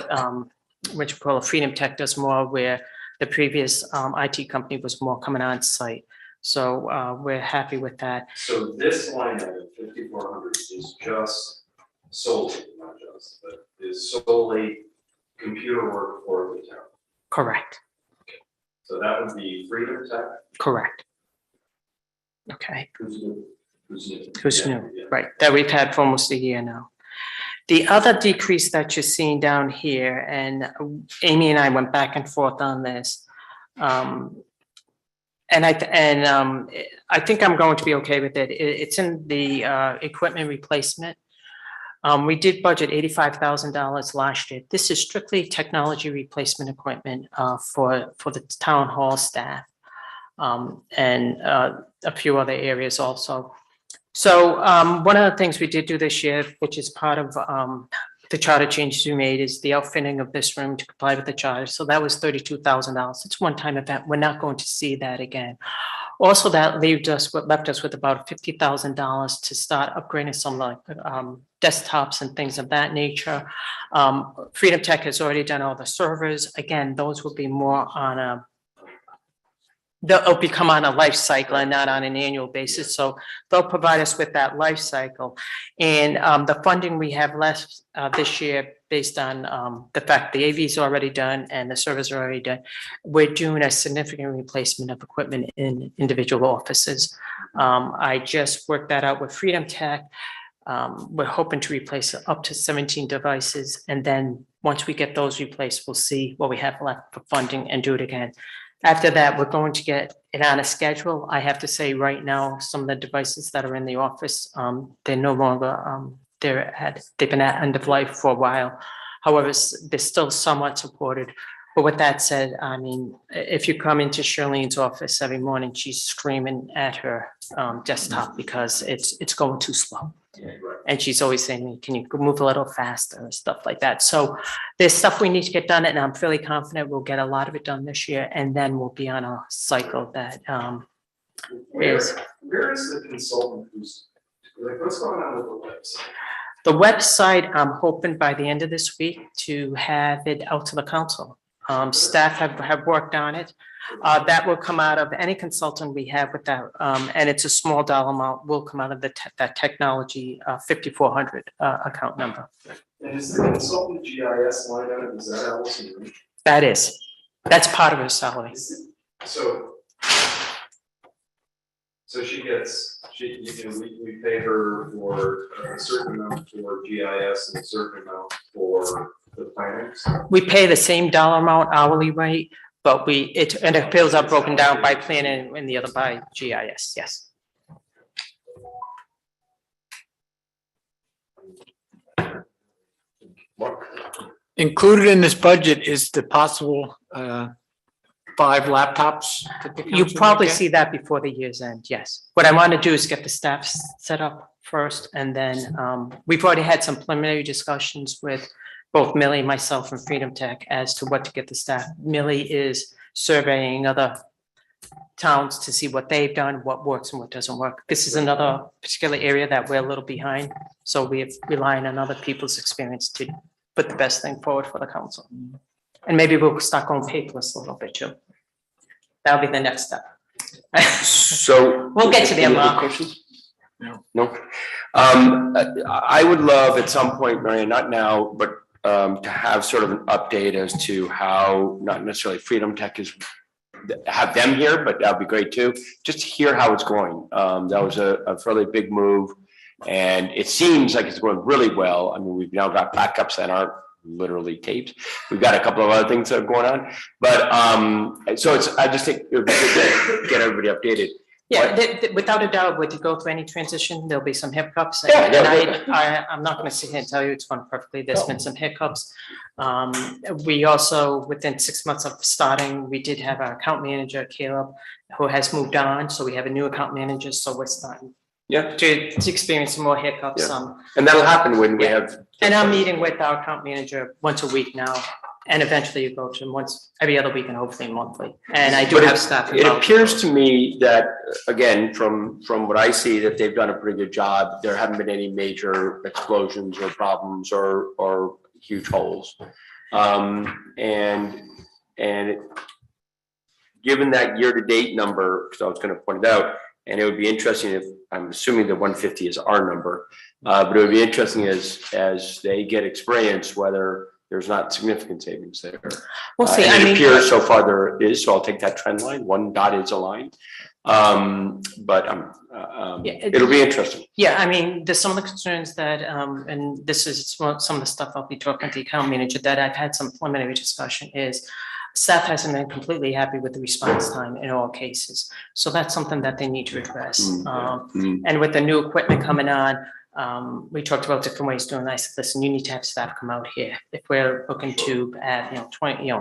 call Freedom Tech, does more, where the previous IT company was more coming on site. So we're happy with that. So this line item, 5,400, is just solely, not just, but is solely computer work for the town. Correct. So that would be Freedom Tech. Correct. Okay. Who's new? Who's Yeah, new, yeah. right, that we've had for almost a year now. The other decrease that you're seeing down here, and Amy and I went back and forth on this. And I think I'm going to be okay with it. It's in the equipment replacement. We did budget $85,000 last year. This is strictly technology replacement equipment for the town hall staff. And a few other areas also. So one of the things we did do this year, which is part of the charter changes we made, is the outfitting of this room to comply with the charter. So that was $32,000. It's a one-time event. We're not going to see that again. Also, that left us with about $50,000 to start upgrading some like desktops and things of that nature. Freedom Tech has already done all the servers. Again, those will be more on they'll become on a life cycle and not on an annual basis. So they'll provide us with that life cycle. And the funding we have left this year, based on the fact the AV is already done and the servers are already done, we're doing a significant replacement of equipment in individual offices. I just worked that out with Freedom Tech. We're hoping to replace up to 17 devices. And then once we get those replaced, we'll see what we have left for funding and do it again. After that, we're going to get it on a schedule. I have to say right now, some of the devices that are in the office, they're no longer, they've been at end of life for a while. However, they're still somewhat supported. But with that said, I mean, if you come into Charlene's office every morning, she's screaming at her desktop because it's going too slow. And she's always saying, can you move a little faster and stuff like that. So there's stuff we need to get done, and I'm fairly confident we'll get a lot of it done this year, and then we'll be on a cycle that Where is the consultant who's, like, what's going on with the website? the website, I'm hoping by the end of this week to have it out to the council. Staff have worked on it. That will come out of any consultant we have with that, and it's a small dollar amount, will come out of that technology 5400 account number. And is the consultant GIS line item, is that Allison? That's part of her salary. So she gets, we pay her for a certain amount for GIS and a certain amount for the plannings. We pay the same dollar amount hourly rate, but it bills are broken down by planning and the other by GIS, yes. Included in this budget is the possible 5 laptops. that the You council probably will get. see that before the year's end, yes. What I want to do is get the staff set up first, and then we've already had some preliminary discussions with both Millie, myself, and Freedom Tech as to what to get the staff. Millie is surveying other towns to see what they've done, what works and what doesn't work. This is another particular area that we're a little behind, so we're relying on other people's experience to put the best thing forward for the council. And maybe we'll start going paperless a little bit too. That'll be the next step. So. We'll get to them, Any other Mark. questions? No. No. I would love at some point, Marion, not now, but to have sort of an update as to how, not necessarily Freedom Tech is, have them here, but that'd be great too. Just to hear how it's going. That was a fairly big move, and it seems like it's going really well. I mean, we've now got backups that aren't literally tapes. We've got a couple of other things that are going on, but so I just think it would be good to get everybody updated. Yeah, without a doubt, when you go through any transition, there'll be some hiccups. Yeah, And I'm not going to sit here and tell you it's going perfectly. There's been some hiccups. We also, within 6 months of starting, we did have our account manager, Caleb, who has moved on. So we have a new account manager. So we're starting to experience some more hiccups. Yeah. And that'll happen when we have. And I'm meeting with our account manager once a week now. And eventually you go to once every other week and hopefully monthly. And I do But have staff. It appears to me that, again, from what I see, that they've done a pretty good job. There haven't been any major explosions or problems or huge holes. And given that year-to-date number, because I was going to point it out, and it would be interesting if, I'm assuming the 150 is our number, but it would be interesting as they get experience, whether there's not significant savings there. We'll see. And it appears so far there is, so I'll take that trend line. One dot is aligned. But it'll be interesting. Yeah, I mean, there's some of the concerns that, and this is some of the stuff I'll be talking to the account manager that I've had some preliminary discussion is staff hasn't been completely happy with the response time in all cases. So that's something that they need to address. And with the new equipment coming on, We talked about different ways of doing this. Listen, you need to have staff come out here. If we're looking to add, 20,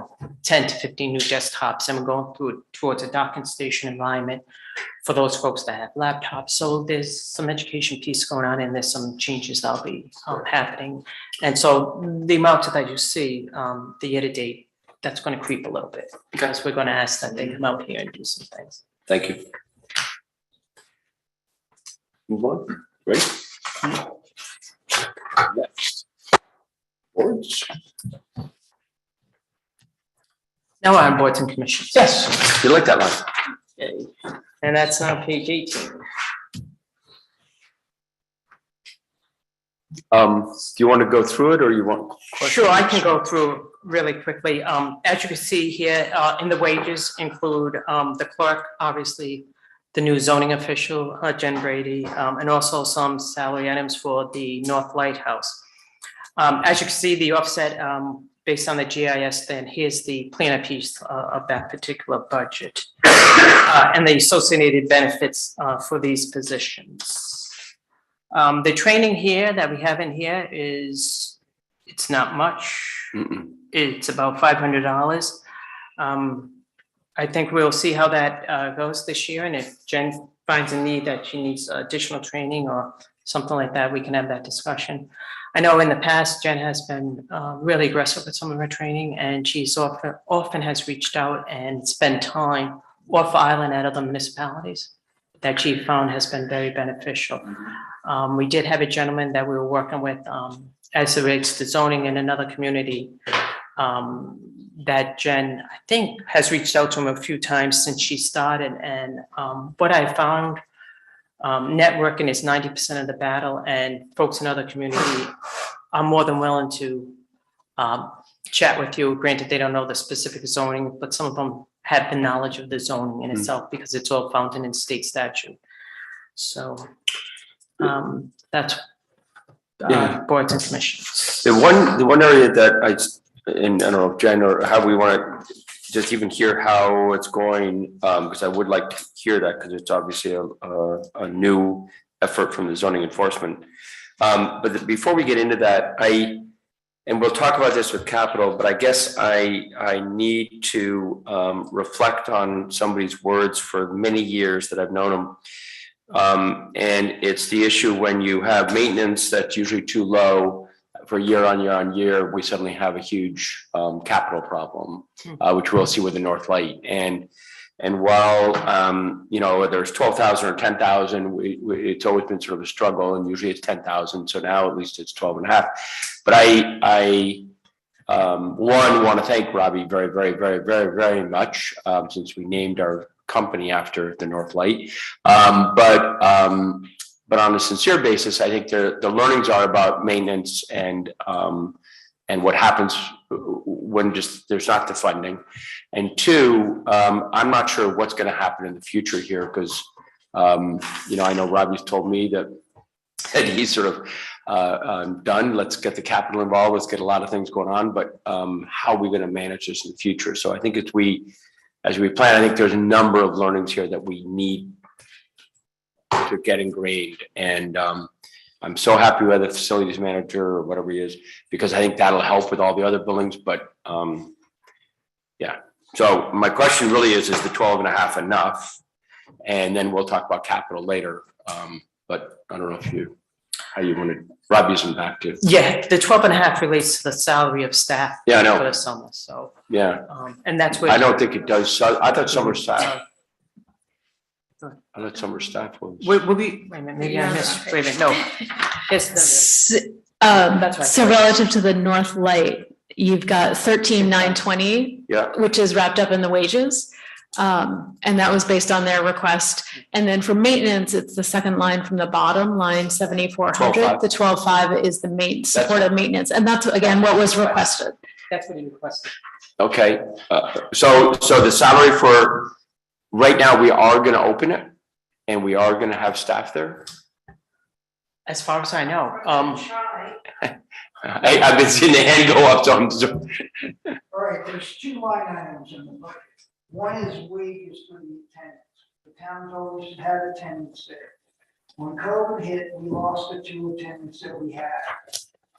10 to 15 new desktops, and we're going through towards a docking station environment for those folks that have laptops. So there's some education piece going on, and there's some changes that'll be happening. And so the amount that you see, the year to date, that's going to creep a little bit, because we're going to ask that they come out here and do some things. Thank you. Move on, ready? Next. Boards. Now we're on boards and commissions. Yes, you like that line. Okay. And that's now page 18. Do you want to go through it or you want? Sure, I can go through really quickly. As you can see here, in the wages include the clerk, obviously, the new zoning official, Jen Brady, and also some salary items for the North Lighthouse. As you can see, the offset based on the GIS, then here's the planner piece of that particular budget and the associated benefits for these positions. The training here that we have in here is, it's not much. It's about $500. I think we'll see how that goes this year, and if Jen finds a need that she needs additional training or something like that, we can have that discussion. I know in the past, Jen has been really aggressive with some of her training, and she's often has reached out and spent time off island at other municipalities that she found has been very beneficial. We did have a gentleman that we were working with as it relates to zoning in another community that Jen, I think, has reached out to him a few times since she started. And what I found, networking is 90% of the battle, and folks in other communities are more than willing to chat with you. Granted, they don't know the specific zoning, but some of them have the knowledge of the zoning in itself because it's all found in state statute. So that's boards and commissions. The one area that and I don't know if Jen or how we want to just even hear how it's going, because I would like to hear that, because it's obviously a new effort from the zoning enforcement. But before we get into that, and we'll talk about this with capital, but I guess I need to reflect on somebody's words for many years that I've known them. And it's the issue when you have maintenance that's usually too low for year on year, we suddenly have a huge capital problem, which we'll see with the North Light. And while, whether it's 12,000 or 10,000, it's always been sort of a struggle, and usually it's 10,000. So now at least it's 12.5. But I want to thank Robbie very, very, very, very, very much, since we named our company after the North Light. But on a sincere basis, I think the learnings are about maintenance and what happens when just there's not the funding. And two, I'm not sure what's going to happen in the future here, because I know Robbie's told me that he's sort of done. Let's get the capital involved. Let's get a lot of things going on. But how are we going to manage this in the future? So I think as we plan, I think there's a number of learnings here that we need to get ingrained. And I'm so happy with the facilities manager or whatever he is, because I think that'll help with all the other buildings. But yeah. So my question really is the 12.5 enough? And then we'll talk about capital later. But I don't know how you want to, Robbie's in back too. Yeah, the 12.5 relates to the salary of staff. Yeah, I know. For the summer, so. Yeah. And that's where. I don't think it does. So I thought summer staff. I thought summer staff was. Wait a minute, maybe I missed, wait a minute, no. Yes, That's right. So relative to the North Light, you've got 13,920, Yeah. which is wrapped up in the wages. And that was based on their request. And then for maintenance, it's the second line from the bottom, line 7,400. 12,500. The 12,500 is the supportive maintenance. And that's, again, what was requested. That's what he requested. Okay, so the salary for, right now, we are gonna open it and we are gonna have staff there. As far as I know, I've been seeing the hand go up, so All right, there's two line items in the budget. One is wages for the attendants. The town's always had attendants there. When COVID hit, we lost the 2 attendants that we had.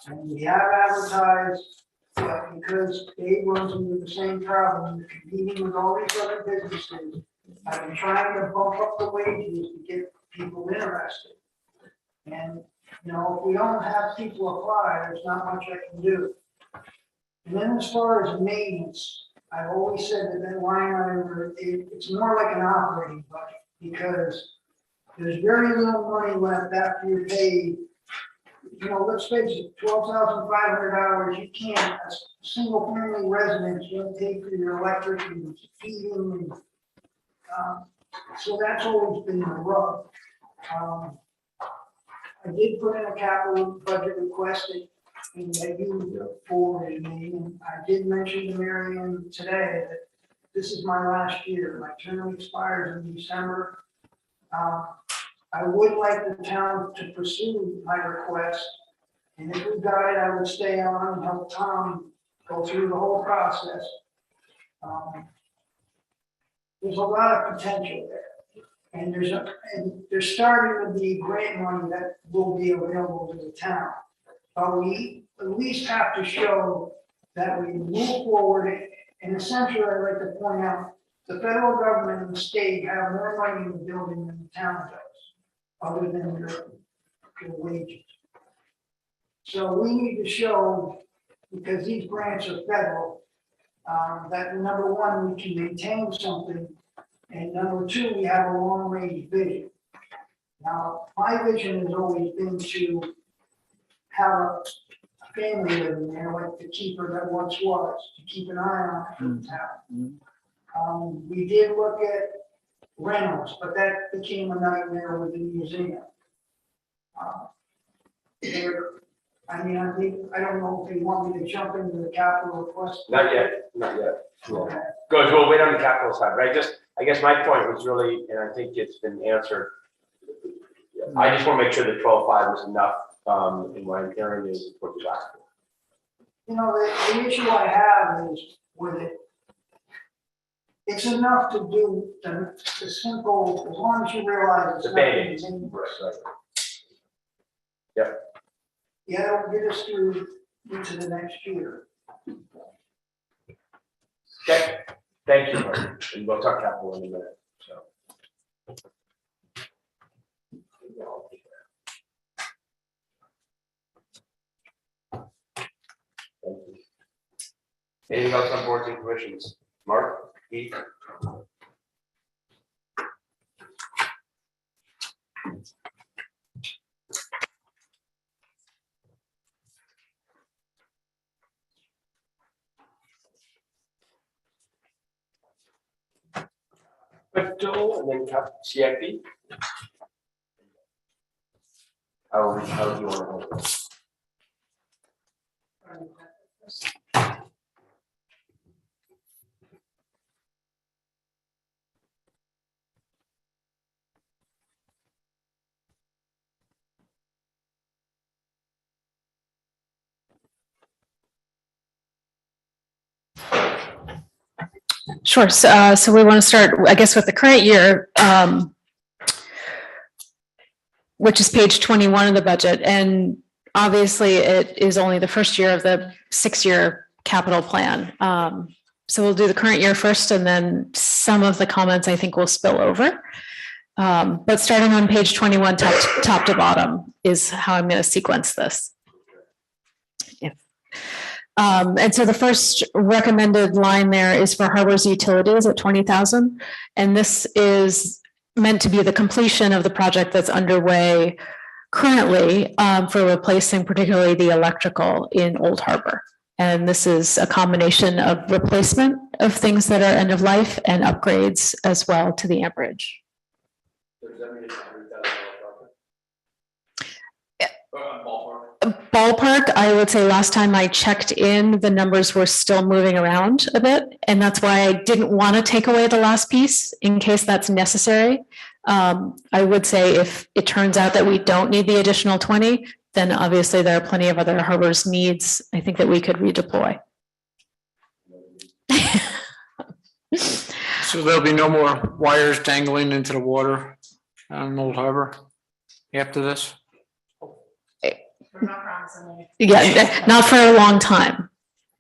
And we have advertised, but because Dave runs into the same problem, he's competing with all these other businesses. I've been trying to bump up the wages to get people interested. And, you know, if we don't have people apply, there's not much I can do. And then as far as maintenance, I've always said that line item, it's more like an operating budget, because there's very little money left after you're paid. You know, let's face it, $12,500, you can't, a single family residence, you don't pay for your electric and heating and, so that's always been the rub. I did put in a capital budget request and that you forwarded me, and I did mention to Marion today that this is my last year, my term expires in December. I would like the town to pursue my request, and if we got it, I would stay on and help Tom go through the whole process. There's a lot of potential there, and there's starting to be grant money that will be available to the town. But we at least have to show that we move forward, and essentially, I'd like to point out, the federal government and the state have more money in the building than the town does, other than your wages. So we need to show, because these grants are federal, that number one, we can maintain something, and number two, we have a long range vision. Now, my vision has always been to have a family living there, like the keeper that once was, to keep an eye on it from the town. We did look at rentals, but that became a nightmare with the museum. I don't know if you want me to jump into the capital request. Not yet, not yet. Okay. Good, we'll wait on the capital side, but I guess my point was really, and I think it's been answered. I just want to make sure that 12.5 is enough, and what I'm hearing is what you asked for. You know, the issue I have is with it, it's enough to do the simple, as long as you realize it's The not. band-aids. Right. Yep. Yeah, it'll get us through into the next year. Okay, thank you, Mark. And we'll talk capital in a minute, so. Thank you. Anything else on boards and commissions? Mark, Keith? But Joel, and then CFP. How do you want to hold this? Sure. So we want to start, I guess, with the current year, which is page 21 of the budget. And obviously, it is only the first year of the 6-year capital plan. So we'll do the current year first, and then some of the comments I think will spill over. But starting on page 21, top to bottom, is how I'm going to sequence this. And so the first recommended line there is for Harbor's utilities at 20,000. And this is meant to be the completion of the project that's underway currently for replacing particularly the electrical in Old Harbor. And this is a combination of replacement of things that are end of life and upgrades as well to the amperage. Does that mean it's $100,000 Ballpark, I would say last time I checked in, the numbers were still moving around a bit. And that's why I didn't want to take away the last piece in case that's necessary. I would say if it turns out that we don't need the additional 20, then obviously there are plenty of other harbors needs, I think, that we could redeploy. So there'll be no more wires dangling into the water on Old Harbor after this? We're not promising anything. Yeah, not for a long time.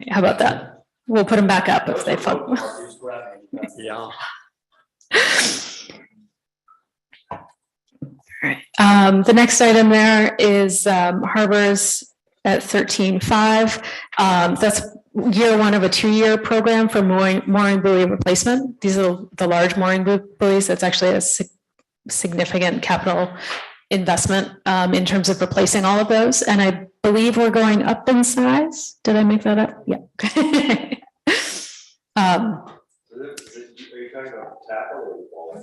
How about that? We'll put them back up if they fall. Yeah. The next item there is harbors at 13.5. That's year one of a 2-year program for mooring buoy replacement. These are the large mooring buoys. That's actually a significant capital investment in terms of replacing all of those. And I believe we're going up in size. Did I make that up? Yeah. Are you talking about tackle or ball?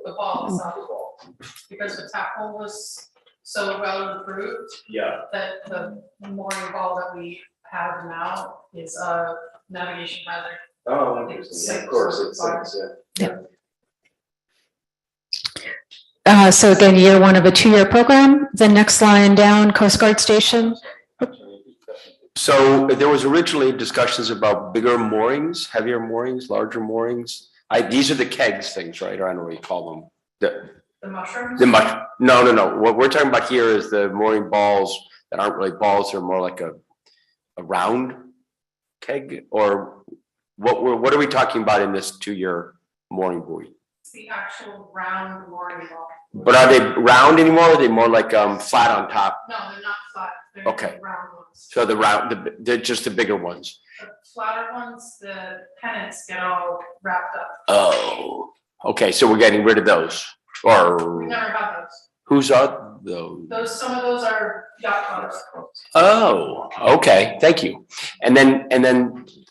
The ball itself, because the tackle was so well improved Yeah. that the mooring ball that we have now is a navigation hazard. Oh, interesting. Yeah, of course, it's, yeah. So again, year one of a 2-year program. The next line down, Coast Guard Station. So there was originally discussions about bigger moorings, heavier moorings, larger moorings. These are the kegs things, right? Or I don't know what you call them. The mushrooms? No. What we're talking about here is the mooring balls that aren't really balls. They're more like a round keg, or what are we talking about in this 2-year mooring buoy? It's the actual round mooring ball. But are they round anymore? Or are they more like flat on top? No, they're not flat. They're Okay. round ones. So they're just the bigger ones. The flatter ones, the pennants get all wrapped up. Oh, okay. So we're getting rid of those, We or never have those. whose are those? Some of those are yacht clubs. Oh, okay. Thank you. And then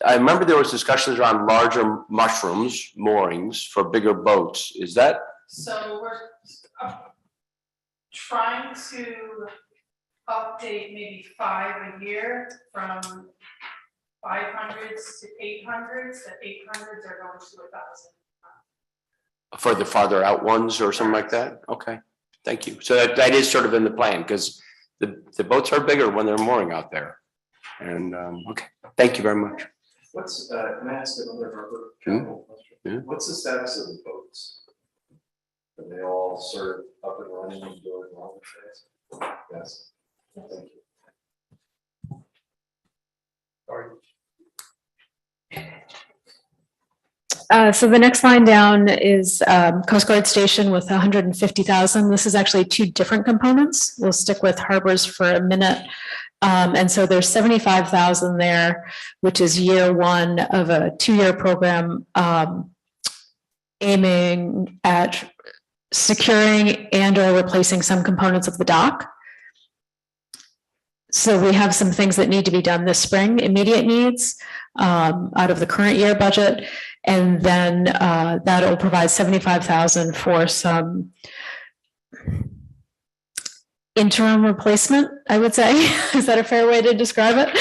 I remember there was discussions around larger mushrooms moorings for bigger boats. Is that? So we're trying to update maybe 5 a year from 500s to 800s. The 800s are going to 1,000. For the farther out ones or something like that? Okay, thank you. So that is sort of in the plan, because the boats are bigger when they're mooring out there. And, okay, thank you very much. What's, can I ask another Harvard capital question? Yeah. What's the status of the boats? Are they all sort of up and running and doing all the things? Yes. Thank you. Sorry. So the next line down is Coast Guard Station with 150,000. This is actually 2 different components. We'll stick with harbors for a minute. And so there's 75,000 there, which is year one of a 2-year program aiming at securing and or replacing some components of the dock. So we have some things that need to be done this spring, immediate needs out of the current year budget. And then that'll provide 75,000 for some interim replacement, I would say. Is that a fair way to describe it?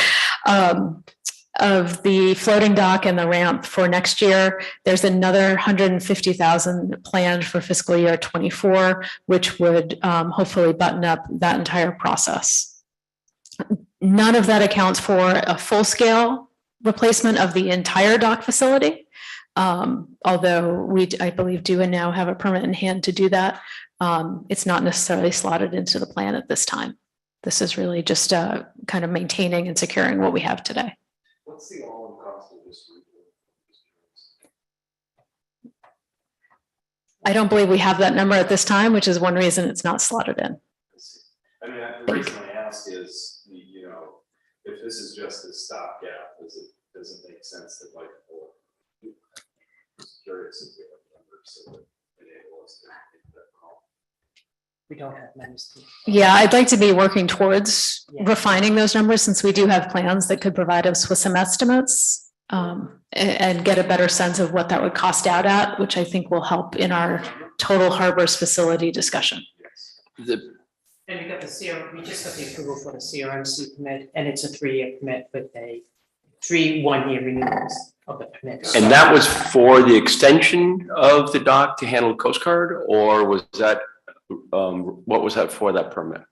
Of the floating dock and the ramp for next year. There's another 150,000 planned for fiscal year 24, which would hopefully button up that entire process. None of that accounts for a full-scale replacement of the entire dock facility. Although we, I believe, do and now have a permit in hand to do that. It's not necessarily slotted into the plan at this time. This is really just kind of maintaining and securing what we have today. What's the all-in cost of this? I don't believe we have that number at this time, which is one reason it's not slotted in. I mean, the reason I ask is, you know, if this is just a stopgap, does it make sense that like, or just curious if we have numbers that would enable us to make that call. We don't have numbers. Yeah, I'd like to be working towards Yeah. refining those numbers since we do have plans that could provide us with some estimates and get a better sense of what that would cost out at, which I think will help in our total harbors facility discussion. The, And we got the CR, we just got the approval for the CRMC permit, and it's a 3-year permit with a 3 one-year renewals of the permit. and that was for the extension of the dock to handle Coast Guard, or was that, what was that for, that permit?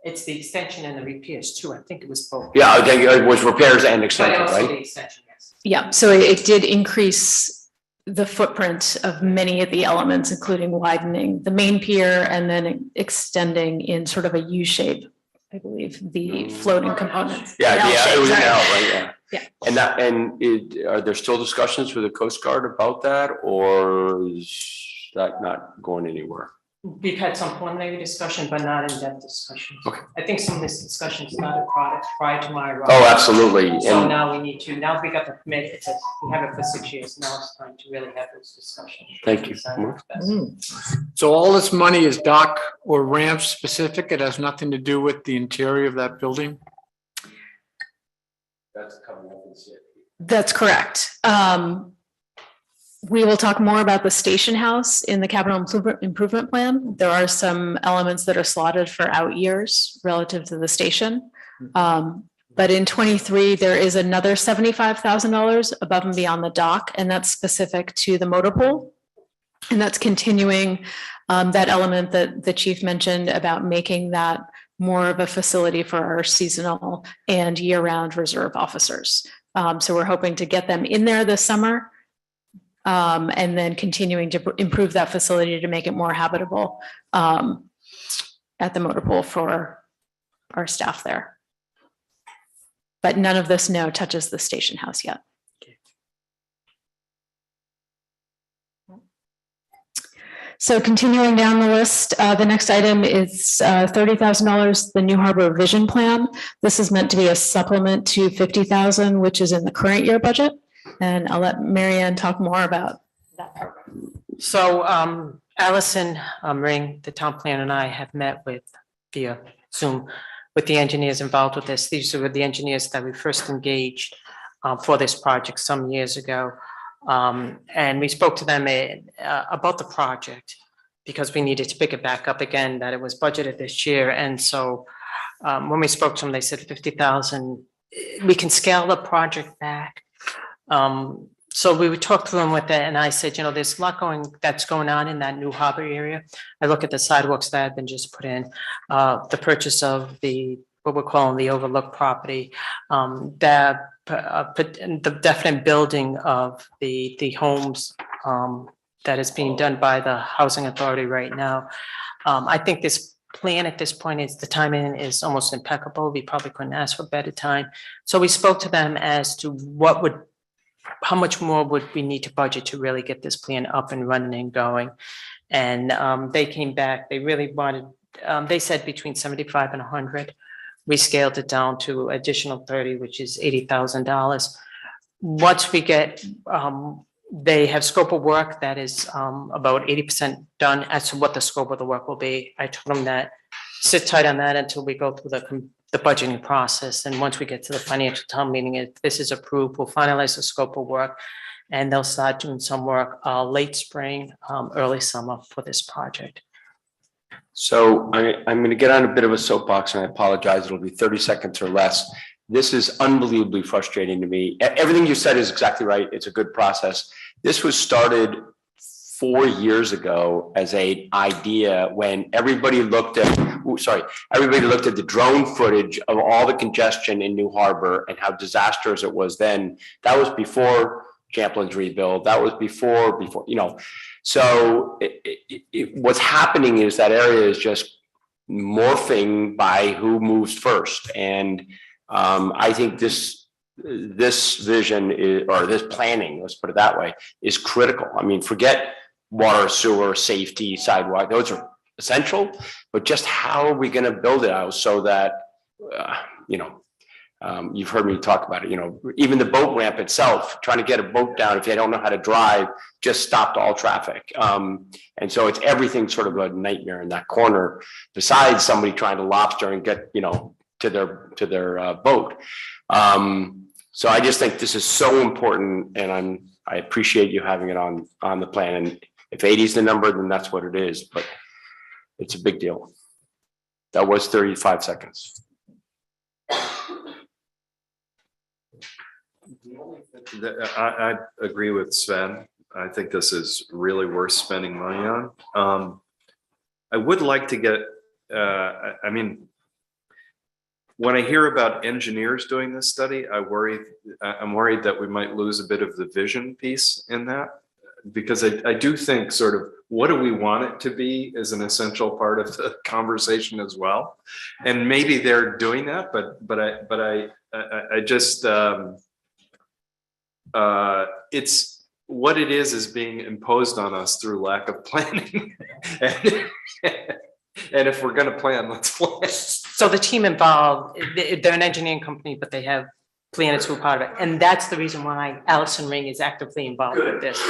It's the extension and the repairs too. I think it was both. Yeah, I think it was repairs and But extension, also right? the extension, yes. Yeah, so it did increase the footprint of many of the elements, including widening the main pier and then extending in sort of a U shape, I believe, the floating components. Yeah, An L yeah, it shape, was an sorry. L, right, yeah. Yeah. And that, are there still discussions with the Coast Guard about that, or is that not going anywhere? We've had some preliminary discussion, but not in-depth discussions. Okay. I think some of this discussion started prior to my arrival. Oh, absolutely. So And now we got the permit, we have it for 6 years, now it's time to really have those discussions. Thank you. Decide what's best. So all this money is dock or ramp specific? It has nothing to do with the interior of that building? that's coming up in CIP. That's correct. We will talk more about the station house in the capital improvement plan. There are some elements that are slotted for out years relative to the station. But in 23, there is another $75,000 above and beyond the dock, and that's specific to the motor pool. And that's continuing that element that the chief mentioned about making that more of a facility for our seasonal and year-round reserve officers. So we're hoping to get them in there this summer. And then continuing to improve that facility to make it more habitable at the motor pool for our staff there. But none of this no touches the station house yet. So continuing down the list, the next item is $30,000, the New Harbor Vision Plan. This is meant to be a supplement to $50,000, which is in the current year budget. And I'll let Marianne talk more about that program. So Allison Ring, the town planner, and I have met with via Zoom with the engineers involved with this. These were the engineers that we first engaged for this project some years ago. And we spoke to them about the project because we needed to pick it back up again, that it was budgeted this year. And so when we spoke to them, they said 50,000, we can scale the project back. So we would talk to them with that, and I said, you know, there's a lot that's going on in that New Harbor area. I look at the sidewalks that have been just put in, the purchase of what we're calling the overlook property, the definite building of the homes that is being done by the housing authority right now. I think this plan at this point is the timing is almost impeccable. We probably couldn't ask for a better time. So we spoke to them as to how much more would we need to budget to really get this plan up and running and going. And they came back, they really wanted, they said between 75 and 100. We scaled it down to additional 30, which is $80,000. Once we get, they have scope of work that is about 80% done as to what the scope of the work will be. I told them that sit tight on that until we go through the budgeting process. And once we get to the financial town meeting, if this is approved, we'll finalize the scope of work and they'll start doing some work late spring, early summer for this project. So I'm going to get on a bit of a soapbox, and I apologize. It'll be 30 seconds or less. This is unbelievably frustrating to me. Everything you said is exactly right. It's a good process. This was started 4 years ago as an idea when everybody looked at the drone footage of all the congestion in New Harbor and how disastrous it was then. That was before Champlin's rebuild. That was before, you know. So what's happening is that area is just morphing by who moves first. And I think this vision is, or this planning, let's put it that way, is critical. I mean, forget water, sewer, safety, sidewalk, those are essential, but just how are we going to build it out so that, you've heard me talk about it, even the boat ramp itself, trying to get a boat down, if they don't know how to drive, just stopped all traffic. And so it's everything sort of a nightmare in that corner, besides somebody trying to lobster and get, to their boat. So I just think this is so important, and I appreciate you having it on the plan. And if 80 is the number, then that's what it is, but it's a big deal. That was 35 seconds. I agree with Sven. I think this is really worth spending money on. I would like to get, when I hear about engineers doing this study, I'm worried that we might lose a bit of the vision piece in that. because I do think sort of, what do we want it to be is an essential part of the conversation as well. And maybe they're doing that, but I just, it's, what it is being imposed on us through lack of planning. And if we're gonna plan, let's plan. So the team involved, they're an engineering company, but they have planners who are part of it. And that's the reason why Allison Ring is actively involved with this.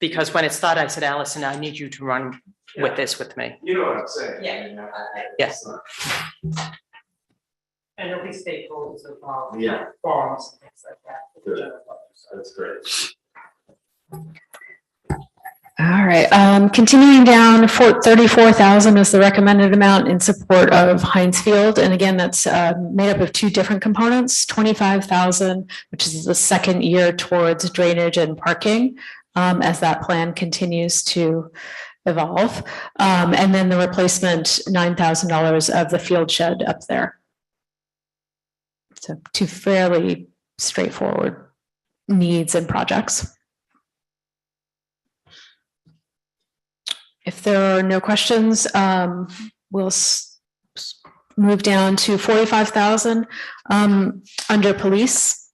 Because when it started, I said, Allison, I need you to run with this with me. You know what I'm saying? Yeah. Yes. And there'll be stakeholders involved. Yeah. Forums and things like that. Good. That's great. All right, continuing down, 34,000 is the recommended amount in support of Heinz Field. And again, that's made up of two different components, 25,000, which is the second year towards drainage and parking, as that plan continues to evolve. And then the replacement, $9,000 of the field shed up there. So two fairly straightforward needs and projects. If there are no questions, we'll move down to 45,000 under police.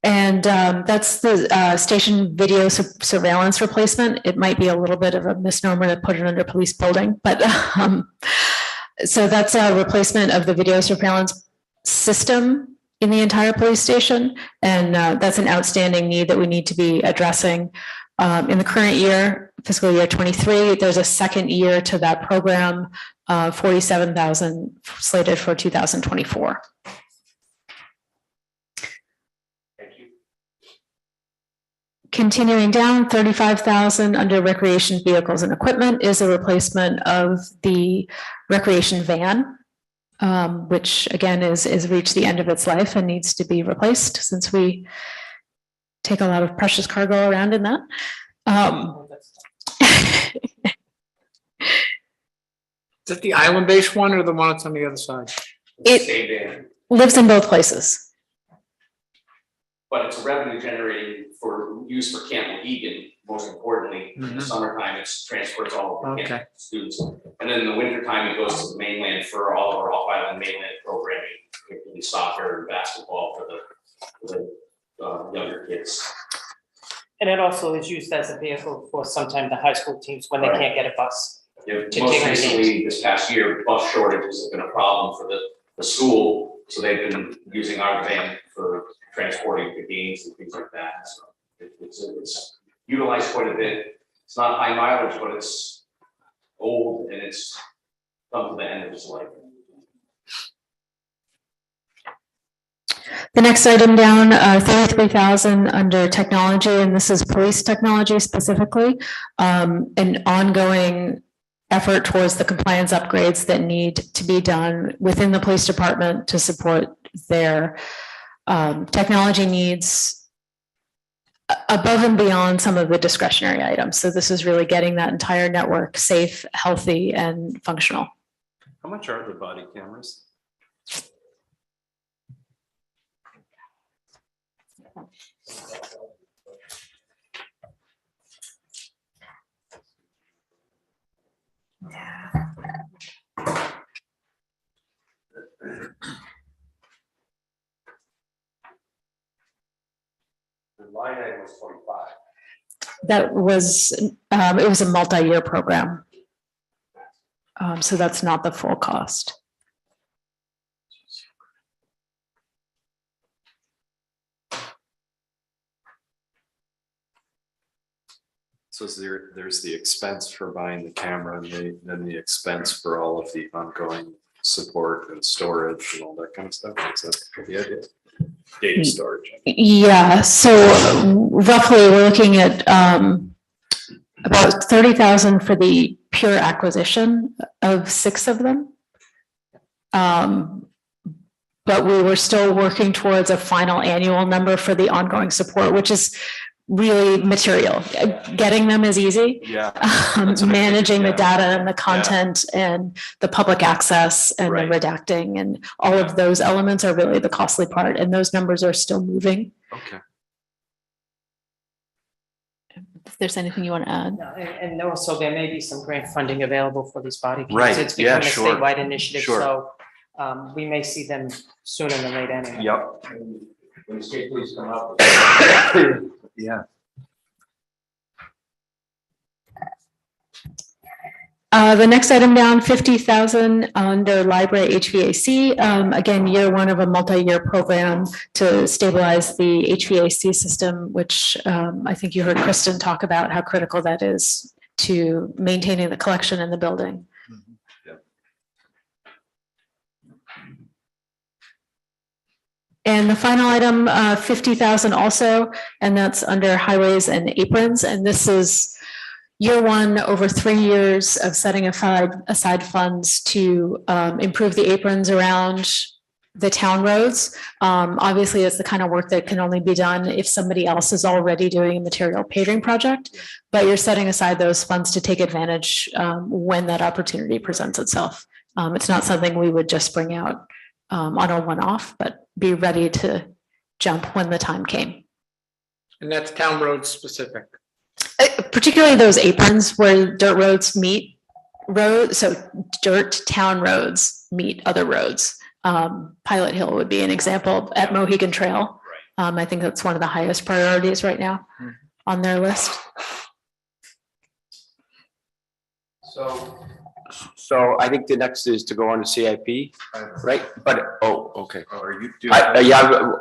And that's the station video surveillance replacement. It might be a little bit of a misnomer to put it under police building, but so that's a replacement of the video surveillance system in the entire police station. And that's an outstanding need that we need to be addressing. In the current year, fiscal year 23, there's a second year to that program, 47,000 slated for 2024. Continuing down, 35,000 under recreation vehicles and equipment is a replacement of the recreation van, which again is reached the end of its life and needs to be replaced since we take a lot of precious cargo around in that. Is that the island-based one or the one that's on the other side? It lives in both places. But it's revenue generating for use for Camp Mohegan, most importantly. In the summertime, it's transports all of the camp students. And then in the wintertime, it goes to the mainland for all of our off-island mainland programming, particularly soccer and basketball for the younger kids. And it also is used as a vehicle for sometimes the high school teams when they can't get a bus. Yeah, To most take our recently, this past year, bus shortage has been a problem for the school, so they've been using our van for transporting the games and things like that. So it's utilized quite a bit. It's not high mileage, but it's old and it's come to the end of its life. The next item down, 33,000 under technology, and this is police technology specifically, an ongoing effort towards the compliance upgrades that need to be done within the police department to support their technology needs above and beyond some of the discretionary items. So this is really getting that entire network safe, healthy, and functional. How much are the body cameras? The line item was 25. That was, it was a multi-year program. So that's not the full cost. So there's the expense for buying the camera and then the expense for all of the ongoing support and storage and all that kind of stuff. Is that the idea? Data storage. Yeah, so roughly we're looking at about 30,000 for the pure acquisition of 6 of them. But we were still working towards a final annual number for the ongoing support, which is really material. Getting them is easy. Yeah. That's what I figured, Managing the yeah. data and the content and the public access and the Right. redacting and all of those elements are really the costly part. And those numbers are still moving. Okay. If there's anything you want to add. No, and also there may be some grant funding available for these body cams. Right, It's yeah, become a sure. statewide initiative, Sure. so we may see them sooner than later anyway. Yep. When the state police come up. Yeah. The next item down, 50,000 under library HVAC. Again, year one of a multi-year program to stabilize the HVAC system, which I think you heard Kristen talk about how critical that is to maintaining the collection in the building. And the final item, 50,000 also, and that's under highways and aprons. And this is year one over 3 years of setting aside funds to improve the aprons around the town roads. Obviously, it's the kind of work that can only be done if somebody else is already doing a material paving project, but you're setting aside those funds to take advantage when that opportunity presents itself. It's not something we would just bring out on a one-off, but be ready to jump when the time came. And that's town road specific. Particularly those aprons where dirt roads meet roads, so dirt town roads meet other roads. Pilot Hill would be an example at Mohegan Trail. I think that's one of the highest priorities right now on their list. So I think the next is to go on to CIP, right? But, oh, okay. Are you doing? Yeah,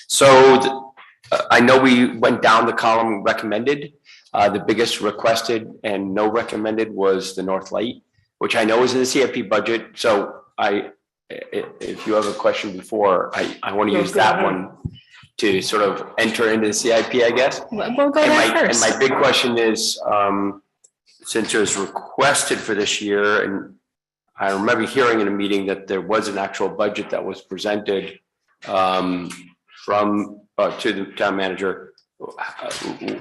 so I know we went down the column recommended. The biggest requested and no recommended was the North Light, which I know is in the CIP budget. So if you have a question before, I want to use that one to sort of enter into the CIP, I guess. We'll go And there my, and first. my big question is, since it was requested for this year, and I remember hearing in a meeting that there was an actual budget that was presented from to the town manager.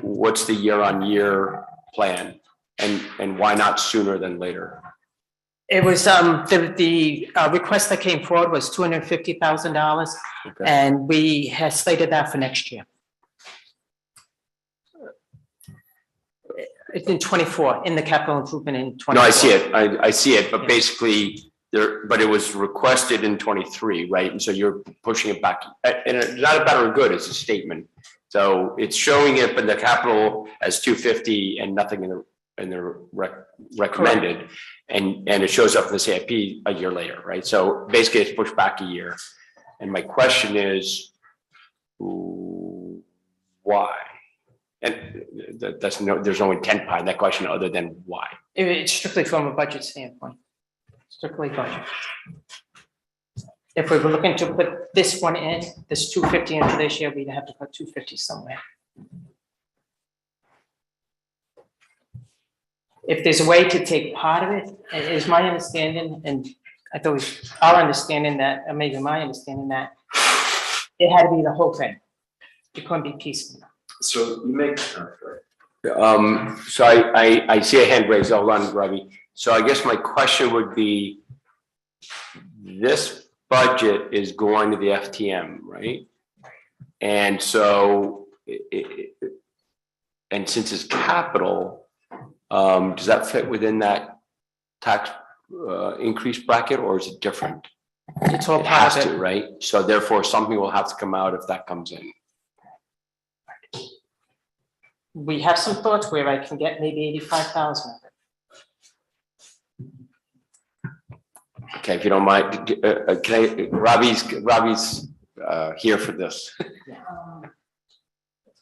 What's the year-on-year plan, and why not sooner than later? It was, the request that came forward was $250,000, Okay. and we had slated that for next year. It's in 24, in the capital improvement in 24. No, I see it. I see it, but Yeah. basically but it was requested in 23, right? And so you're pushing it back, and it's not a better or good, it's a statement. So it's showing it in the capital as 250 and nothing in the recommended. And it shows up in the CIP a year later, right? So basically it's pushed back a year. And my question is, why? And there's no intent behind that question other than why. It's strictly from a budget standpoint, strictly budget. If we were looking to put this one in, this 250 into this year, we'd have to put 250 somewhere. If there's a way to take part of it, it is my understanding, and I thought it was our understanding that, or maybe my understanding that it had to be the whole thing. It couldn't be piecemeal. So you make. So I see a hand raised. Hold on, Ravi. So I guess my question would be, this budget is going to the FTM, right? And so, and since it's capital, does that fit within that tax increase bracket, or is it different? It's all It part has of to, it. right? So therefore, something will have to come out if that comes in. We have some thoughts where I can get maybe 85,000 of it. Okay, if you don't mind, can I, Robbie's here for this.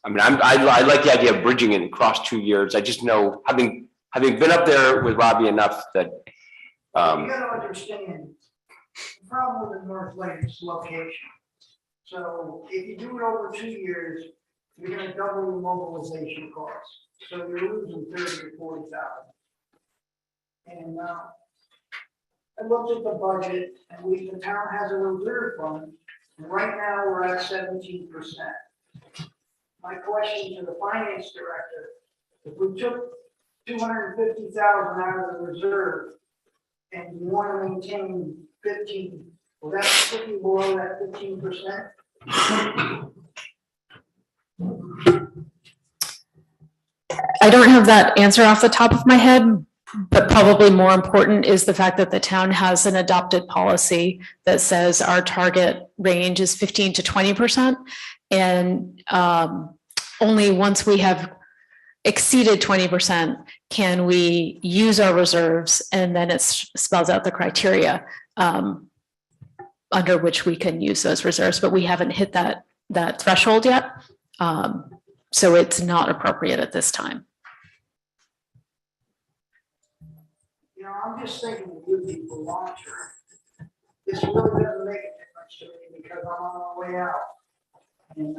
I mean, I like the idea of bridging it across 2 years. I just know, having been up there with Robbie enough that, You gotta understand, the problem with the North Lake is location. So if you do it over 2 years, you're gonna double the mobilization costs. So you're losing 30 or 40,000. And I looked at the budget, and the town has a reserve fund, and right now we're at 17%. my question to the finance director, if we took 250,000 out of the reserve and you want to maintain 15, will that put you below that 15%? I don't have that answer off the top of my head, but probably more important is the fact that the town has an adopted policy that says our target range is 15 to 20%. And only once we have exceeded 20% can we use our reserves, and then it spells out the criteria under which we can use those reserves, but we haven't hit that threshold yet. So it's not appropriate at this time. You know, I'm just thinking of you people long term. This really doesn't make a difference to me because I'm on my way out. And, you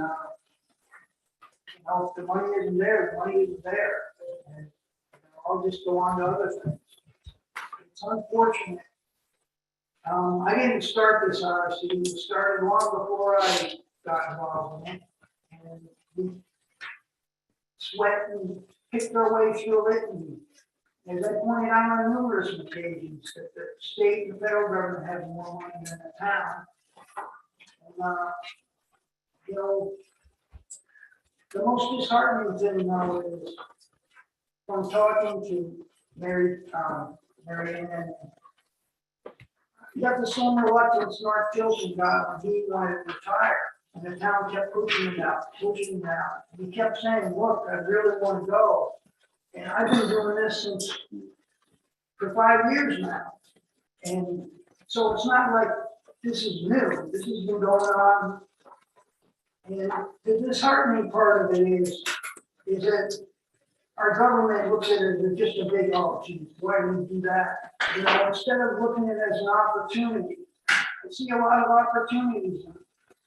know, if the money isn't there, the money isn't there. And, you know, I'll just go on to other things. It's unfortunate. I didn't start this RSC. It started long before I got involved in it. And we sweat and picked our way through it. And as I pointed out on numerous occasions, that the state and federal government have more money than the town. And, you know, the most disheartening thing now is from talking to Mary Ann, you got the same reluctance Mark Tilson got when he wanted to retire. And the town kept pushing him out. He kept saying, look, I really want to go. And I've been doing this for 5 years now. And so it's not like this is new. This has been going on. And the disheartening part of it is that our government looks at it as just a big, oh, geez, why do we do that? You know, instead of looking at it as an opportunity. I see a lot of opportunities.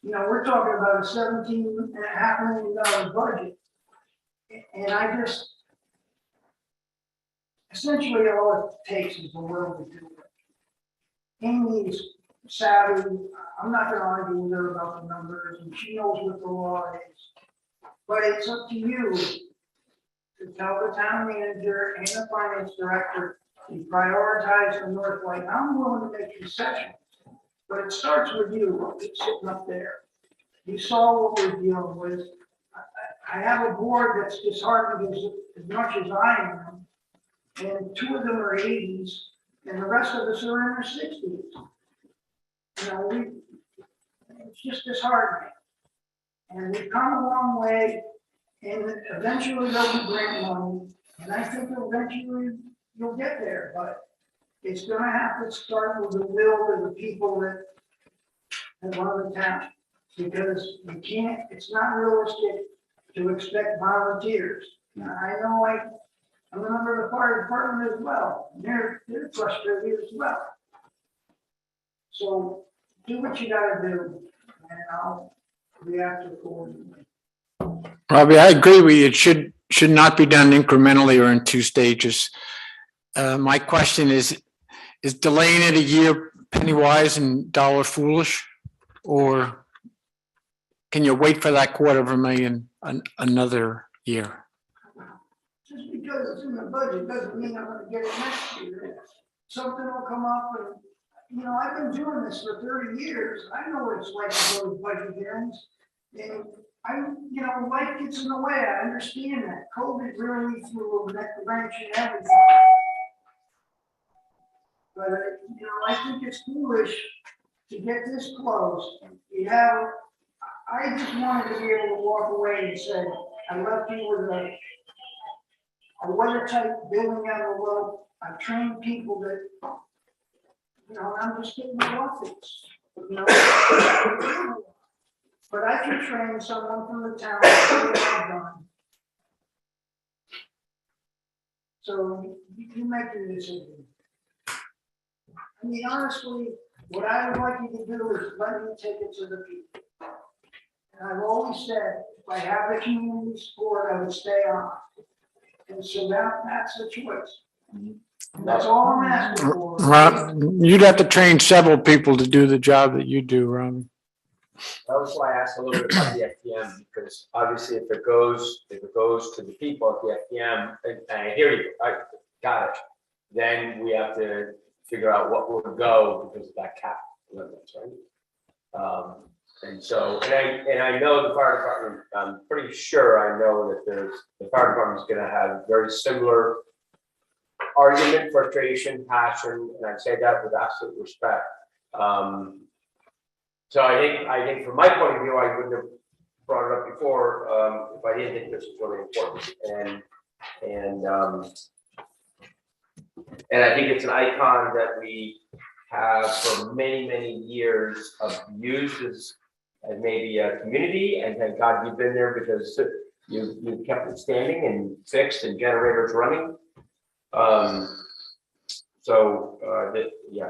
You know, we're talking about a $17.5 million budget. And I just, essentially all it takes is the will to do it. Amy's savvy. I'm not gonna argue with her about the numbers, and she knows what the law is. But it's up to you to tell the town manager and the finance director to prioritize the North Lake. I'm willing to make concessions, but it starts with you, sitting up there. You saw what we're dealing with. I have a board that's disheartened as much as I am, and 2 of them are 80s, and the rest of us are in our 60s. You know, it's just disheartening. And we've come a long way, and eventually there'll be grant money, and I think eventually you'll get there, but it's gonna have to start with the will of the people that run the town. Because you can't, it's not realistic to expect volunteers. Now, I know I'm a member of the fire department as well, and they're frustrated as well. So do what you gotta do, and I'll react accordingly. Robbie, I agree with you. It should not be done incrementally or in 2 stages. My question is delaying it a year penny wise and dollar foolish? Or can you wait for that $250,000 another year? Just because it's in the budget doesn't mean I'm gonna get it next year. Something will come up and, you know, I've been doing this for 30 years. I know what it's like to go to budget hearings. And you know, life gets in the way. I understand that. COVID really threw a wrench in everything. But, you know, I think it's foolish to get this close. I just wanted to be able to walk away and say, I left you with a weather-tight building out of the road. I've trained people that, you know, I'm just getting my office, you know. But I can train someone from the town to get it done. So you make your decision. I mean, honestly, what I would like you to do is let me take it to the people. And I've always said, if I have the community support, I would stay on. And so that's the choice. And that's all I'm asking for. Rob, you'd have to train several people to do the job that you do, Robbie. That was why I asked a little bit about the FPM, because obviously if it goes to the people at the FPM, and I hear you, I got it. Then we have to figure out what would go because of that cap limits, right? And so, and I know the fire department, I'm pretty sure I know that the fire department's gonna have very similar argument, frustration, passion, and I say that with absolute respect. So I think from my point of view, I wouldn't have brought it up before, if I didn't think this was really important. And I think it's an icon that we have for many, many years of used as maybe a community, and thank God you've been there because you kept it standing and fixed and generators running.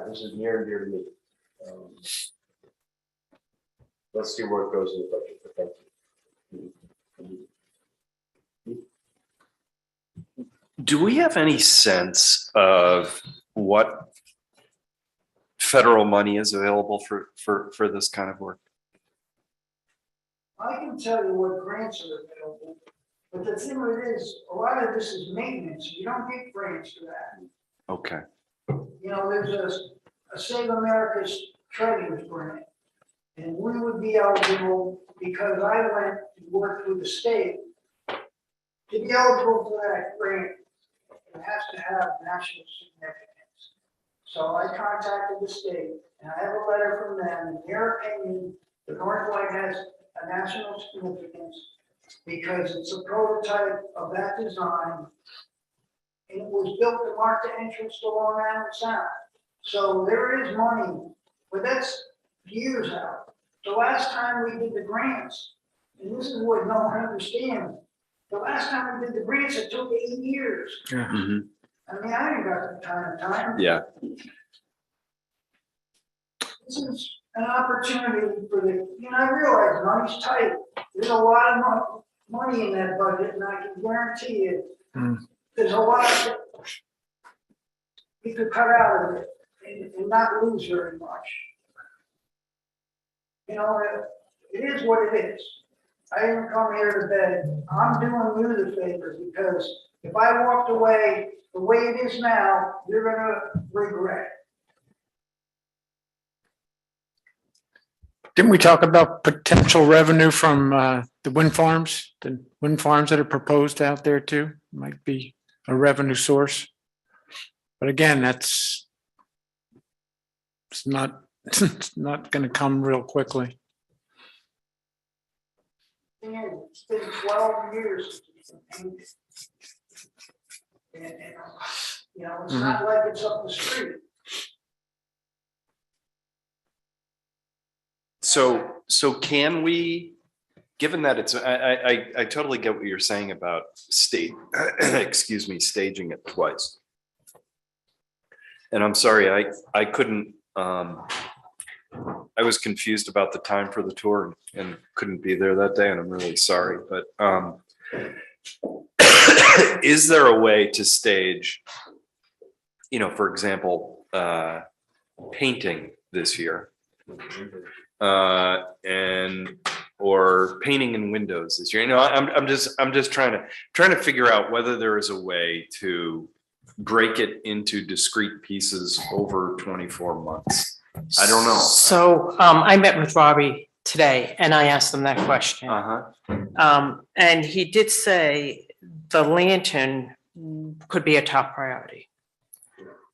This is near and dear to me. Let's see where it goes in the budget, but thank you. Do we have any sense of what federal money is available for this kind of work? I can tell you what grants are available, but the thing with it is, a lot of this is maintenance, you don't get grants for that. Okay. You know, there's a Save America's Treasures grant. And we would be eligible, because I went and worked with the state, to be eligible for that grant, it has to have national significance. So I contacted the state, and I have a letter from them, in their opinion, the North Light has a national significance because it's a prototype of that design. And it was built to mark the entrance to Long Island Sound. So there is money, but that's years out. The last time we did the grants, and this is what no one understands, the last time we did the grants, it took 8 years. Mhm. I mean, I ain't got the time. Yeah. This is an opportunity for I realize money's tight. There's a lot of money in that budget, and I can guarantee you, there's a lot that we could cut out of it and not lose very much. You know, it is what it is. I didn't come here to beg. I'm doing you the favor, because if I walked away the way it is now, you're gonna regret it. Didn't we talk about potential revenue from the wind farms? The wind farms that are proposed out there too, might be a revenue source. But again, it's not going to come real quickly. Thing is, it's been 12 years since it's been painted. And, it's not like it's up the street. So can we, given that it's, I totally get what you're saying about staging it twice. And I'm sorry, I couldn't, I was confused about the time for the tour and couldn't be there that day, and I'm really sorry, but is there a way to stage, for example, painting this year? Or painting in windows this year. I'm just trying to figure out whether there is a way to break it into discrete pieces over 24 months. I don't know. So I met with Robbie today and I asked him that question. And he did say the lantern could be a top priority.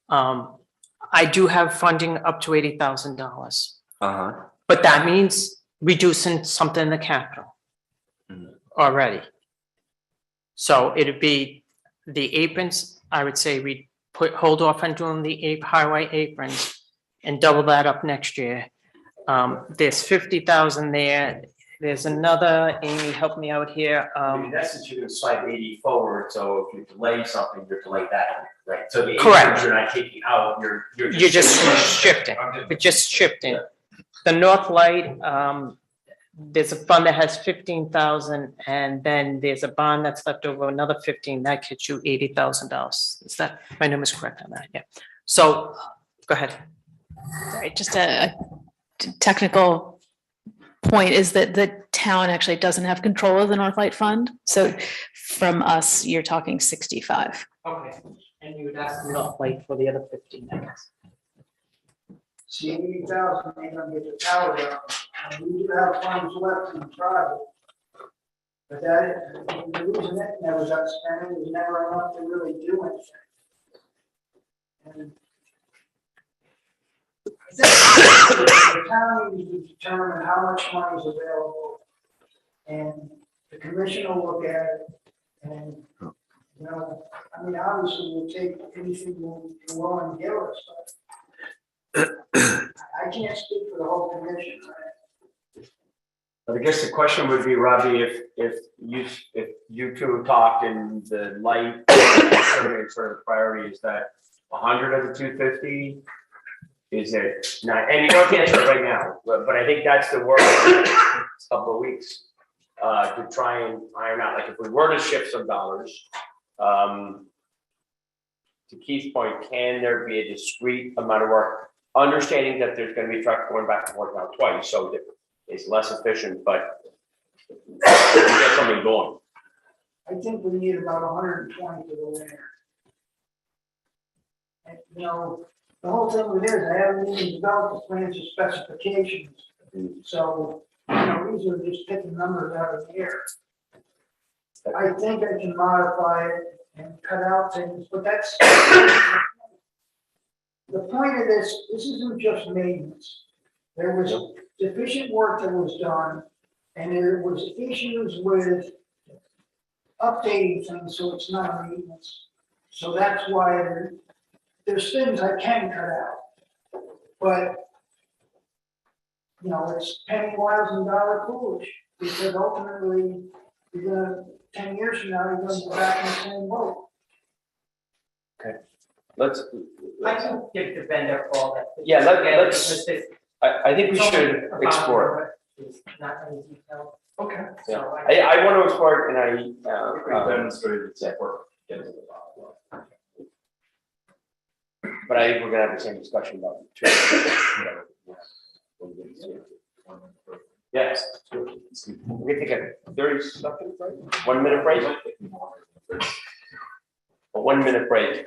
I do have funding up to $80,000. But that means reducing something in the capital already. So it'd be the aprons, I would say we hold off on doing the highway aprons and double that up next year. There's 50,000 there. There's another, Amy, help me out here. In essence, you're gonna swipe 80 forward, so if you delay something, you're delayed that, right? So the Correct. aprons you're not taking out, you're just shifting. We're just shifting. The North Light, there's a fund that has 15,000, and then there's a bond that's left over another 15, that gets you $80,000. Is that, my number is correct on that? Yeah. So, go ahead. Sorry, just a technical point is that the town actually doesn't have control of the Northlight Fund. So from us, you're talking 65. Okay, and you would ask not like for the other 15 minutes. See, 80,000 ain't gonna get the tower down. And we do have funds left in the project. But the reason it never got spent was never enough to really do anything. And the town needs to determine how much money is available. And the commission will look at it and, you know, I mean, obviously we'll take anything you're willing to give us, but I can't speak for the whole commission, right? But I guess the question would be, Robbie, if you two talked and the light sort of priority is that 100 of the 250? Is it not, and you don't have to answer it right now, but I think that's the work of a couple of weeks to try and iron out, like if we were to shift some dollars, to Keith's point, can there be a discrete amount of work, understanding that there's gonna be trucks going back and forth now twice, so that it's less efficient, but we get something going. I think we need about 120 for the winter. And, you know, the whole thing with this, I haven't even developed the plans or specifications. So, you know, these are just picking numbers out of the air. I think I can modify it and cut out things, but that's the point of this isn't just maintenance. There was sufficient work that was done, and there was issues with updating things, so it's not maintenance. So that's why there's things I can cut out, but you know, it's penny wise and dollar foolish, because ultimately, you're gonna, 10 years from now, you're gonna go back in the same boat. Let's. I can give the vendor a call. Yeah, let's. I think we should explore it. It's not any detail. Okay. So I want to explore it, and Demonstrated support. but I think we're gonna have the same discussion about it. Yes. We can take a 30-second break, 1 minute break. A 1 minute break,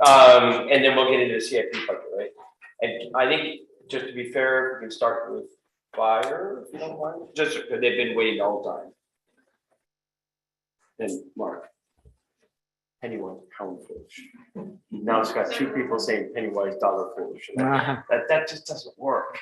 and then we'll get into the CIP budget, right? And I think, just to be fair, we can start with fire, if you don't mind, just because they've been waiting the whole time. And Mark. Pennywise, pound foolish. Now it's got two people saying Pennywise, dollar foolish. That just doesn't work.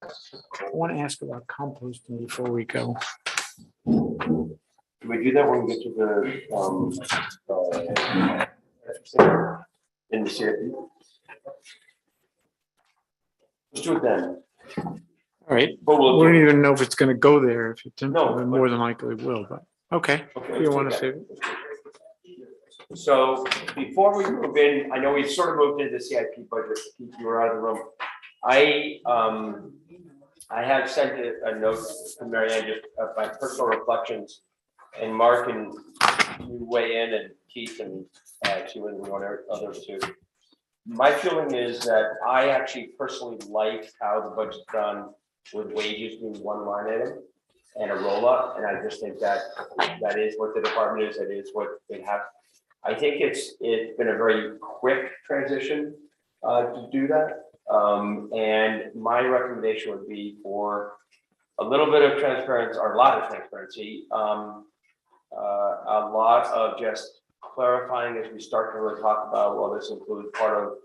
I want to ask about composting before we go. Can we do that when we get to the, in the CIP? Let's do it then. All right, But we we'll. don't even know if it's going to go there. If it's No, but- more than likely will, but okay. Okay, If you let's want to take say, that. So before we move in, I know we sort of moved into the CIP budget, Keith, you were out of the room. I have sent a note to Mary Ann, just my personal reflections, and Mark and you weigh in, and Keith and you and others too. My feeling is that I actually personally like how the budget's done with wages being one line item and a roll up, and I just think that that is what the department is. That is what they have. I think it's been a very quick transition to do that. And my recommendation would be for a little bit of transparency, or a lot of transparency, a lot of just clarifying as we start to really talk about, well, this includes part of,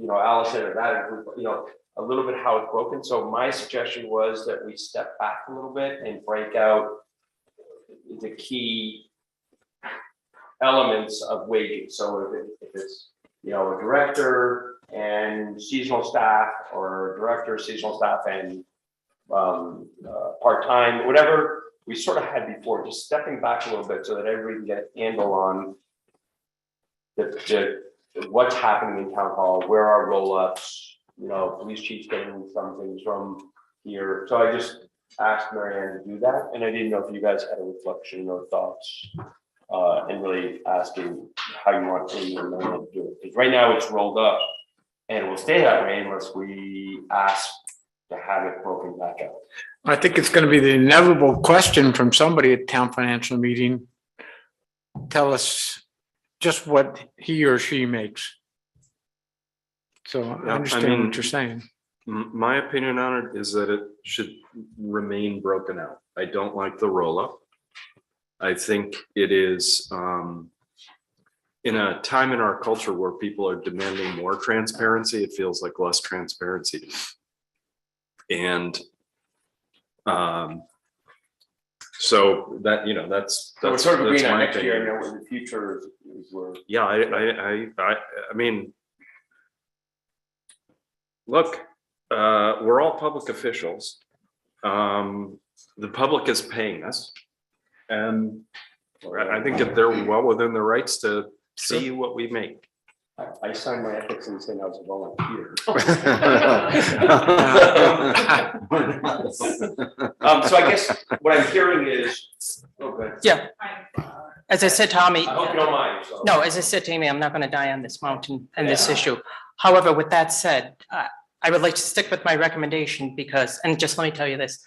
Allison, or that includes, a little bit how it's broken. So my suggestion was that we step back a little bit and break out the key elements of wages. So if it's, you know, a director and seasonal staff, or director, seasonal staff, and part-time, whatever we sort of had before, just stepping back a little bit so that everybody can get a handle on what's happening in town hall, where are roll-ups, you know, police chief's getting some things from here. So I just asked Marianne to do that, and I didn't know if you guys had a reflection or thoughts, and really asking how you want to do it. Because right now it's rolled up, and it will stay that way unless we ask to have it broken back out. I think it's going to be the inevitable question from somebody at town financial meeting. Tell us just what he or she makes. So I understand what you're saying. My opinion on it is that it should remain broken out. I don't like the roll up. I think it is in a time in our culture where people are demanding more transparency, it feels like less transparency. And so that, you know, that's sort of that's agreeing on my next year, opinion. you know, where the future is where. Yeah, I mean, look, we're all public officials. The public is paying us. And I think that they're well within their rights to see what we make. I signed my ethics and saying I was a volunteer. So I guess what I'm hearing is, oh, good. Yeah. As I said, Tommy. I hope you don't mind, so. No, as I said to Amy, I'm not going to die on this mountain and this issue. However, with that said, I would like to stick with my recommendation because, and just let me tell you this.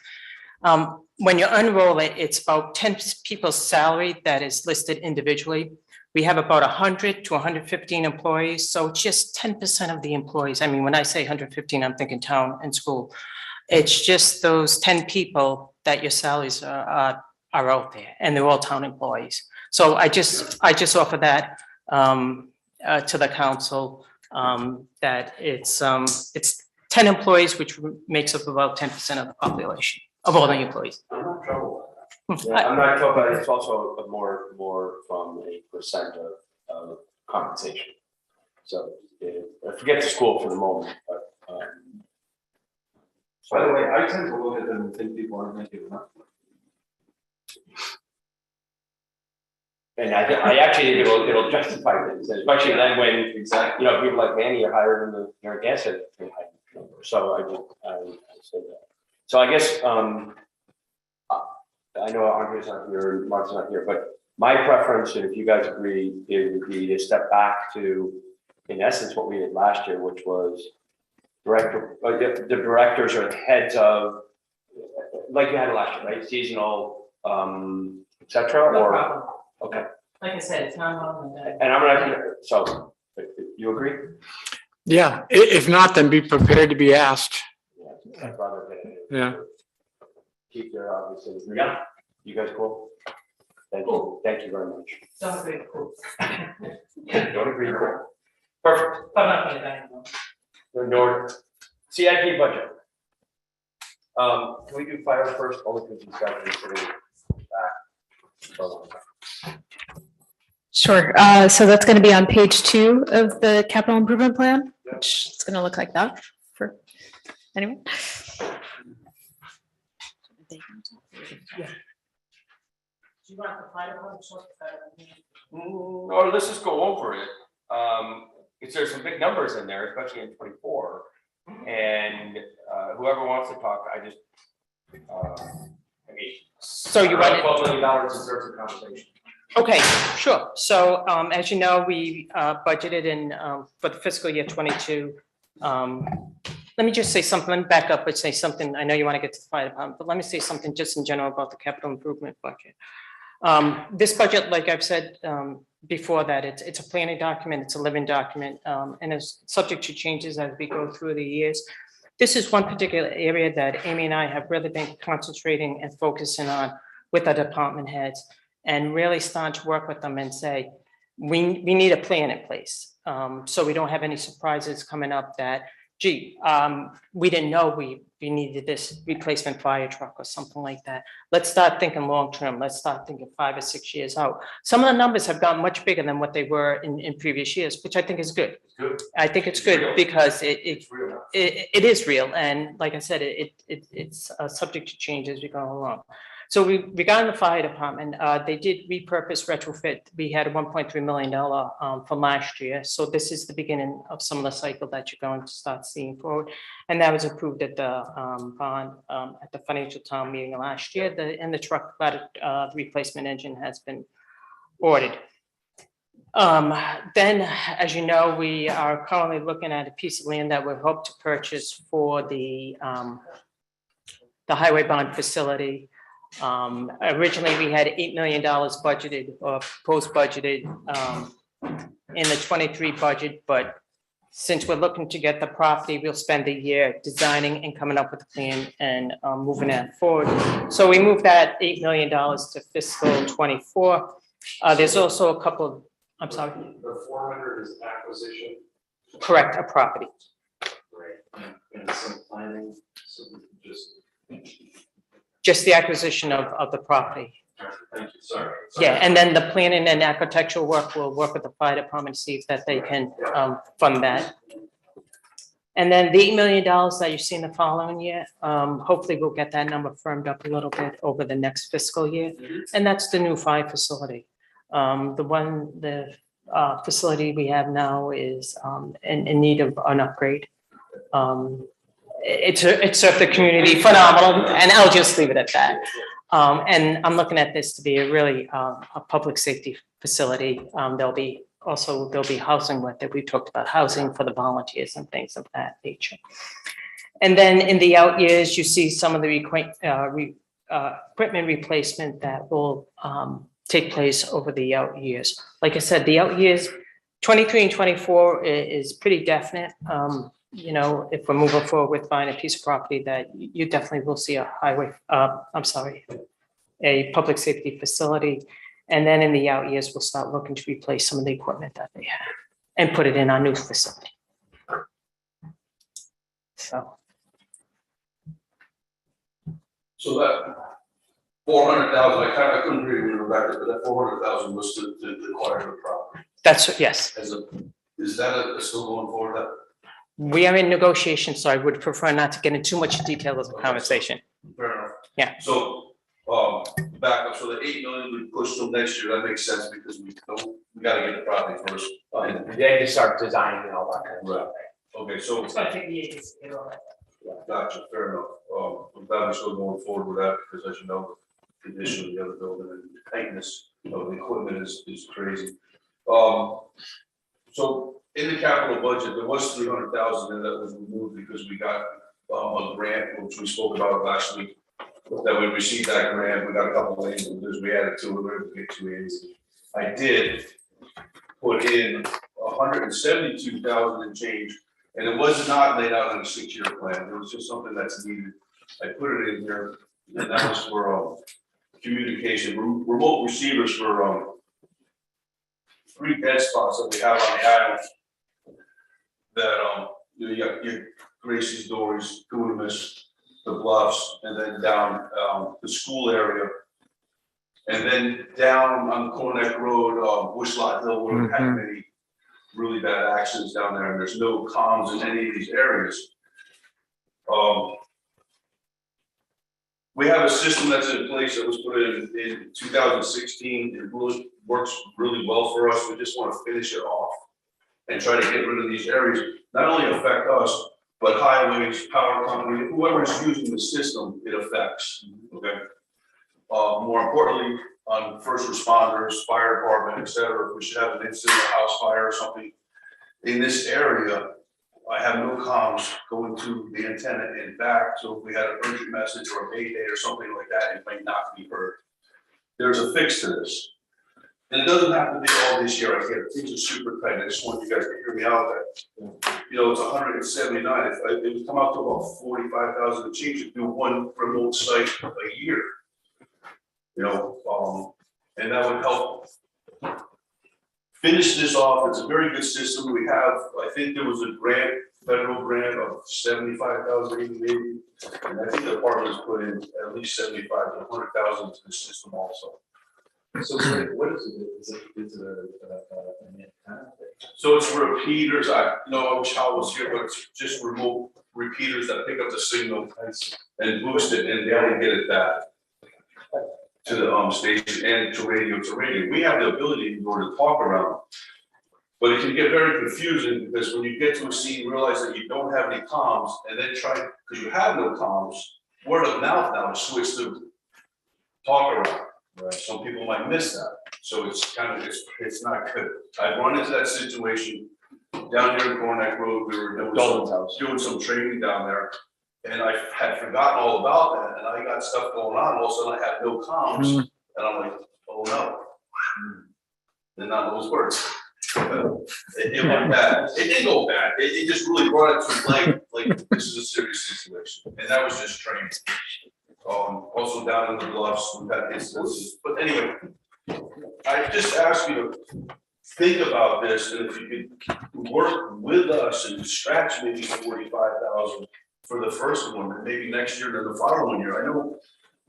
When you unroll it, it's about 10 people's salary that is listed individually. We have about 100 to 115 employees, so just 10% of the employees. I mean, when I say 115, I'm thinking town and school. It's just those 10 people that your salaries are out there, and they're all town employees. So I just offer that to the council, that it's 10 employees, which makes up about 10% of the population of all the employees. I'm not in trouble with that. Yeah, I'm not in trouble, but it's also more from a percent of compensation. So forget the school for the moment, but. By the way, I tend to look at them and think people aren't making enough. And I actually think it'll justify things, especially then when, you know, people like Manny are higher than the Narragansett. So I say that. So I guess, I know Andre's not here, Mark's not here, but my preference, and if you guys agree, it would be to step back to, in essence, what we did last year, which was the directors are the heads of, like you had last year, right? Seasonal, et cetera, No or, problem. okay. Like I said, it's not on the day. And I'm gonna, so, you agree? Yeah, if not, then be prepared to be asked. Yeah, I'd rather Yeah. keep their obviously. Yeah. You guys cool? Thank you very much. Don't agree, cool. Don't agree, cool. Perfect. I'm not gonna die. Nor, CIP budget. Can we do fire first, only because he's got this sitting back. Sure. So that's going to be on page 2 of the capital improvement plan, which is going to look like that for anyone. Do you want the fire one? Or let's just go over it. Because there's some big numbers in there, especially in 24. And whoever wants to talk, I mean. So you want it? $12 million deserves a conversation. Okay, sure. So as you know, we budgeted in for the fiscal year 22. Let me just say something, let me back up and say something. I know you want to get to the fire department, but let me say something just in general about the capital improvement budget. This budget, like I've said before that, it's a planning document, it's a living document, and it's subject to changes as we go through the years. This is one particular area that Amy and I have really been concentrating and focusing on with our department heads, and really starting to work with them and say, we need a plan in place. So we don't have any surprises coming up that gee, we didn't know we needed this replacement fire truck or something like that. Let's start thinking long-term. Let's start thinking 5 or 6 years out. Some of the numbers have gotten much bigger than what they were in previous years, which I think is good. Good. I think it's It's good real. because It's real. it is real. And like I said, it's subject to change as we go along. So regarding the fire department, they did repurpose retrofit. We had a $1.3 million from last year. So this is the beginning of some of the cycle that you're going to start seeing forward. And that was approved at the bond at the financial town meeting last year. And the truck replacement engine has been ordered. Then, as you know, we are currently looking at a piece of land that we hope to purchase for the highway bond facility. Originally, we had $8 million budgeted or proposed budgeted in the 23 budget, but since we're looking to get the property, we'll spend a year designing and coming up with a plan and moving that forward. So we moved that $8 million to fiscal 24. There's also a couple of, I'm sorry, The 400 is acquisition. correct, a property. Right. And some planning, some Just the acquisition of the property. thank you, sorry. Yeah, and then the planning and architectural work will work with the fire department to see if that they can fund that. And then the $8 million that you see in the following year, hopefully we'll get that number firmed up a little bit over the next fiscal year. And that's the new fire facility. The facility we have now is in need of an upgrade. It served the community phenomenal, and I'll just leave it at that. And I'm looking at this to be a really a public safety facility. There'll be housing with it. We talked about housing for the volunteers and things of that nature. And then in the out years, you see some of the equipment replacement that will take place over the out years. Like I said, the out years, 23 and 24 is pretty definite. You know, if we're moving forward with buying a piece of property, that you definitely will see a a public safety facility. And then in the out years, we'll start looking to replace some of the equipment that they have and put it in our new facility. So. So that 400,000, I couldn't hear you, Rebecca, but that 400,000 was to acquire the property. That's, yes. Is that still going forward? That We are in negotiations, so I would prefer not to get into too much detail of the conversation. fair enough. Yeah. So, back up, so the 8 million we push till next year, that makes sense because we gotta get the property first. Then you start designing and all that kind of stuff. Okay, so, It's gonna take the agency, you know. gotcha, fair enough. I'm glad we're still going forward with that because as you know, the condition of the other building and the tightness of the equipment is crazy. So in the capital budget, there was 300,000 and that was removed because we got a grant, which we spoke about last week. That we received that grant, we got a couple of things, we added to it, we were able to get 280. I did put in 172,000 and change, and it was not laid out in a 6-year plan, it was just something that's needed. I put it in here, and that was for communication, remote receivers for 3 dead spots that we have on the island. That you got your Gracie's, Dory's, Dunamis, the Bluffs, and then down the school area. And then down on Corneck Road, Bushlot Hill, where we had many really bad accidents down there, and there's no comms in any of these areas. We have a system that's in place that was put in 2016. It really works really well for us. We just want to finish it off and try to get rid of these areas. Not only affect us, but highways, power company, whoever's using the system, it affects, okay? More importantly, on first responders, fire department, et cetera, if we should have an incident, a house fire or something. In this area, I have no comms going to the antenna and back, so if we had an urgent message or a mayday or something like that, it might not be heard. There's a fix to this. And it doesn't have to be all this year, I get it, things are super tight, I just want you guys to hear me out that, you know, it's 179, if it would come out to about 45,000 to change to do one remote site a year. You know, and that would help finish this off. It's a very good system. We have, I think there was a grant, federal grant of 75,000 maybe. And I think the department's put in at least 75 to 100,000 into the system also. So what is it? Is it an antenna? So it's repeaters. I wish Hal was here, but it's just remote repeaters that pick up the signal and boost it and they'll get it back to the station and to radio. We have the ability in order to talk around. But it can get very confusing because when you get to a scene, realize that you don't have any comms and then try, because you have no comms, word of mouth now is switched to talk around. Right. Some people might miss that. So it's kind of, it's not good. I've run into that situation down here in Cornack Road. We were doing some training down there. And I had forgotten all about that. And I got stuff going on. All of a sudden I had no comms. And I'm like, oh no. And not those words. It went bad. It didn't go bad. It just really brought it to like this is a serious situation. And that was just training. Also down in the bluffs, we've had instances, but anyway, I just ask you to think about this, and if you could work with us and scratch maybe 45,000 for the first one, and maybe next year or the following year. I know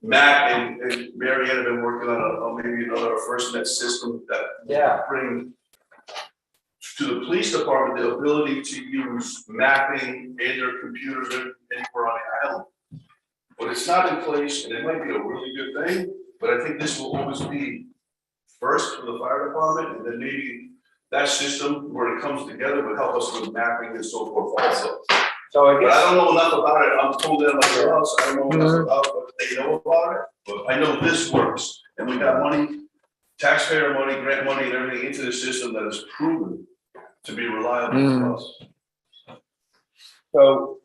Matt and Mary Ann have been working on maybe another FirstNet system that bring to the police department the ability to use mapping in their computers anywhere on the island. But it's not in place, and it might be a really good thing, but I think this will always be first for the fire department, and then maybe that system where it comes together would help us with mapping and so forth also. So I But I don't know enough about it. I'm told that like else. I don't know enough about what they know about it, but I know this works. And we got money, taxpayer money, grant money, and everything into the system that is proven to be reliable for us. So,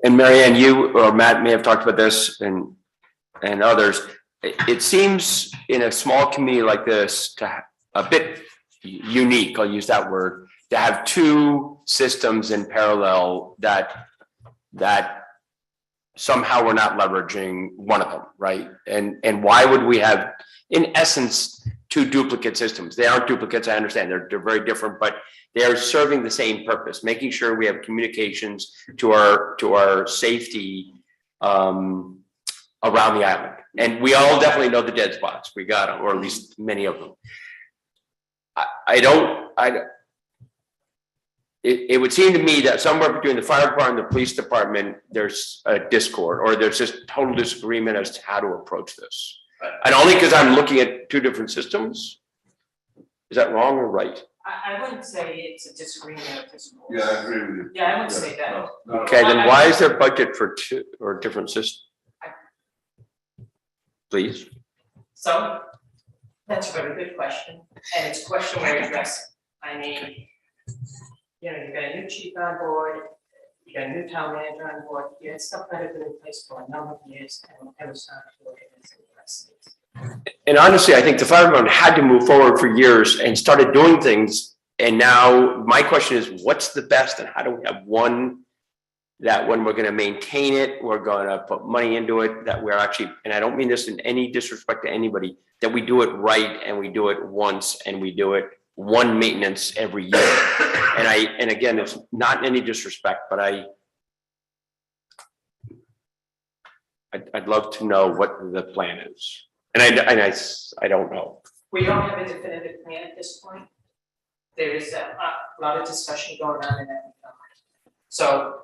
and Mary Ann, you or Matt may have talked about this and others. It seems in a small community like this to a bit unique, I'll use that word, to have two systems in parallel that somehow we're not leveraging one of them, right? And why would we have, in essence, two duplicate systems? They aren't duplicates, I understand, they're very different, but they are serving the same purpose, making sure we have communications to our safety around the island. And we all definitely know the dead spots. We got them, or at least many of them. It would seem to me that somewhere between the fire department and the police department, there's a discord, or there's just total disagreement as to how to approach this. And only because I'm looking at two different systems. Is that wrong or right? I wouldn't say it's a disagreement or discord. Yeah, I agree with you. Yeah, I wouldn't say that. Okay, then why is there budget for two or different systems? Please. So that's a very good question, and it's a question we're addressing. I mean, you know, you got a new chief on board, you got a new town manager on board, you had stuff that had been in place for a number of years, and it was not working as it. And honestly, I think the fire department had to move forward for years and started doing things. And now my question is, what's the best and how do we have one that when we're going to maintain it, we're going to put money into it, that we're actually, and I don't mean this in any disrespect to anybody, that we do it right and we do it once and we do it one maintenance every year. And again, it's not any disrespect, but I'd love to know what the plan is. And I don't know. We don't have a definitive plan at this point. There is a lot of discussion going on in that. So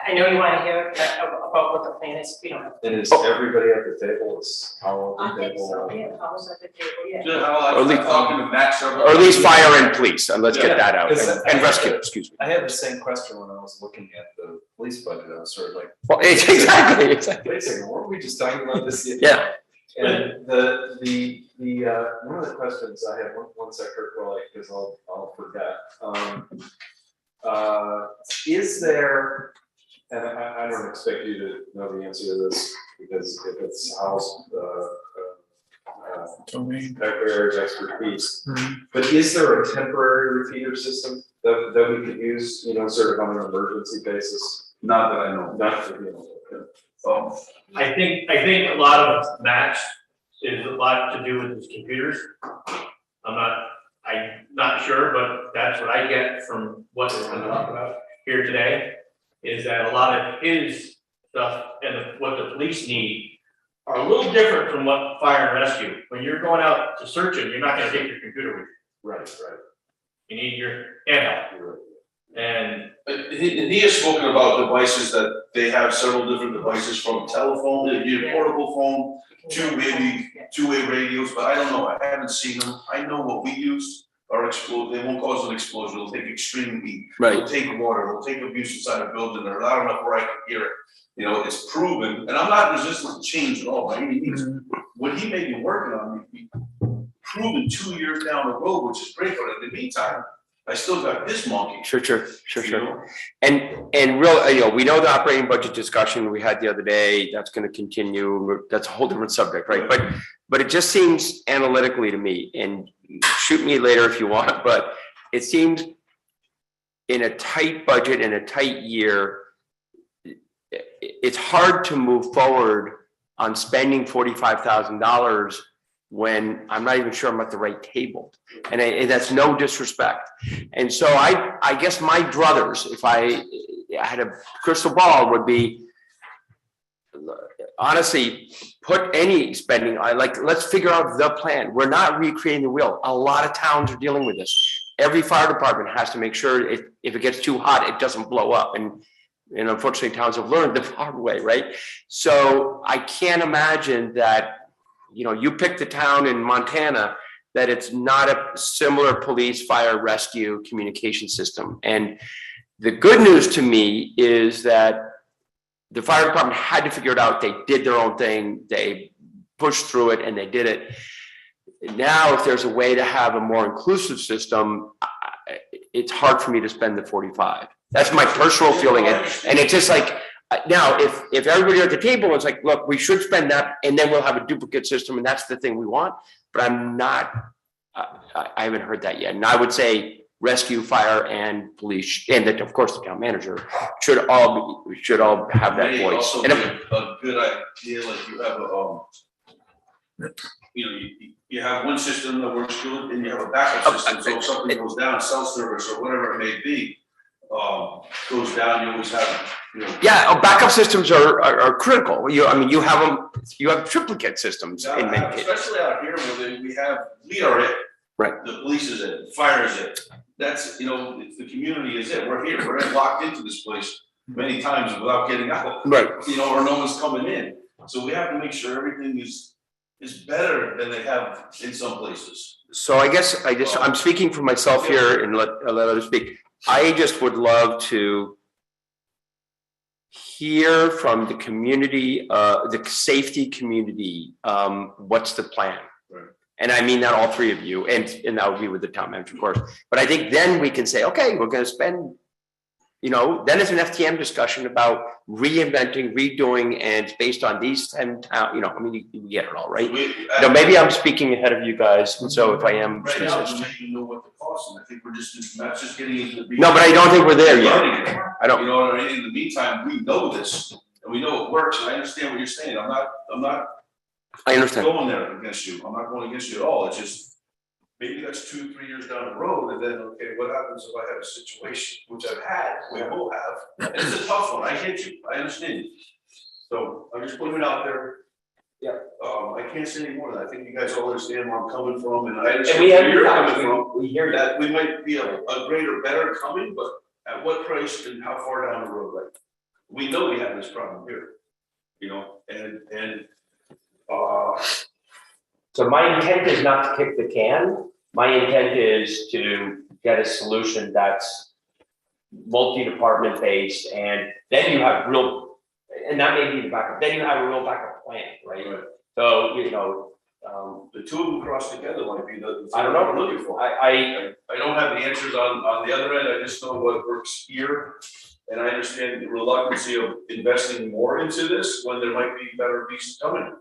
I know you want to hear about what the plan is. We don't have. And is everybody at the table? Is how I at the think so, table? yeah, I was at the table, yeah. Or at least- talking to Matt several Or at least times. fire and police, and let's get that out, and rescue, excuse me. I had the same question when I was looking at the police budget. I was sort of like, Well, exactly. wait a second, weren't we just talking about this? Yeah. And the one of the questions I had, one sec, because I'll forget. Is there, and I don't expect you to know the answer to this, because if it's house areas expertise, but is there a temporary repeater system that we could use, you know, sort of on an emergency basis? Not that I know. Not that, you know. I think a lot of Matt's is a lot to do with his computers. I'm not I'm not sure, but that's what I get from what we're gonna talk about here today, is that a lot of his stuff and what the police need are a little different from what fire and rescue. When you're going out to search it, you're not gonna take your computer with you. Right. You need your handheld. And He has spoken about devices that they have several different devices, from telephone, your portable phone, to maybe two-way radios, but I don't know, I haven't seen them. I know what we use are they won't cause an explosion, they'll take extreme heat. Right. They'll take water, they'll take abuse inside a building, they're loud enough where I can hear it. You know, it's proven, and I'm not resistant to change at all by any means. What he may be working on, he proven 2 years down the road, which is great, but in the meantime, I still got this monkey. Sure. You know? And real, you know, we know the operating budget discussion we had the other day, that's gonna continue, that's a whole different subject, right? But it just seems analytically to me, and shoot me later if you want, but it seems in a tight budget, in a tight year, it's hard to move forward on spending $45,000 when I'm not even sure I'm at the right table. And that's no disrespect. And so I guess my druthers, if I had a crystal ball, would be, honestly, put any spending, let's figure out the plan. We're not recreating the wheel. A lot of towns are dealing with this. Every fire department has to make sure if it gets too hot, it doesn't blow up. And unfortunately, towns have learned the hard way, right? So I can't imagine that, you know, you pick the town in Montana that it's not a similar police, fire, rescue communication system. And the good news to me is that the fire department had to figure it out. They did their own thing. They pushed through it and they did it. Now, if there's a way to have a more inclusive system, it's hard for me to spend the 45. That's my personal feeling. And it's just like, now, if everybody at the table is like, look, we should spend that, and then we'll have a duplicate system, and that's the thing we want. But I'm not, I haven't heard that yet. And I would say rescue, fire, and police, and then of course the town manager should all have that May voice. also And be a good idea, like you have you have one system that works good, and you have a backup system. So if something goes down, cell service or whatever it may be, goes down, you always have, you know. Yeah, backup systems are critical. You have them. You have triplicate systems in many cases. Especially out here where we are it. Right. The police is it, fire is it. That's, it's the community is it. We're here. We're locked into this place many times without getting out. Right. Or no one's coming in. So we have to make sure everything is better than they have in some places. So I guess I'm speaking for myself here and let others speak. I just would love to hear from the community, the safety community, what's the plan? Right. And I mean that all three of you, and that would be with the town manager, of course. But I think then we can say, okay, we're gonna spend, then it's an FTM discussion about reinventing, redoing, and it's based on these 10 towns, you get it all, right? Now, maybe I'm speaking ahead of you guys, and so if I am. Right now, we don't even know what the cost, and I think we're not just getting into the. No, but I don't think we're there yet. I don't. In the meantime, we know this, and we know it works, and I understand what you're saying. I'm not I understand. going there against you. I'm not going against you at all. It's just, maybe that's 2-3 years down the road, and then, okay, what happens if I have a situation, which I've had, we will have, and it's a tough one, I get you, I understand you. So, I'm just putting it out there. Yeah. I can't say any more than that. I think you guys all understand where I'm coming from, and I understand And we where you're have, coming from. we hear that. That we might be a greater, better coming, but at what price and how far down the road, like, we know we have this problem here. So my intent is not to kick the can. My intent is to get a solution that's multi-department based, and then you have and that may be the backup, then you have a real backup plan, right? Right. So, the two of them crossed together might be the. I don't know. What we're looking for. I don't have the answers on the other end, I just know what works here. And I understand the reluctancy of investing more into this when there might be better pieces coming.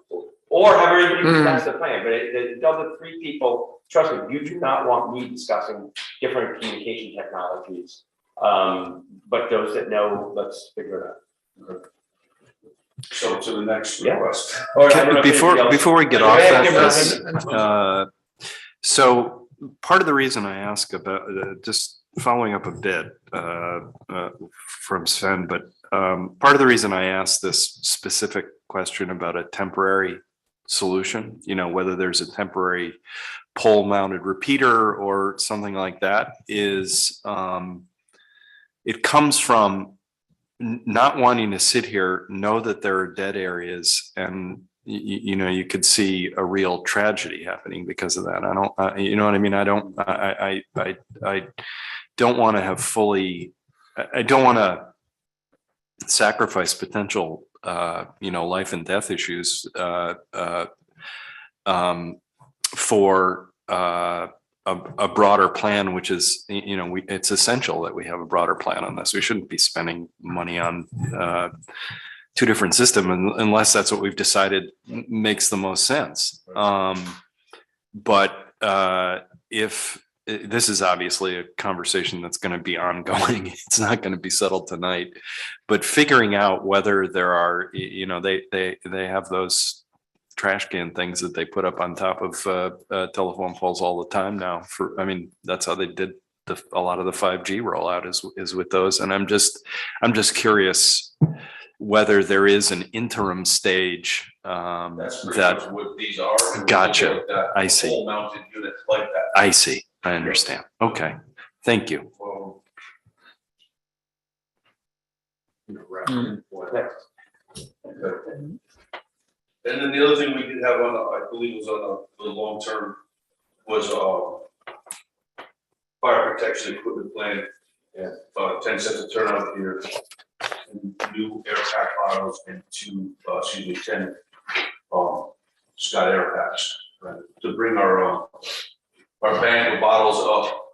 or have everybody that's the plan, but the other three people, trust me, you do not want me discussing different communication technologies. But those that know, let's figure it out. So to the next Yeah. request. Before we get off that, so part of the reason I ask about, just following up a bit from Sven, but part of the reason I asked this specific question about a temporary solution, whether there's a temporary pole mounted repeater or something like that, is it comes from not wanting to sit here, know that there are dead areas, and you could see a real tragedy happening because of that. I don't, you know what I mean? I don't want to have fully, I don't want to sacrifice potential, life and death issues for a broader plan, which is, it's essential that we have a broader plan on this. We shouldn't be spending money on two different systems unless that's what we've decided makes the most sense. But if this is obviously a conversation that's going to be ongoing, it's not going to be settled tonight, but figuring out whether there are, they have those trash can things that they put up on top of telephone poles all the time now. That's how they did a lot of the 5G rollout is with those. And I'm just curious whether there is an interim stage That's pretty that. much what these are. Gotcha. That I see. pole mounted units like that. I see. I understand. Okay. Thank you. And then the other thing we did have on, I believe was on the long term, was fire protection equipment plan. And 10 cents a turnout here, and new air pack bottles, and 10 Scott air packs, right, to bring our bank of bottles up.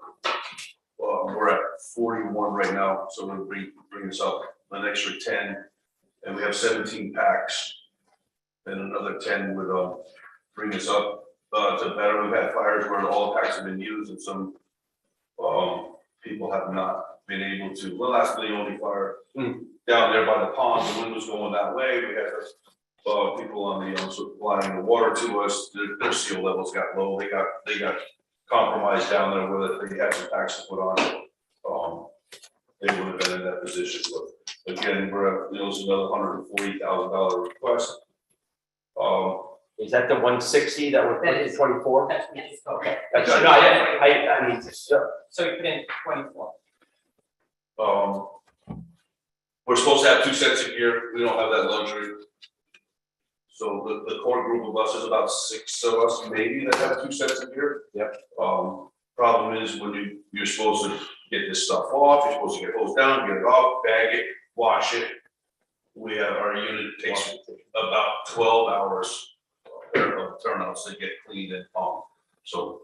We're at 41 right now, so we'll bring us up an extra 10, and we have 17 packs. And another 10 would bring us up to better. We've had fires where all the packs have been used, and some people have not been able to. Well, that's the only fire down there by the pond. The wind was going that way. We had people on the supplying the water to us. Their seal levels got low. They got compromised down there where they had some packs to put on. They would have been in that position. But again, we're at, it's another $140,000 request. Is that the 160 that we're putting in 24? Okay. That's, So no, I mean, so you put in 24. We're supposed to have 2 sets a year. We don't have that luxury. So the core group of us is about 6 of us maybe that have 2 sets a year. Yep. Problem is when you're supposed to get this stuff off, you're supposed to get hose down, get it off, bag it, wash it. We have, our unit takes about 12 hours of turnouts to get cleaned and pumped. So,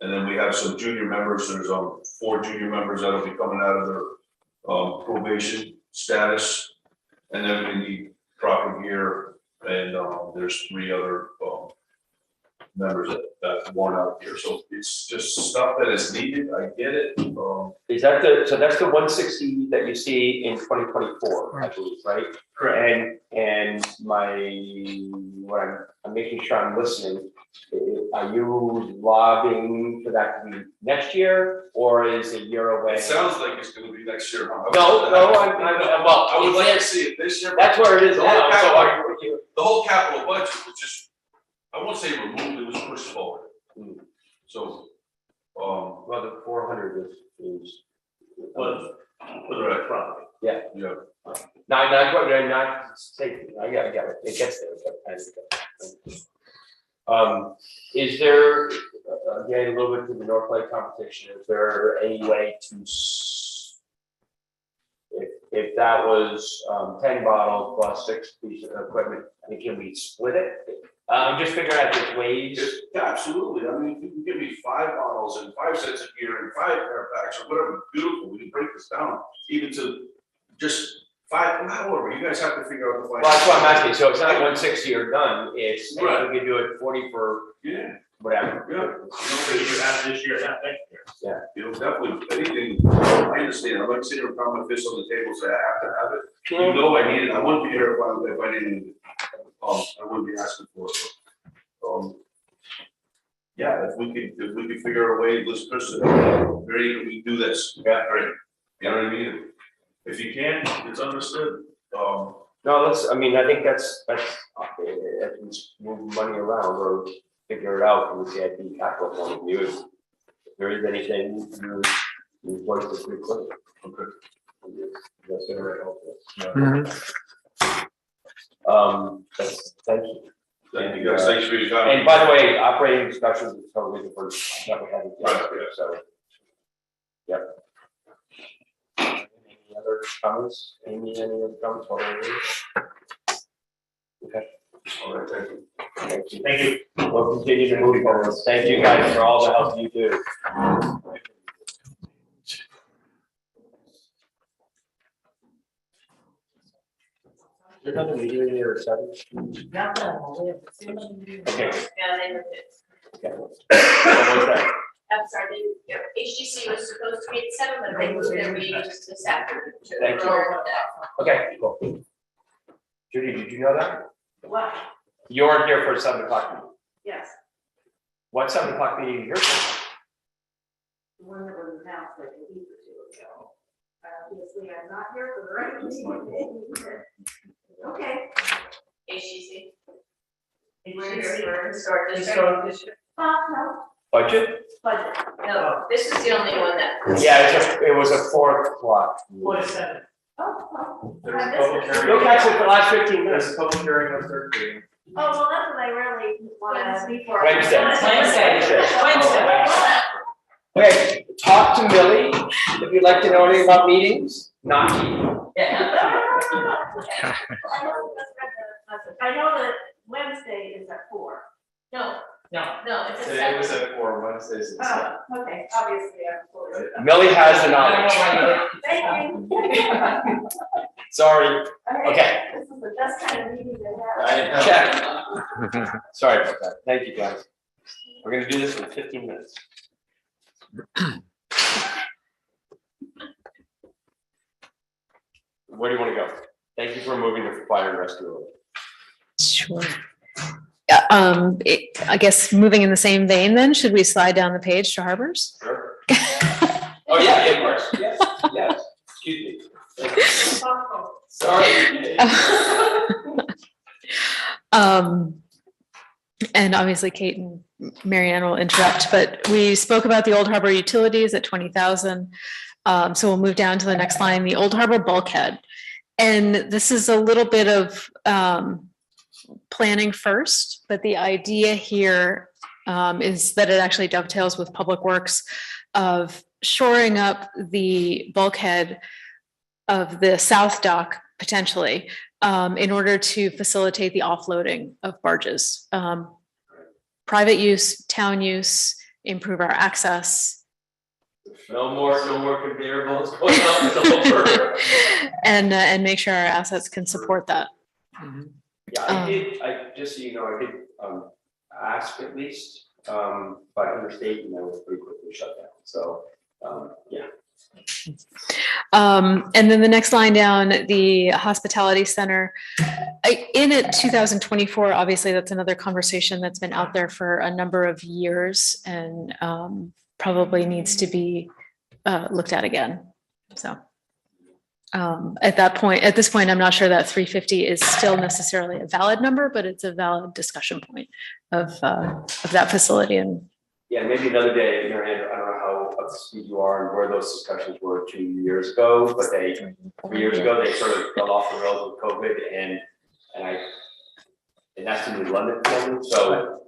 and then we have some junior members. There's 4 junior members that'll be coming out of their probation status, and then we need proper gear, and there's 3 other members that worn out here. So it's just stuff that is needed. I get it. is that so that's the 160 that you see in 2024, I believe, right? Correct. And I'm making sure I'm listening. Are you lobbying for that to be next year, or is it a year away? It sounds like it's gonna be next year. No, well, I would like to see it this year. that's where it is The whole now. So capital- are you, The whole capital budget was just, I won't say removed, it was pushed forward. So, well, the 400 is. Was the right property. yeah. Not safety. I got it. It gets there. Is there, again, a little bit to the North Lake competition, is there any way to, if that was 10 bottles plus 6 pieces of equipment, can we split it? I'm just figuring out the ways. Yeah, absolutely. I mean, if you can give me 5 bottles and 5 sets of gear and 5 air packs or whatever, beautiful. We can break this down even to just 5, however, you guys have to figure out the. Well, that's what I'm asking. So it's not 160 or done. It's, Right. we could do it 40 for whatever. You have this year, not next year. You know, definitely, anything, I understand. I'd like to sit here and pound my fist on the table and say, I have to have it. You know I need it. I wouldn't be here if I didn't need it. I wouldn't be asking for it. yeah, if we could figure a way, let's push it, great, we do this, yeah, great. You know what I mean? If you can't, it's understood, No, I mean, I think that's, at least move money around or figure it out from the CIP capital point of view. If there is anything, you voice it pretty quickly. Okay. That's very helpful. Thank you. Thank you guys, thanks for your time. And by the way, operating discussions is totally different. Never had it yet, Right, yeah. so. Yep. Any other comments? Amy, any other comments? Okay. All right, thank you. Thank you. Thank you. We'll continue to move forward. Thank you guys for all the help you do. You're not gonna be doing it at 7? Okay. Yeah, they were good. Okay. What was that? I'm sorry, HGC was supposed to be at 7, but they moved their meeting just this afternoon. Thank you. Okay, cool. Judy, did you know that? What? You aren't here for a 7 o'clock meeting. Yes, What 7 o'clock meeting are you here for? the one that was announced like a week or 2 ago. Obviously, I'm not here for the right meeting. Okay. HGC. We're here for historic district. No, Budget? budget. No, this is the only one that. Yeah, it was a 4 o'clock. What is that? Oh. There's a public hearing. You'll catch it for the last 15 There's minutes. a public hearing on third reading. Oh, well, that's what I really want to be for. Wednesday. Wednesday. Okay, talk to Millie if you'd like to know anything about meetings, not me. I know that Wednesday is at 4. No, it's at Today was 7. at 4, Wednesdays at 7. Oh, okay, obviously I'm full. Millie has the knowledge. Thank you. Sorry, All right, okay. this is the best kind of meeting to have. I didn't check. Sorry about that. Thank you, guys. We're gonna do this in 15 minutes. Where do you want to go? Thank you for moving the fire and rescue. Sure. Yeah, I guess moving in the same vein then, should we slide down the page to harbors? Sure. Oh, yeah, of course. Yes, yes. Excuse me. Sorry. And obviously Kate and Marianne will interrupt, but we spoke about the Old Harbor utilities at 20,000. So we'll move down to the next line, the Old Harbor bulkhead. And this is a little bit of planning first, but the idea here is that it actually dovetails with Public Works of shoring up the bulkhead of the south dock potentially in order to facilitate the offloading of barges. Private use, town use, improve our access. No more conveyor belts going out the over. And make sure our assets can support that. Yeah, just so you know, I did ask at least, but under state, and that was pretty quickly shut down. So, yeah. And then the next line down, the hospitality center. In it 2024, obviously, that's another conversation that's been out there for a number of years and probably needs to be looked at again. So at this point, I'm not sure that 350 is still necessarily a valid number, but it's a valid discussion point of that facility. And Yeah, maybe another day, Mary Ann, I don't know how up to speed you are and where those discussions were 2 years ago, but 3 years ago, they sort of fell off the rails with COVID and that's in the London thing, so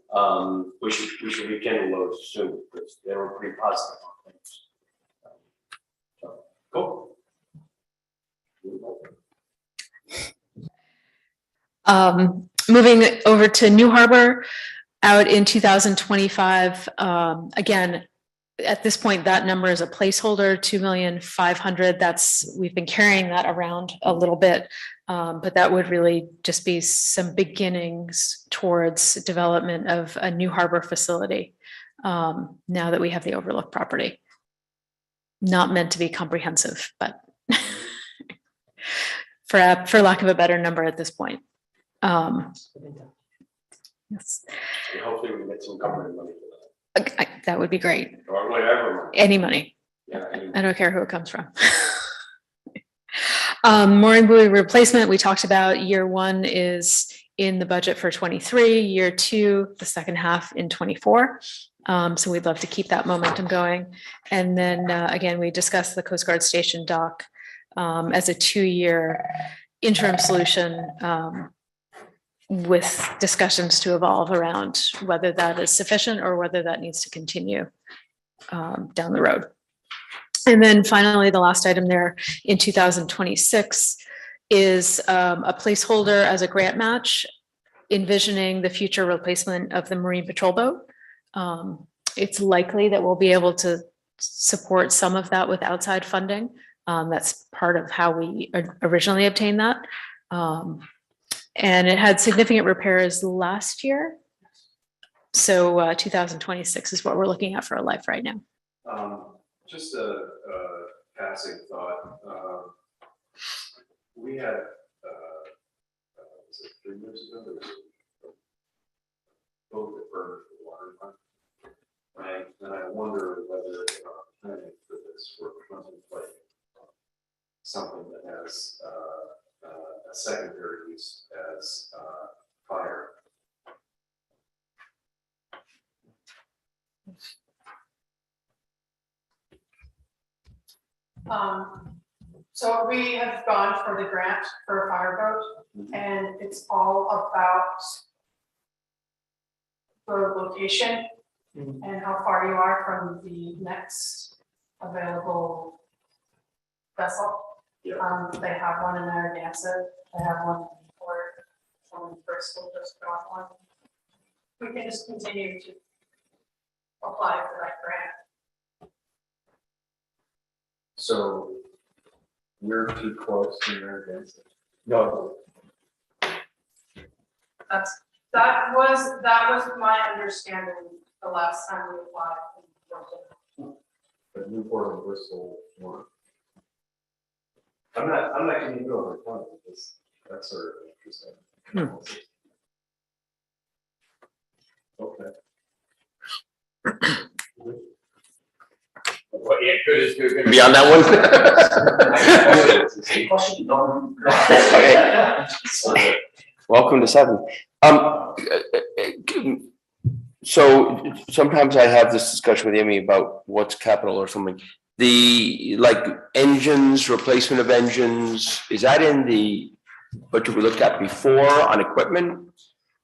we should rekindle those soon, because they were pretty positive on things. So, cool. Moving over to New Harbor, out in 2025, again, at this point, that number is a placeholder, 2,500,000. We've been carrying that around a little bit, but that would really just be some beginnings towards development of a New Harbor facility. Now that we have the overlook property, not meant to be comprehensive, but for lack of a better number at this point. Yes. And hopefully we can get some government money for that. That would be great. Or whatever. Any money. Yeah, I don't care who it comes from. Mooring buoy replacement, we talked about year one is in the budget for 23, year two, the second half in 24. So we'd love to keep that momentum going. And then again, we discussed the Coast Guard Station dock as a 2-year interim solution with discussions to evolve around whether that is sufficient or whether that needs to continue down the road. And then finally, the last item there in 2026 is a placeholder as a grant match, envisioning the future replacement of the Marine Patrol boat. It's likely that we'll be able to support some of that with outside funding. That's part of how we originally obtained that. And it had significant repairs last year. So 2026 is what we're looking at for a life right now. Just a passing thought. We had, was it 3 years ago? There was a boat that burned the water line. Right, and I wonder whether planning for this we're contemplating something that has a secondary use as fire. So we have gone for the grant for a fireboat, and it's all about the location and how far you are from the next available vessel. They have one in Narragansett, they have one in Port, one in Bristol, just got one. We can just continue to apply for that grant. So we're too close to Narragansett. No. That was my understanding the last time we applied. But Newport and Bristol weren't. I'm not getting you over time because that's sort of interesting. Okay. Well, yeah, good is good. Be on that one? Okay. Welcome to 7. So sometimes I have this discussion with Amy about what's capital or something. The like engines, replacement of engines, is that in the budget we looked at before on equipment?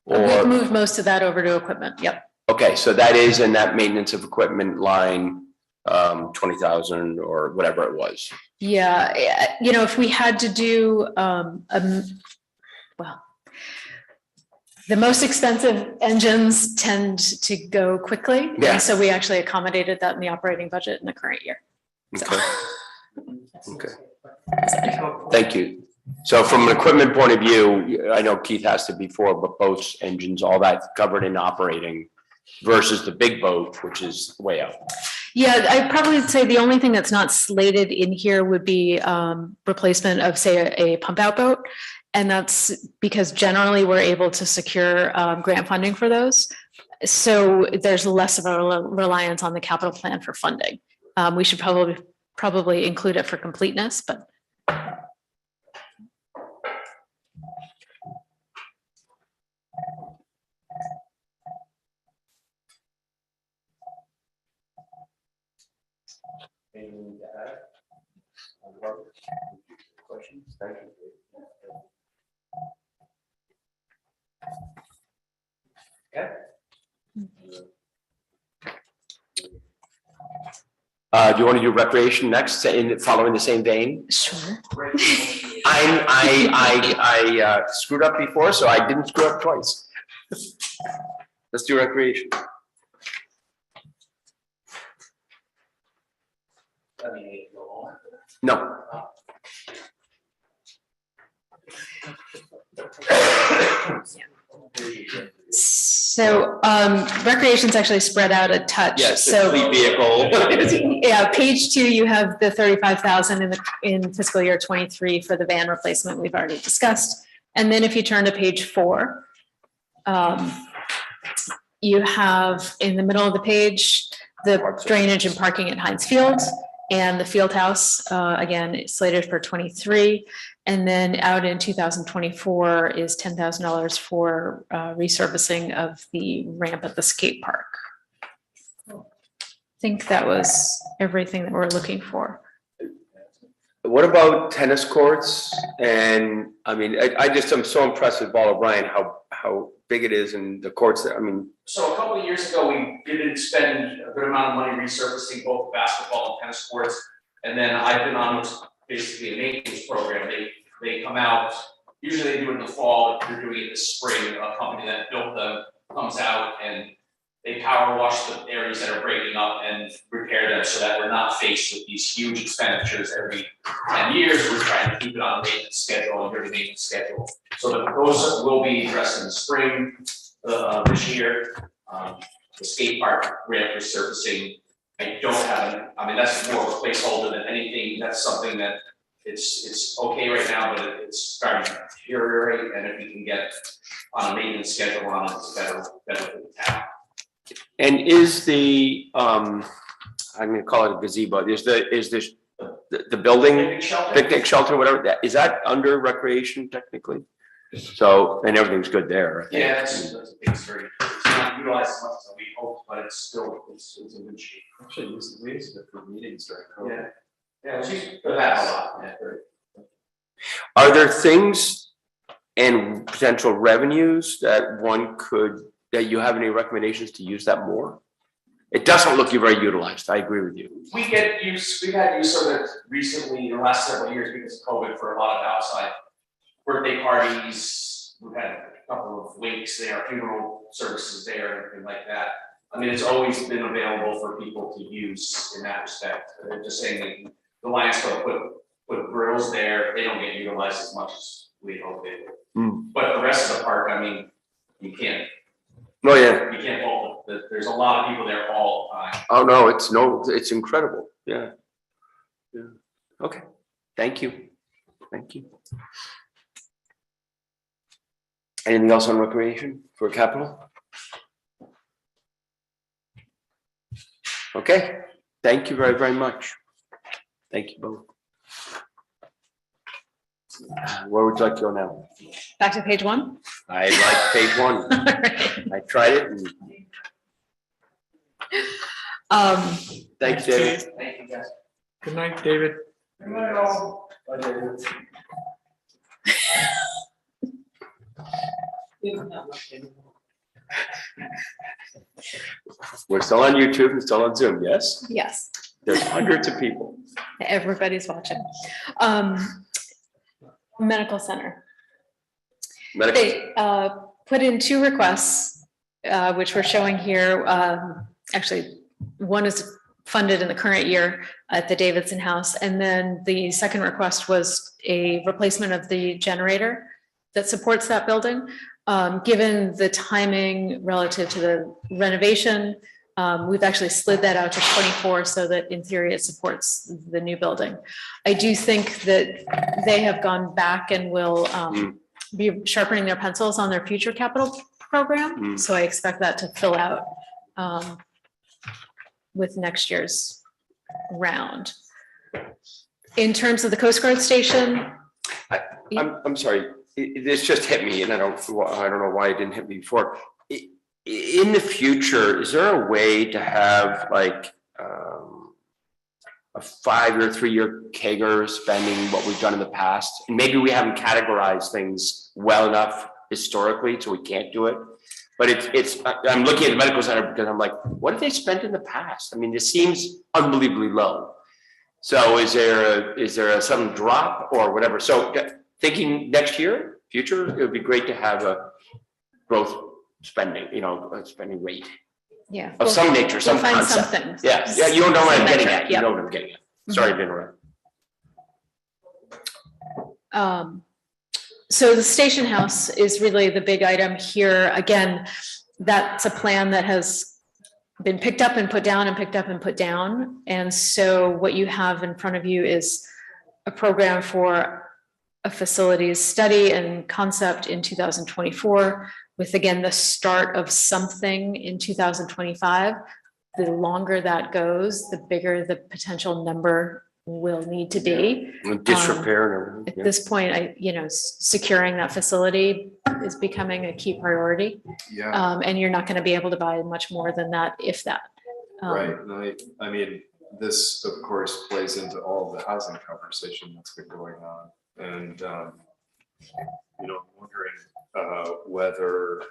We've Or, moved most of that over to equipment. Yep. okay, so that is in that maintenance of equipment line, 20,000 or whatever it was. Yeah, you know, if we had to do, well, the most expensive engines tend to go quickly. Yeah. And so we actually accommodated that in the operating budget in the current year. So- Okay. Okay. Thank you. So from an equipment point of view, I know Keith asked it before, but boats, engines, all that covered in operating versus the big boat, which is way out. Yeah, I'd probably say the only thing that's not slated in here would be replacement of, say, a pump out boat. And that's because generally we're able to secure grant funding for those. So there's less of a reliance on the capital plan for funding. We should probably include it for completeness, but. Anything to add? Questions? Thank you. Okay. Do you want to do recreation next, following the same vein? Sure. I screwed up before, so I didn't screw up twice. Let's do recreation. No. So recreation's actually spread out a touch. Yes, the So fleet vehicle. yeah, page 2, you have the 35,000 in fiscal year 23 for the van replacement we've already discussed. And then if you turn to page 4, you have in the middle of the page, the drainage and parking at Heinz Field and the field house, again, it's slated for 23. And then out in 2024 is $10,000 for resurfacing of the ramp at the skate park. I think that was everything that we're looking for. What about tennis courts? And I mean, I'm so impressed with Ball O'Brien, how big it is and the courts that, I mean. So a couple of years ago, we did spend a good amount of money resurfacing both basketball and tennis courts. And then I've been on basically a maintenance program. They come out, usually they do it in the fall, if they're doing it this spring, a company that built them comes out and they power wash the areas that are breaking up and repair them so that we're not faced with these huge expenditures every 10 years. We're trying to keep it on a maintenance schedule, a yearly maintenance schedule. So that those will be addressed in the spring this year. The skate park ramp resurfacing, I don't have, I mean, that's more of a placeholder than anything. That's something that it's okay right now, but it's starting to deteriorate. And if we can get on a maintenance schedule on it, it's better for the town. And is the, I'm gonna call it a gazebo, is the building, picnic shelter, whatever, is that under recreation technically? So, and everything's good there. I think. Yeah, that's a big story. It's not utilized as much as we hoped, but it's still, it's in good shape. Actually, we used it for meetings during COVID. Yeah, it's used for that a lot, yeah. Are there things and potential revenues that that you have any recommendations to use that more? It doesn't look very utilized. I agree with you. We've had use of it recently in the last several years because of COVID for a lot of outside birthday parties. We've had a couple of wakes there, funeral services there, and everything like that. I mean, it's always been available for people to use in that respect. They're just saying that the Lions Club put grills there. They don't get utilized as much as we hope they would. But the rest of the park, I mean, you can't. Oh, yeah. You can't hold it. There's a lot of people there all the time. Oh, no, it's incredible. Yeah. Yeah. Okay. Thank you. Thank you. Anything else on recreation for capital? Okay. Thank you very, very much. Thank you both. Where would you like to go now? Back to page 1. I like page 1. I tried it. Thanks, David. Thank you, guys. Good night, David. Good night, all. Bye, David. We're still on YouTube and still on Zoom, yes? Yes, There's hundreds of people. everybody's watching. Medical center. Medical, They put in 2 requests, which we're showing here. Actually, one is funded in the current year at the Davidson House. And then the second request was a replacement of the generator that supports that building. Given the timing relative to the renovation, we've actually slid that out to 24 so that in theory it supports the new building. I do think that they have gone back and will be sharpening their pencils on their future capital program. So I expect that to fill out with next year's round. In terms of the Coast Guard station. I'm sorry, this just hit me and I don't know why it didn't hit me before. In the future, is there a way to have like a 5 or 3 year CAGR spending what we've done in the past? And maybe we haven't categorized things well enough historically, so we can't do it. But I'm looking at the medical center because I'm like, what have they spent in the past? I mean, this seems unbelievably low. So is there a sudden drop or whatever? So thinking next year, future, it would be great to have a growth spending, a spending rate. Yeah. Of some nature, some find concept. something. Yeah, you don't know what I'm getting at. You Yep. know what I'm getting at. Sorry to interrupt. So the station house is really the big item here. Again, that's a plan that has been picked up and put down and picked up and put down. And so what you have in front of you is a program for a facilities study and concept in 2024 with again, the start of something in 2025. The longer that goes, the bigger the potential number will need to be. Disrepair and everything. At yeah. this point, securing that facility is becoming a key priority. Yeah, And you're not going to be able to buy much more than that, if that. right. And I mean, this of course plays into all the housing conversation that's been going on. And, I'm wondering whether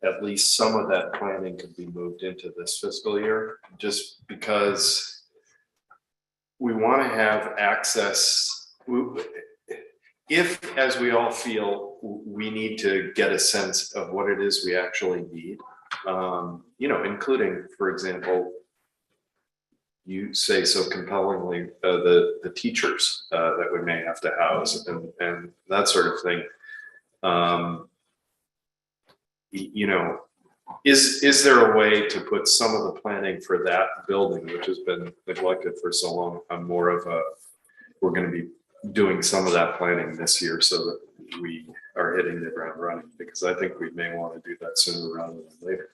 at least some of that planning could be moved into this fiscal year, just because we want to have access. If, as we all feel, we need to get a sense of what it is we actually need, including, for example, you say so compellingly, the teachers that we may have to house and that sort of thing. Is there a way to put some of the planning for that building, which has been neglected for so long, on more of a, we're going to be doing some of that planning this year so that we are hitting the ground running, because I think we may want to do that sooner rather than later.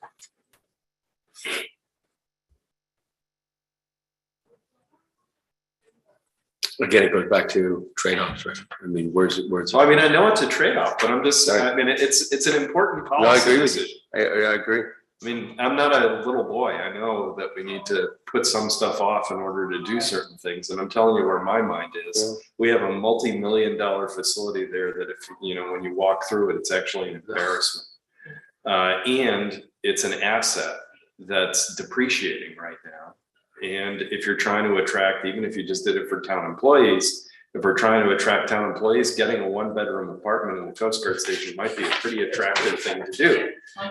Again, it goes back to trade-offs, right? I mean, where's it? Well, I mean, I know it's a trade-off, but I'm just, I mean, it's an important No, I policy agree with decision. you. I agree. I mean, I'm not a little boy. I know that we need to put some stuff off in order to do certain things. And I'm telling you where my mind is. Yeah. We have a multi-million-dollar facility there that if, when you walk through it, it's actually an embarrassment. And it's an asset that's depreciating right now. And if you're trying to attract, even if you just did it for town employees, if we're trying to attract town employees, getting a 1-bedroom apartment in the Coast Guard station might be a pretty attractive thing to do.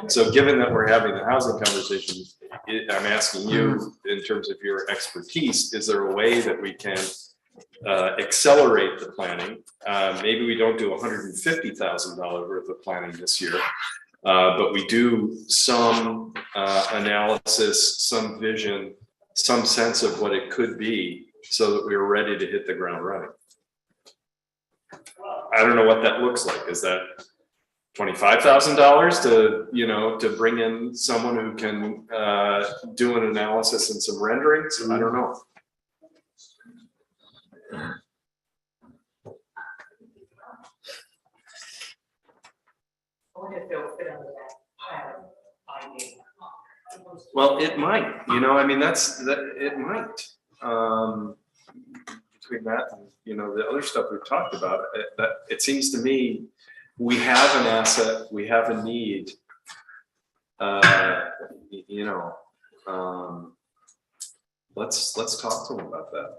So given that we're having the housing conversation, I'm asking you, in terms of your expertise, is there a way that we can accelerate the planning? Maybe we don't do $150,000 worth of planning this year, but we do some analysis, some vision, some sense of what it could be, so that we were ready to hit the ground running. I don't know what that looks like. Is that $25,000 to bring in someone who can do an analysis and some renderings? I don't know. Well, it might, I mean, it might. Between that and, the other stuff we've talked about, that it seems to me we have an asset, we have a need. Let's talk to them about that.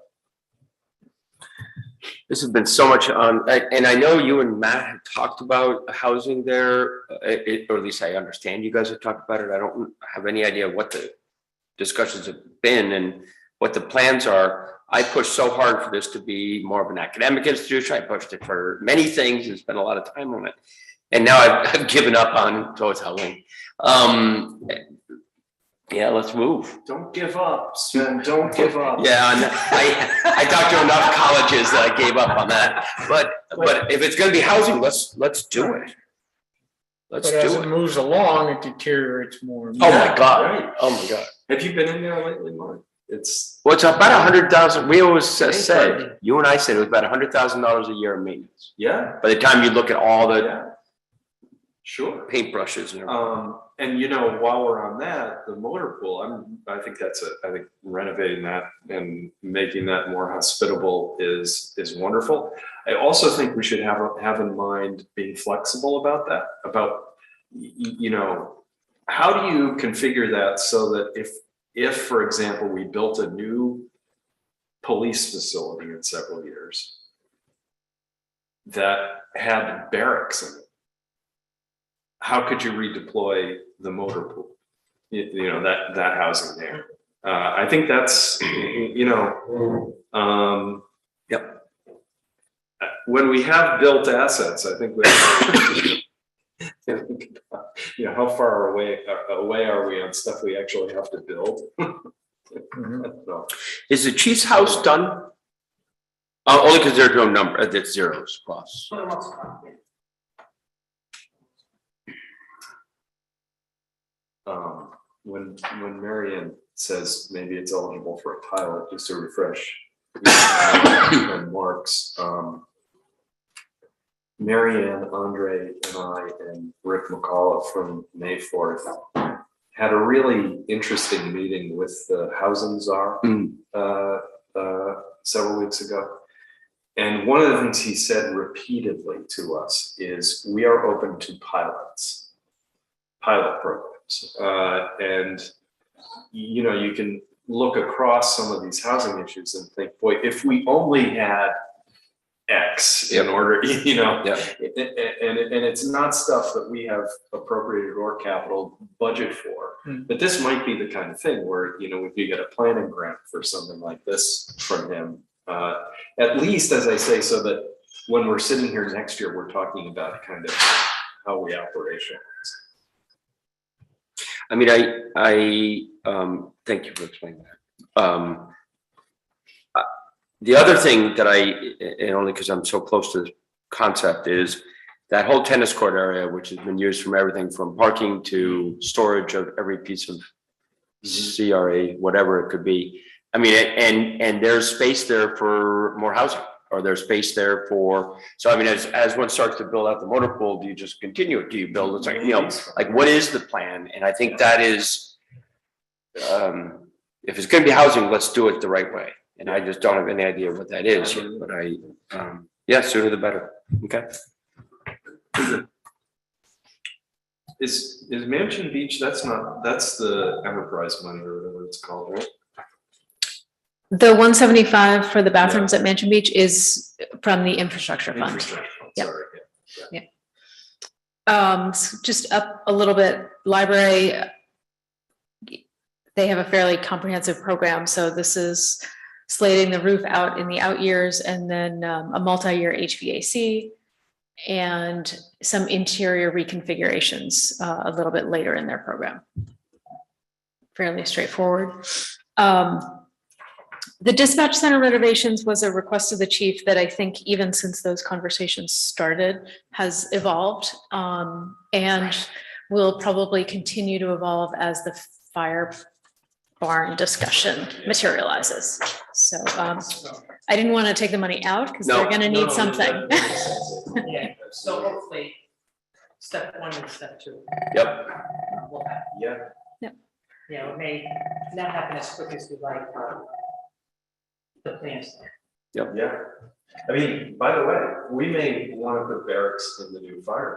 This has been so much on, and I know you and Matt have talked about housing there, or at least I understand you guys have talked about it. I don't have any idea what the discussions have been and what the plans are. I pushed so hard for this to be more of an academic institution. I pushed it for many things and spent a lot of time on it. And now I've given up on towards housing. Yeah, let's move. Don't give up, Sven, don't give up. Yeah, I talked to enough colleges that I gave up on that. But if it's gonna be housing, let's do it. Let's But as do it it. moves along, it deteriorates more. Oh my God, Right. oh my God. Have you been in there lately, Mark? It's, Well, it's about 100,000. We always said, you and I said it was about $100,000 a year in maintenance. yeah, By the time you look at all the yeah. Sure. paintbrushes and everything. And while we're on that, the motor pool, I think renovating that and making that more hospitable is wonderful. I also think we should have in mind being flexible about that, how do you configure that so that if, for example, we built a new police facility in several years that had barracks in it, how could you redeploy the motor pool? That housing there. I think that's, Yep. When we have built assets, I think we how far away are we on stuff we actually have to build? So, Is the Chiefs house done? Only because there's no number, it's zeros plus. For the most part, yeah. When Marianne says maybe it's eligible for a pilot, just to refresh and Mark's, Marianne, Andre, and I, and Rick McCullough from May 4th had a really interesting meeting with the housing czar several weeks ago. And one of the things he said repeatedly to us is, we are open to pilot programs. And, you know, you can look across some of these housing issues and think, boy, if we only had X in order, you know, and it's not stuff that we have appropriated or capital budget for. But this might be the kind of thing where, you know, if you get a planning grant for something like this from him, at least, as I say, so that when we're sitting here next year, we're talking about kind of how we operationalize. I mean, I thank you for explaining that. The other thing that and only because I'm so close to the concept, is that whole tennis court area, which has been used from everything from parking to storage of every piece of CRA, whatever it could be. I mean, and there's space there for more housing, or there's space there for, so I mean, as one starts to build out the motor pool, do you just continue it? Do you build, it's like, you know, like, what is the plan? And I think that is, if it's gonna be housing, let's do it the right way. And I just don't have any idea what that is, but yeah, sooner the better. Okay. Is Mansion Beach, that's the enterprise money or whatever it's called, right? The 175 for the bathrooms at Mansion Beach is from the infrastructure fund. Infrastructure fund, Yep. sorry. So just up a little bit, library, they have a fairly comprehensive program. So this is slating the roof out in the out years, and then a multi-year HVAC and some interior reconfigurations a little bit later in their program. Fairly straightforward. The dispatch center renovations was a request of the chief that I think even since those conversations started has evolved, and will probably continue to evolve as the fire barn discussion materializes. So I didn't want to take the money out because they're going to need something. Yeah, so hopefully step one and step two. Yep. Will happen. Yeah. You know, it may not happen as quick as we like. The plans. Yeah. I mean, by the way, we may want to put barracks in the new fire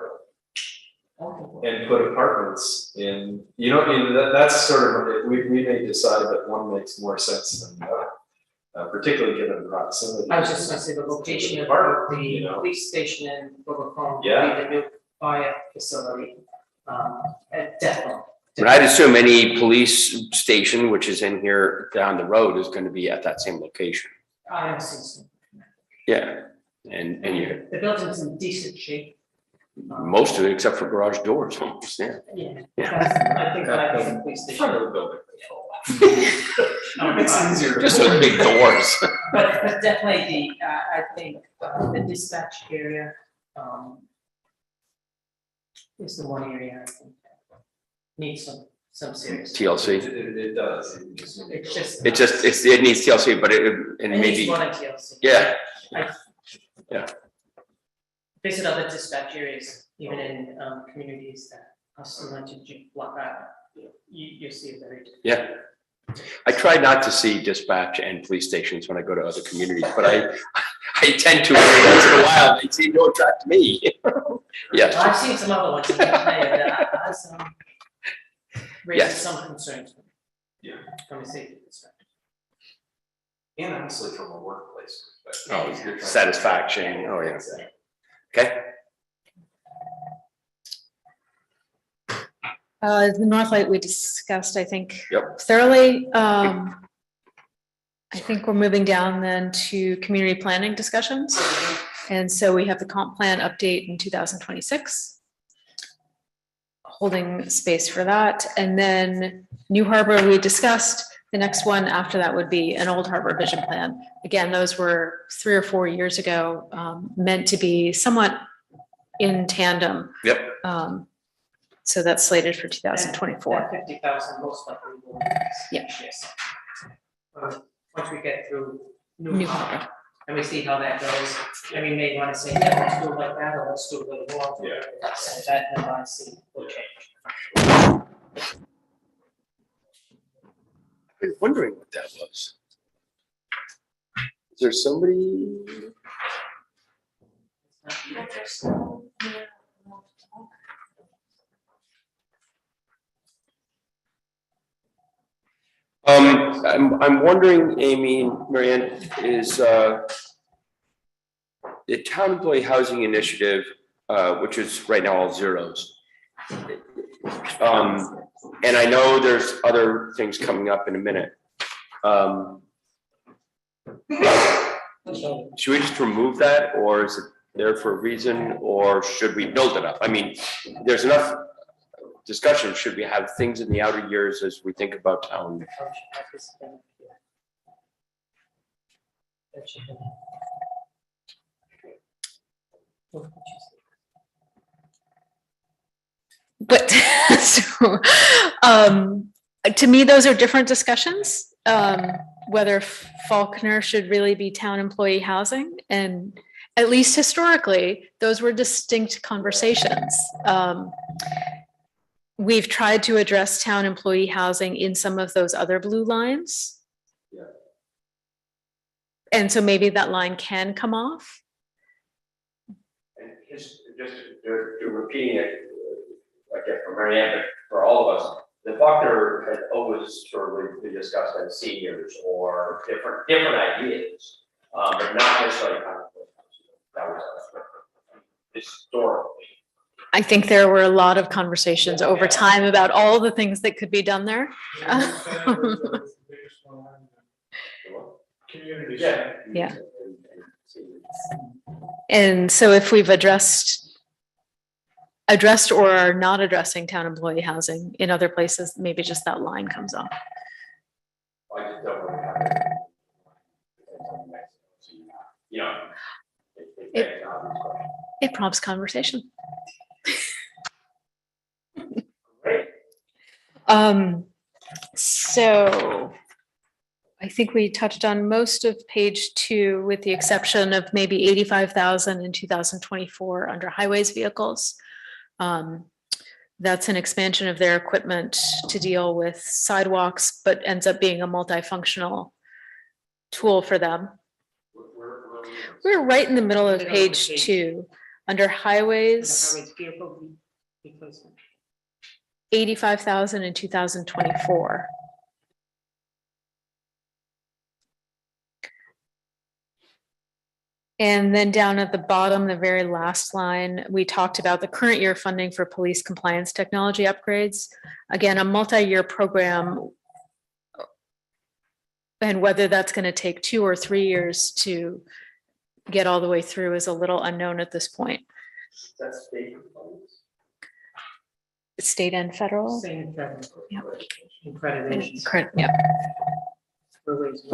building and put apartments in, you know, that's sort of, we may decide that one makes more sense than the other, particularly given the proximity. I was just gonna say the location of the police station in Wilbraham, the new fire facility, definitely. But I'd assume any police station, which is in here down the road, is gonna be at that same location. I have seen some. Yeah, and you, The building's in decent shape. most of it except for garage doors. Yeah. Yeah. Yeah. I think I think the police station. Front of the building. It's easier. Just those big doors. But definitely I think the dispatch area, is the one area I think needs some serious. TLC. It does. It's just. It needs TLC, but it It needs one in TLC. Yeah. Visit other dispatch areas, even in communities that are similar to you see it very different. Yeah. I try not to see dispatch and police stations when I go to other communities, but I tend to every once in a while. They seem to attract me. Yeah. I've seen some other ones, and I can tell you that has raised some concerns. From a safety perspective. And honestly, from a workplace Oh, perspective. satisfaction. Oh, yeah. Okay. The Northlight we discussed, I think, Yep. thoroughly. I think we're moving down then to community planning discussions. And so we have the comp plan update in 2026. Holding space for that. And then New Harbor we discussed. The next one after that would be an Old Harbor vision plan. Again, those were 3 or 4 years ago, meant to be somewhat in tandem. Yep. So that's slated for 2024. 50,000 most likely will. Yeah. Yes. Once we get through New New Harbor. Harbor, and we see how that goes, and we may want to say, yeah, let's do it like that, or let's do a little more. Yeah. And that number I see will change. I've been wondering what that was. Is there somebody? I'm wondering, Amy, and Marianne, is, the town employee housing initiative, which is right now all zeros. And I know there's other things coming up in a minute. Should we just remove that, or is it there for a reason, or should we build it up? I mean, there's enough discussion. Should we have things in the outer years as we think about town? But so, to me, those are different discussions. Whether Faulkner should really be town employee housing, and at least historically, those were distinct conversations. We've tried to address town employee housing in some of those other blue lines. Yeah. And so maybe that line can come off. And just to repeating it, again, for Marianne, but for all of us, the Faulkner had always sort of been discussed as seniors or different ideas, but not necessarily kind of. That was historically. I think there were a lot of conversations over time about all the things that could be done there. Community. Yeah. Yeah. And so if we've addressed or are not addressing town employee housing in other places, maybe just that line comes off. I just don't want to have it. You know. It- It prompts conversation. Great. So I think we touched on most of page 2, with the exception of maybe 85,000 in 2024 under highways vehicles. That's an expansion of their equipment to deal with sidewalks, but ends up being a multifunctional tool for them. We're right in the middle of page 2, under highways, Highways vehicle replacement. 85,000 in 2024. And then down at the bottom, the very last line, we talked about the current year funding for police compliance technology upgrades. Again, a multi-year program. And whether that's going to take 2 or 3 years to get all the way through is a little unknown at this point. That's state compliance. State and federal. Same federal. Yep. Accreditations. Yep. Roadways.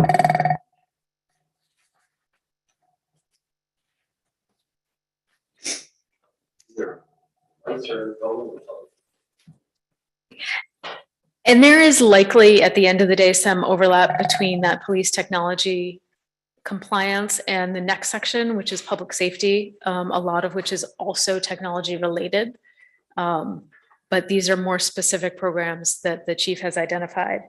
And there is likely, at the end of the day, some overlap between that police technology compliance and the next section, which is public safety, a lot of which is also technology related. But these are more specific programs that the chief has identified.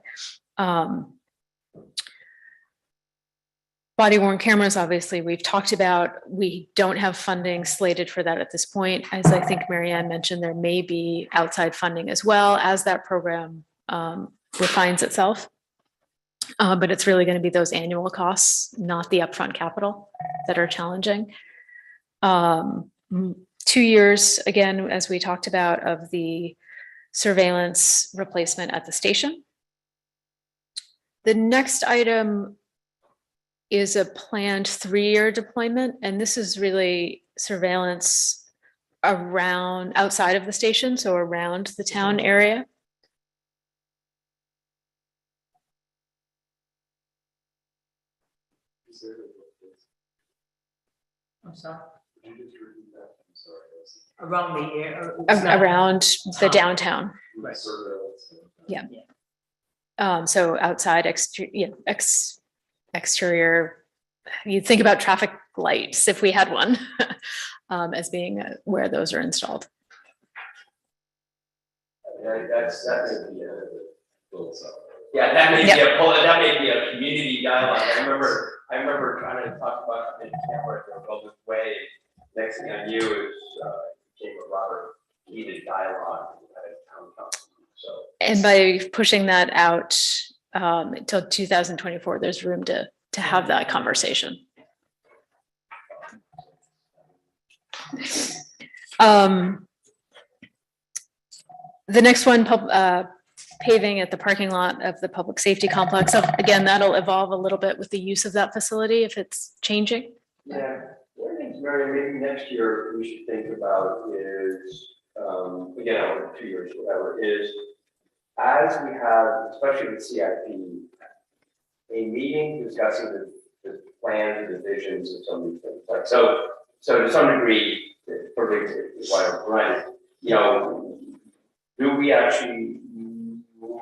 Body worn cameras, obviously, we've talked about. We don't have funding slated for that at this point. As I think Marianne mentioned, there may be outside funding as well as that program refines itself. But it's really going to be those annual costs, not the upfront capital, that are challenging. 2 years, again, as we talked about, of the surveillance replacement at the station. The next item is a planned 3-year deployment, and this is really surveillance around, outside of the station, so around the town area. I'm sorry. Around the air. around the downtown. Right. Yeah. So outside exterior, you think about traffic lights if we had one, as being where those are installed. Yeah, that may Yep. be that may be a community dialogue. I remember trying to talk about in Tamworth or Golden Way. Next thing I knew is became a rather heated dialogue at town council. So. And by pushing that out until 2024, there's room to have that conversation. The next one, paving at the parking lot of the public safety complex. So again, that'll evolve a little bit with the use of that facility if it's changing. Yeah, one of the things, Mary, maybe next year we should think about is, again, over 2 years, whatever, is as we have, especially with CIP, a meeting discussing the plans, the visions of some of these things. Like, so to some degree, for why I'm running, you know, do we actually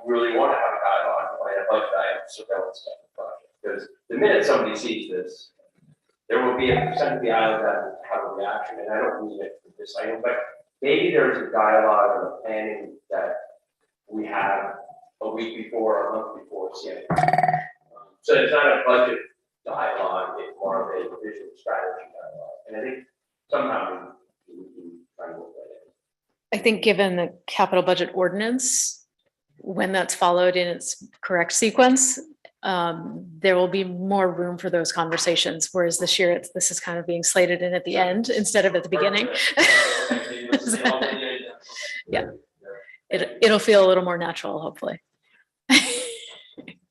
really want to have a dialogue on a budget item surveillance type of project? Because the minute somebody sees this, there will be a percent of the island that will have a reaction, and I don't mean it for this item, but maybe there's a dialogue or a planning that we have a week before, a month before CIP. So it's not a budget dialogue, it's more of a vision strategy dialogue, and I think somehow we can try to work that in. I think given the capital budget ordinance, when that's followed in its correct sequence, there will be more room for those conversations. Whereas this year, this is kind of being slated in at the end instead of at the beginning. So, yeah, it'll feel a little more natural, hopefully.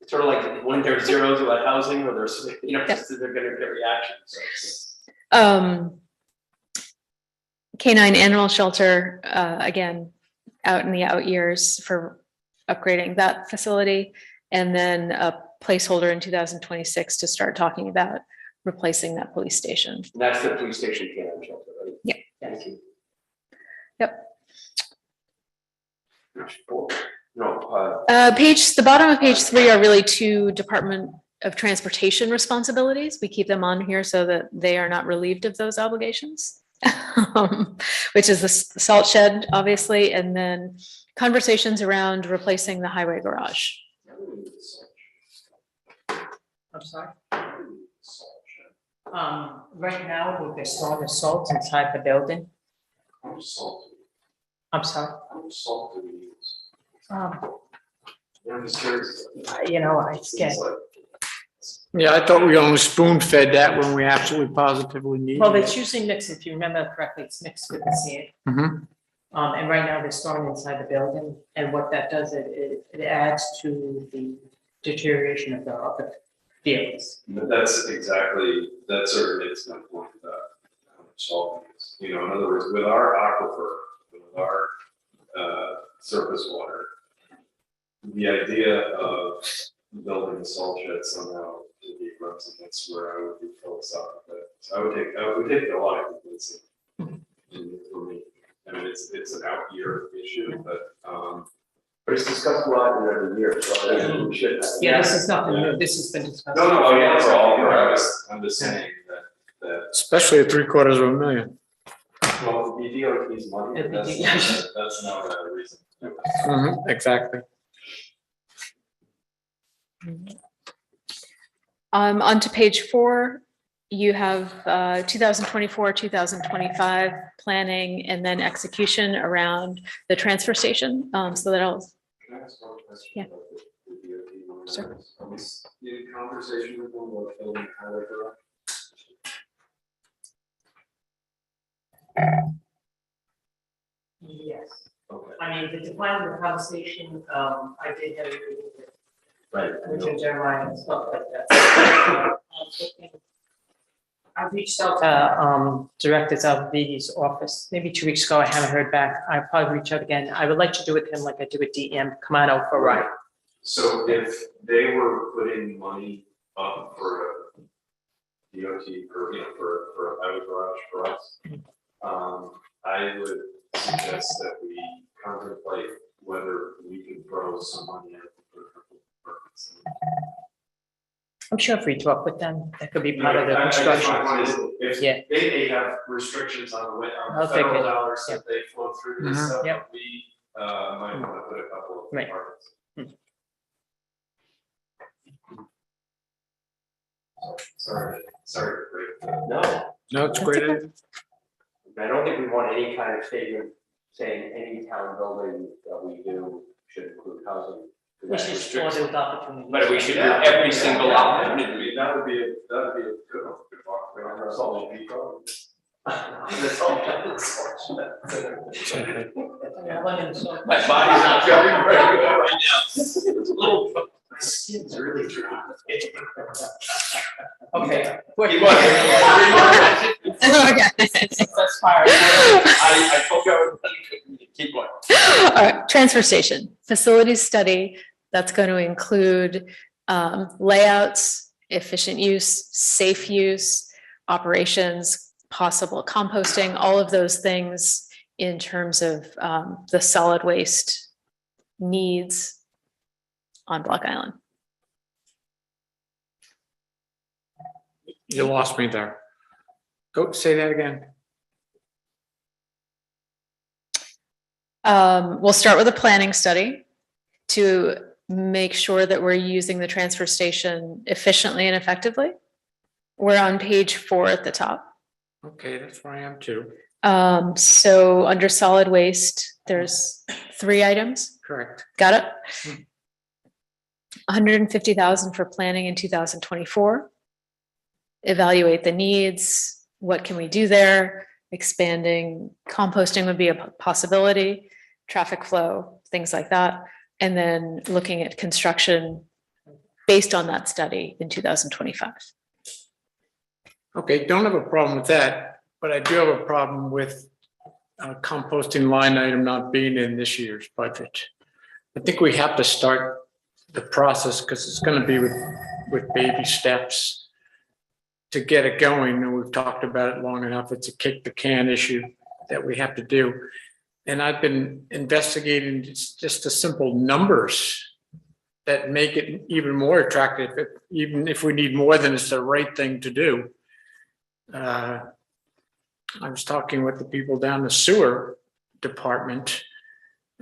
Sort of like when there's zeros about housing, or there's, you know, they're gonna get reactions. So. Canine animal shelter, again, out in the out years for upgrading that facility, and then a placeholder in 2026 to start talking about replacing that police station. And that's the police station canine shelter, right? Yeah. Thank you. Yep. No, The bottom of page 3 are really 2 Department of Transportation responsibilities. We keep them on here so that they are not relieved of those obligations. Which is the salt shed, obviously, and then conversations around replacing the highway garage. I'm sorry. Right now, we're storing the salt inside the building. I'm sorry. You know, I get. Yeah, I thought we only spoon fed that when we absolutely positively needed Well, it. it's usually mixed, if you remember correctly, it's mixed with the sand. Mhm. And right now they're storing inside the building, and what that does, it adds to the deterioration of the vehicles. But that's sort of it's my point about how much salt it is. You know, in other words, with our aquifer, with our surface water, the idea of building a salt shed somehow to be something that's where I would be philosophical. So I would take a lot of convincing for me. I mean, it's an out year issue, but it's discussed a lot in every year, so I think we should. Yeah, this is nothing new, this has been discussed. no, yeah, for all, I'm just saying that. Especially at $750,000. Well, the DOT's money, but that's not a reason. Exactly. On to page 4, you have 2024, 2025 planning and then execution around the transfer station. So that'll. Can I ask one question? Yeah. About the DOT? Sure. Are we in conversation with them about building a highway garage? Yes, Okay. I mean, the design of the conversation, I did have a meeting with Right. Richard Jeremiah and stuff like that. I reached out to directors of Vivi's office, maybe 2 weeks ago. I haven't heard back. I'll probably reach out again. I would like to do with him like I do with DM, come on out for a ride. So if they were putting money up for a DOT, for, you know, for a highway garage for us, I would suggest that we contemplate whether we can throw some money at the purpose. I'm sure if we talk with them, that could be part of the I just construction. wanted- If Yeah. they may have restrictions on the way, on I'll the take federal it. dollars Yep. that they flow through this Mhm. stuff, Yep. we might want to put a couple of Right. departments. Sorry to break. No, No, it's great. I don't think we want any kind of statement saying any town building that we do should include housing. We should explore those opportunities. But we should do Yeah. every single Yeah. opportunity. That would be a good one. Good walk around. That's all we need. That's all. My body's not feeling very good right now. It's a little. My skin's really dry. Okay. Keep on. That's fire. I told you I would keep going. All right, transfer station, facility study, that's going to include layouts, efficient use, safe use, operations, possible composting, all of those things in terms of the solid waste needs on Block Island. You lost me there. Go, say that again. We'll start with a planning study to make sure that we're using the transfer station efficiently and effectively. We're on page 4 at the top. Okay, that's where I am too. So under solid waste, there's 3 items. Correct. Got it? 150,000 for planning in 2024. Evaluate the needs. What can we do there? Expanding composting would be a possibility, traffic flow, things like that. And then looking at construction based on that study in 2025. Okay, don't have a problem with that, but I do have a problem with composting line item not being in this year's budget. I think we have to start the process because it's going to be with baby steps to get it going. And we've talked about it long enough. It's a kick the can issue that we have to do. And I've been investigating just the simple numbers that make it even more attractive, even if we need more than it's the right thing to do. I was talking with the people down the sewer department,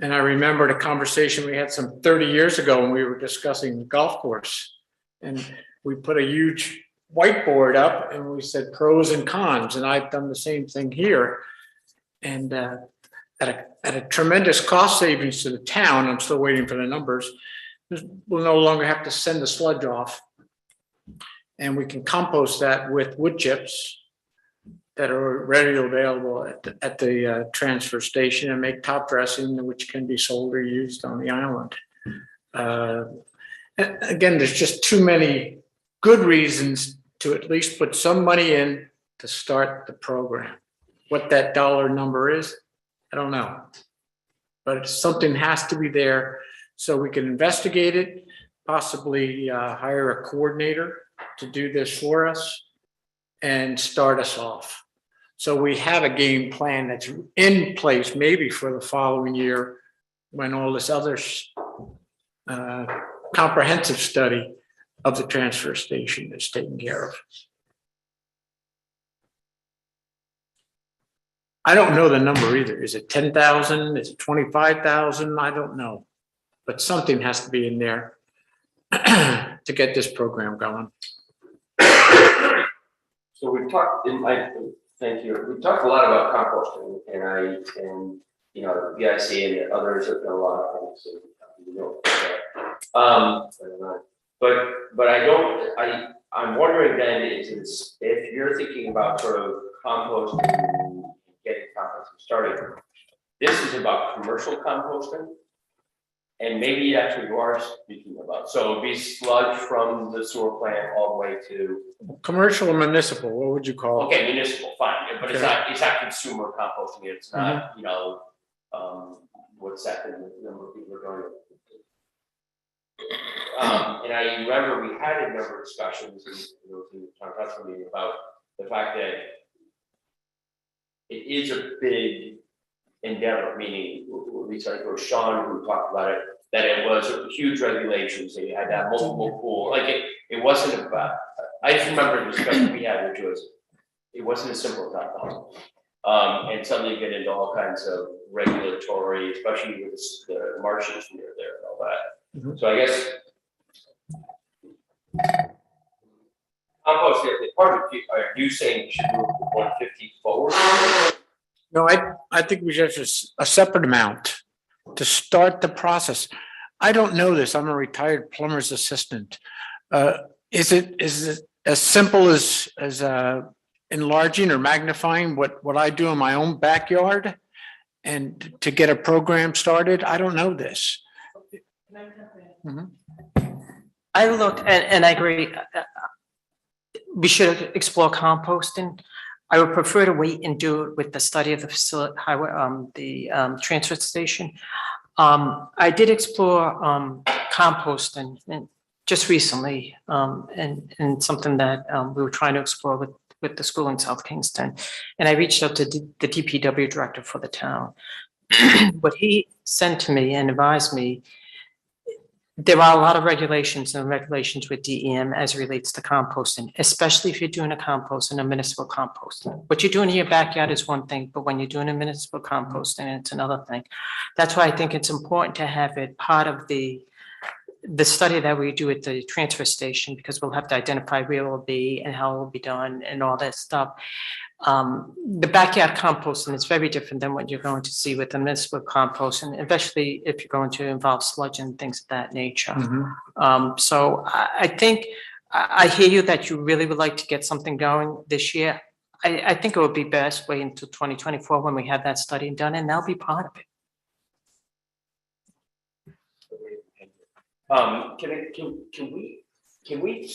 and I remembered a conversation we had some 30 years ago when we were discussing the golf course. And we put a huge whiteboard up and we said pros and cons, and I've done the same thing here. And at a tremendous cost savings to the town, I'm still waiting for the numbers, we'll no longer have to send the sludge off. And we can compost that with wood chips that are readily available at the transfer station and make top dressing, which can be sold or used on the island. Again, there's just too many good reasons to at least put some money in to start the program. What that dollar number is, I don't know. But something has to be there so we can investigate it, possibly hire a coordinator to do this for us and start us off. So we have a game plan that's in place maybe for the following year when all this other comprehensive study of the transfer station is taken care of. I don't know the number either. Is it 10,000? Is it 25,000? I don't know. But something has to be in there to get this program going. So we've talked, thank you, we've talked a lot about composting and you know, the VIC and others have done a lot of things. You know, but I'm wondering then is if you're thinking about sort of composting, getting composting started, this is about commercial composting. And maybe actually you are speaking about, so it'd be sludge from the sewer plant all the way to. Commercial or municipal, what would you call it? Okay, municipal, fine, but it's not consumer composting, it's not, you know, what's that, the number of people are doing it. And I remember we had a number of discussions in the town council meeting about the fact that it is a big endeavor, meaning, at least like for Sean who talked about it, that it was huge regulations, and you had to have multiple pool, like it wasn't about, I just remember the discussion we had, which was, it wasn't as simple as that though. And suddenly you get into all kinds of regulatory, especially with the marshes near there and all that. So I guess compost, part of it, are you saying you should move the 150 forward? No, I think we should just a separate amount to start the process. I don't know this. I'm a retired plumber's assistant. Is it as simple as enlarging or magnifying what I do in my own backyard and to get a program started? I don't know this. I looked, and I agree, we should explore composting. I would prefer to wait and do it with the study of the facility, highway, the transfer station. I did explore composting and just recently, and something that we were trying to explore with the school in South Kingston. And I reached out to the DPW director for the town. What he sent to me and advised me, there are a lot of regulations with DEM as it relates to composting, especially if you're doing a compost in a municipal composting. What you're doing in your backyard is one thing, but when you're doing a municipal composting, it's another thing. That's why I think it's important to have it part of the study that we do at the transfer station, because we'll have to identify where it will be and how it will be done and all that stuff. The backyard composting is very different than what you're going to see with the municipal composting, especially if you're going to involve sludge and things of that nature. So I think I hear you that you really would like to get something going this year. I think it would be best wait until 2024 when we have that study done, and that'll be part of it. Can we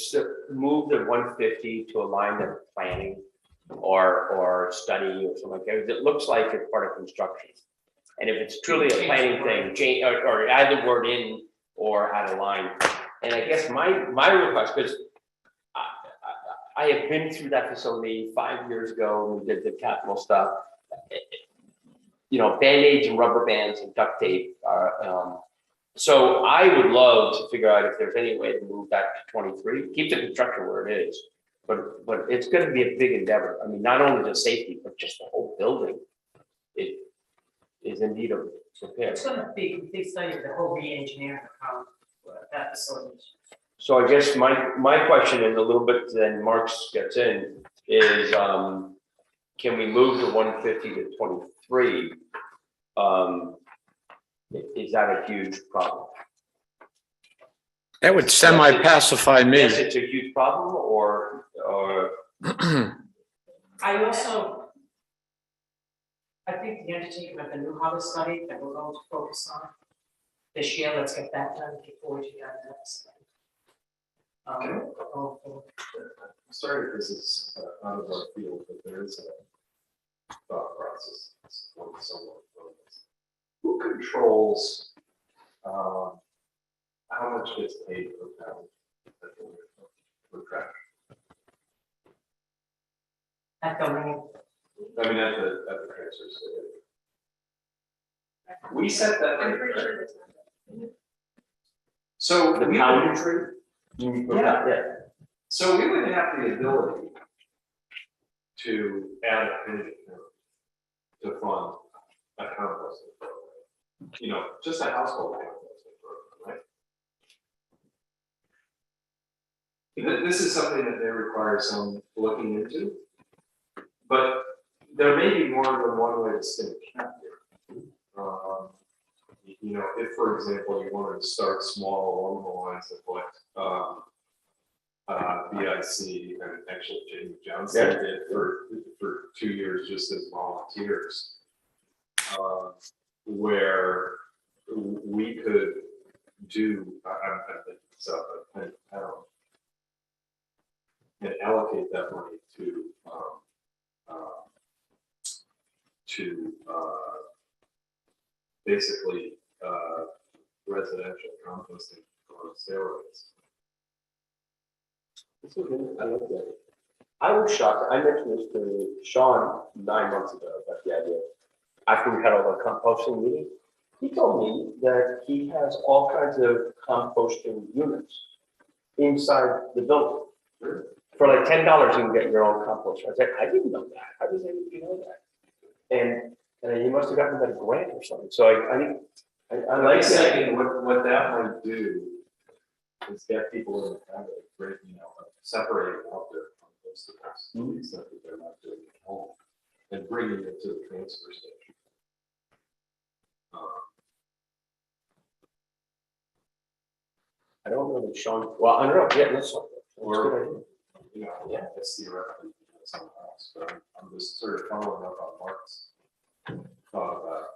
move the 150 to align the planning or study or something like that? It looks like it's part of construction. And if it's truly a planning thing, change or add the word in or add a line. And I guess my request, because I have been through that facility 5 years ago, we did the capital stuff. You know, Band-Aids and rubber bands and duct tape are, so I would love to figure out if there's any way to move that to 23, keep the construction where it is, but it's going to be a big endeavor. I mean, not only the safety, but just the whole building. It is indeed a repair. It's going to be a big study of the whole re-engineering of how that facility. So I guess my question is a little bit, then Mark's gets in, is can we move the 150 to 23? Is that a huge problem? That would semi-pacify me. Yes, it's a huge problem, or I think the undertaking of the new harbor study that we're going to focus on this year, let's get that done before we do that next. Sorry, if this is out of our field, but there is a thought process. Who controls how much gets paid per pound for trash? At the ring. I mean, at the transfer station. We set that rate. So the poundage? Yeah. So we would have the ability to add a penny to fund a composting program. You know, just a household composting program, right? This is something that may require some looking into, but there may be more than one way to skin a cat here. You know, if, for example, you wanted to start small along the lines of what BIC and actually Jamie Johnson did for 2 years just as volunteers, where we could do, I'm thinking this up, and allocate that money to basically residential composting on steroids. I love that. I was shocked. I mentioned this to Sean 9 months ago, but the idea. After we had all the composting meeting, he told me that he has all kinds of composting units inside the building. For like $10, you can get your own composter. I said, I didn't know that. How does anybody know that? And he must have gotten that grant or something. So I think, I like that. What that might do is get people in the habit of breaking out, separating out their compost to the extent that they're not doing it at home, and bringing it to the transfer station. I don't know that Sean, well, I don't know, yeah, let's talk. Or, you know, yeah, it's theoretically something else, but I'm just sort of following up on Mark's thought about,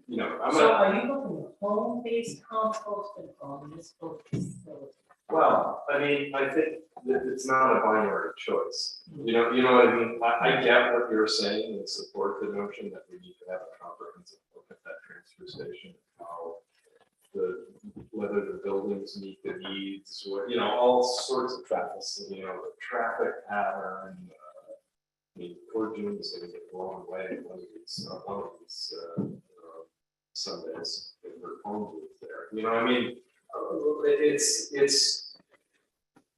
you know, I'm So gonna, are you looking at home-based composting or municipal facility? well, I mean, I think that it's not a binary choice. You know what I mean? I get what you're saying and support the notion that we need to have a comprehensive look at that transfer station, how whether the buildings meet the needs, what, you know, all sorts of traffic, you know, the traffic pattern. I mean, poor June is gonna get blown away one of these Sundays in her home booth there. You know, I mean, it's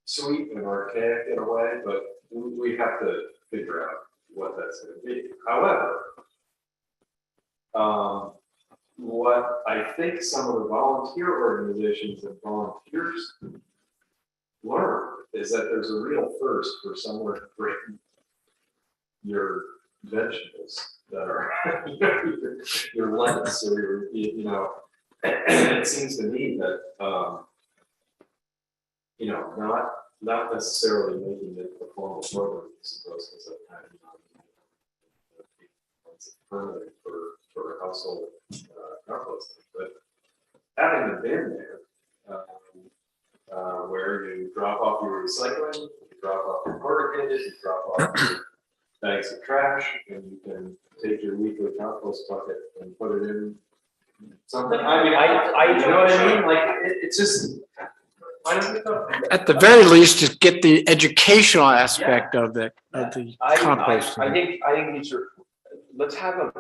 sweet and archaic in a way, but we have to figure out what that's gonna be. However, what I think some of the volunteer organizations and volunteers learn is that there's a real thirst for somewhere to bring your vegetables that are your lettuce or your, you know, it seems to me that you know, not necessarily making it a formal program as opposed to some kind of permanent for household composting, but having the bin there, where you drop off your recycling, you drop off your corrugated, you drop off your bags of trash, and you can take your weekly compost bucket and put it in something. I mean, you know what I mean? Like, it's just. Why don't we go? At the very least, just get the educational aspect of the composting. I think these are, let's have a,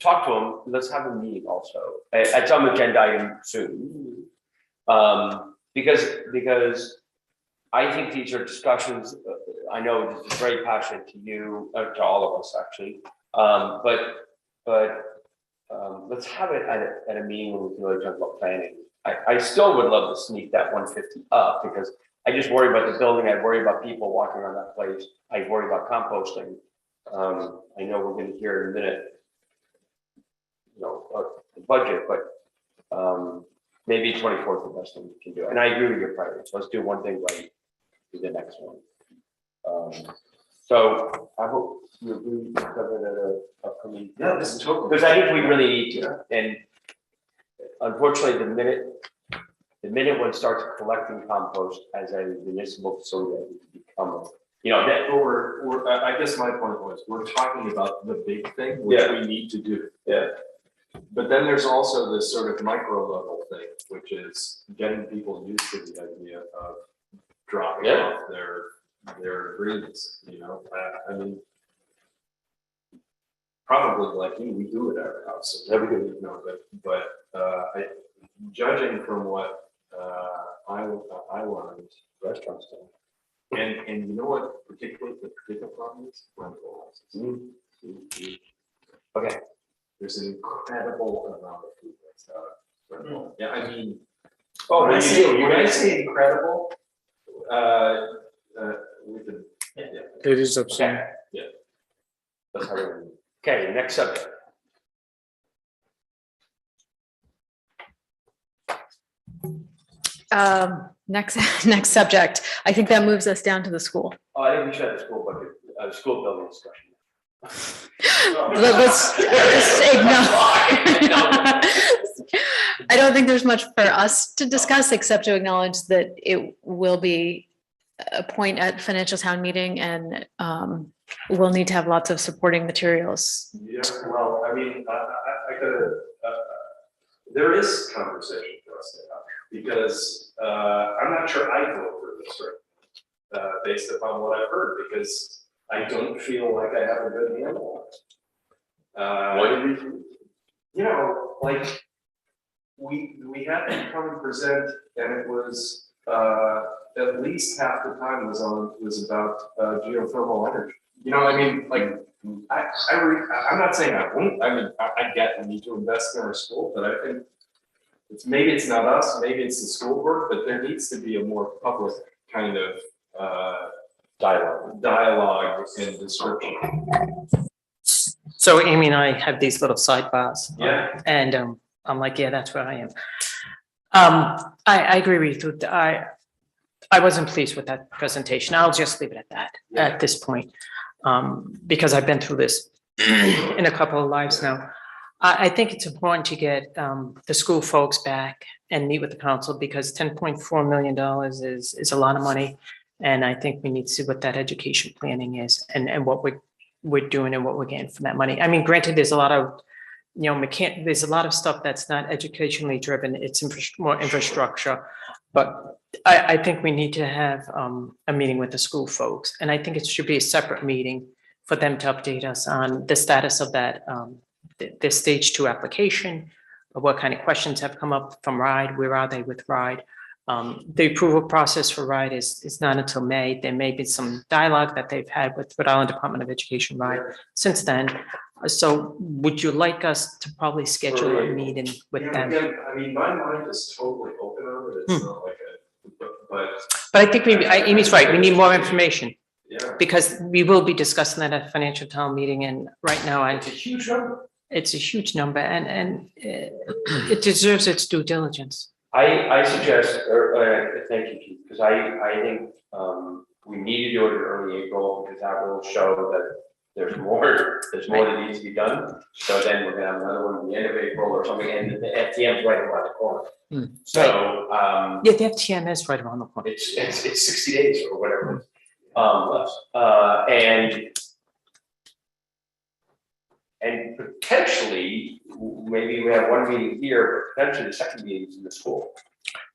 talk to them, let's have a meeting also, at some agenda item soon. Because I think these are discussions, I know this is very passionate to you, to all of us actually. But let's have it at a meeting when we can really talk about planning. I still would love to sneak that 150 up because I just worry about the building. I worry about people walking around that place. I worry about composting. I know we're going to hear in a minute, you know, the budget, but maybe 24th is the best thing we can do. And I agree with your priorities. Let's do one thing right, do the next one. So I hope you agree with that at a upcoming. Yeah, this is totally. Because I think we really need to. And unfortunately, the minute one starts collecting compost as a municipal facility, it becomes, you know, that I guess my point was, we're talking about the big thing, which we need to do. Yeah. But then there's also this sort of micro level thing, which is getting people used to the idea of dropping off their greens, you know, I mean, probably like you, we do it at our house, so everybody would know, but judging from what I learned, restaurants do, and you know what, particularly the particular problem is rental houses. Okay. There's an incredible amount of food that's rental. Yeah, I mean, when I say incredible, we can. Yeah. It is upsetting. Yeah. That's how we're doing. Okay, next subject. Next subject. I think that moves us down to the school. Oh, I think we should have the school budget, school building discussion. Let's ignore. I don't think there's much for us to discuss except to acknowledge that it will be a point at financial town meeting and we'll need to have lots of supporting materials. Yeah, well, I mean, I could, there is conversation for us to have because I'm not sure I vote for this right based upon what I've heard because I don't feel like I have a good handle on it. What did we? You know, like, we had them come and present, and it was, at least half the time was about geothermal energy. You know, I mean, like, I'm not saying I won't, I mean, I get we need to invest in our school, but I think maybe it's not us, maybe it's the school board, but there needs to be a more public kind of, dialogue and description. So Amy and I have these little sidebars. Yeah. And I'm like, yeah, that's where I am. I agree with you. I wasn't pleased with that presentation. I'll just leave it at that at this point. Because I've been through this in a couple of lives now. I think it's important to get the school folks back and meet with the council because $10.4 million is a lot of money. And I think we need to see what that education planning is and what we're doing and what we're getting from that money. I mean, granted, there's a lot of, there's a lot of stuff that's not educationally driven. It's more infrastructure. But I think we need to have a meeting with the school folks. And I think it should be a separate meeting for them to update us on the status of that, the stage 2 application, what kind of questions have come up from RIDE, where are they with RIDE? The approval process for RIDE is not until May. There may be some dialogue that they've had with Rhode Island Department of Education RIDE since then. So would you like us to probably schedule a meeting with them? Again, I mean, my mind is totally open on it. It's not like But I think Amy's right. We need more information yeah. because we will be discussing that at financial town meeting. And right now, It's a huge number. it's a huge number and it deserves its due diligence. I suggest, thank you, Keith, because I think we need to do it in early April because that will show that there's more that needs to be done. So then we're gonna have another one at the end of April or something, and the FTM's right around the corner. So, Yeah, the FTM is right around the corner. it's 60 days or whatever. And potentially, maybe we have one meeting here, but potentially the second meeting is in the school.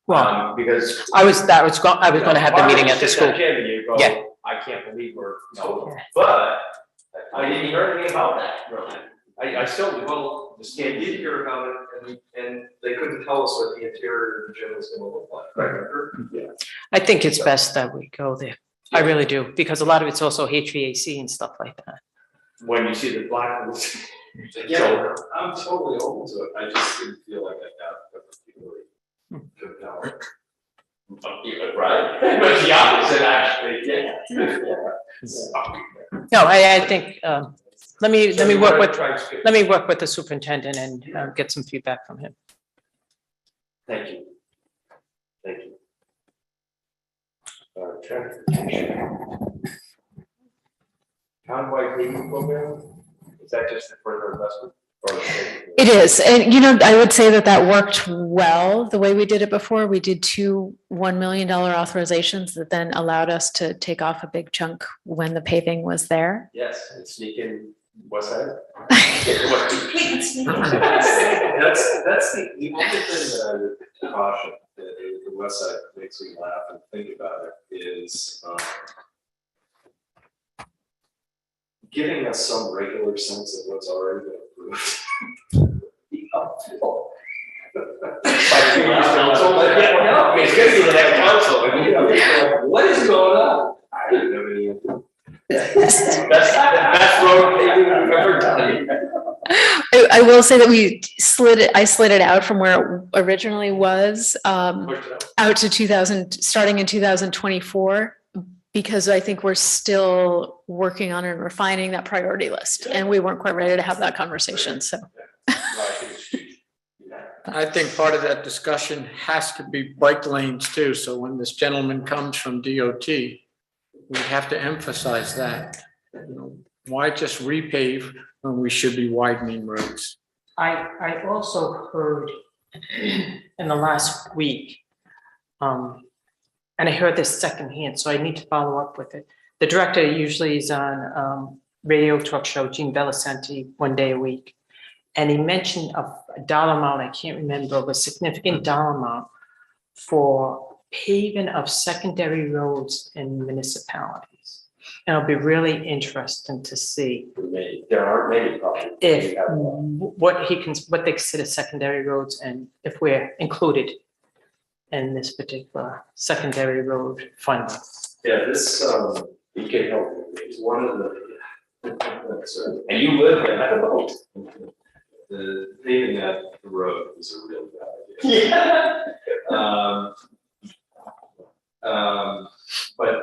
Well, Because. I was going to have the meeting at the school. Yeah. I can't believe we're, no, but I didn't hear anything about that. I still, well, the scan did hear about it and they couldn't tell us what the interior of the gym was gonna look like. Right. Yeah. I think it's best that we go there. I really do, because a lot of it's also HVAC and stuff like that. When you see the black ones. Yeah, I'm totally open to it. I just didn't feel like I got particularly compelling. Right, but the opposite actually, yeah. No, I think, let me work with the superintendent and get some feedback from him. Thank you. Thank you. Transportation. Townwide paving program, is that just a further investment? It is. And, I would say that worked well. The way we did it before, we did two $1 million authorizations that then allowed us to take off a big chunk when the paving was there. Yes, and sneak in west side. That's That's the only thing that I would caution, the west side makes me laugh and think about it is giving us some regular sense of what's already been approved. It's good to be the next council. What is going on? I don't have any idea. Best road paving I've ever done. I will say that I slid it out from where it originally was, out to starting in 2024, because I think we're still working on and refining that priority list, and we weren't quite ready to have that conversation, so. I think part of that discussion has to be bike lanes too. So when this gentleman comes from DOT, we have to emphasize that. Why just repave when we should be widening roads? I also heard in the last week, and I heard this secondhand, so I need to follow up with it. The director usually is on radio talk show, Gene Bellicenti, one day a week. And he mentioned a dollar amount, I can't remember, a significant dollar amount for paving of secondary roads in municipalities. And it'll be really interesting to see There aren't many probably. if, what they consider secondary roads and if we're included in this particular secondary road fund. Yeah, this, you can help me, it's one of the. And you live there, I don't know. The paving that road is a real bad idea. Yeah. But,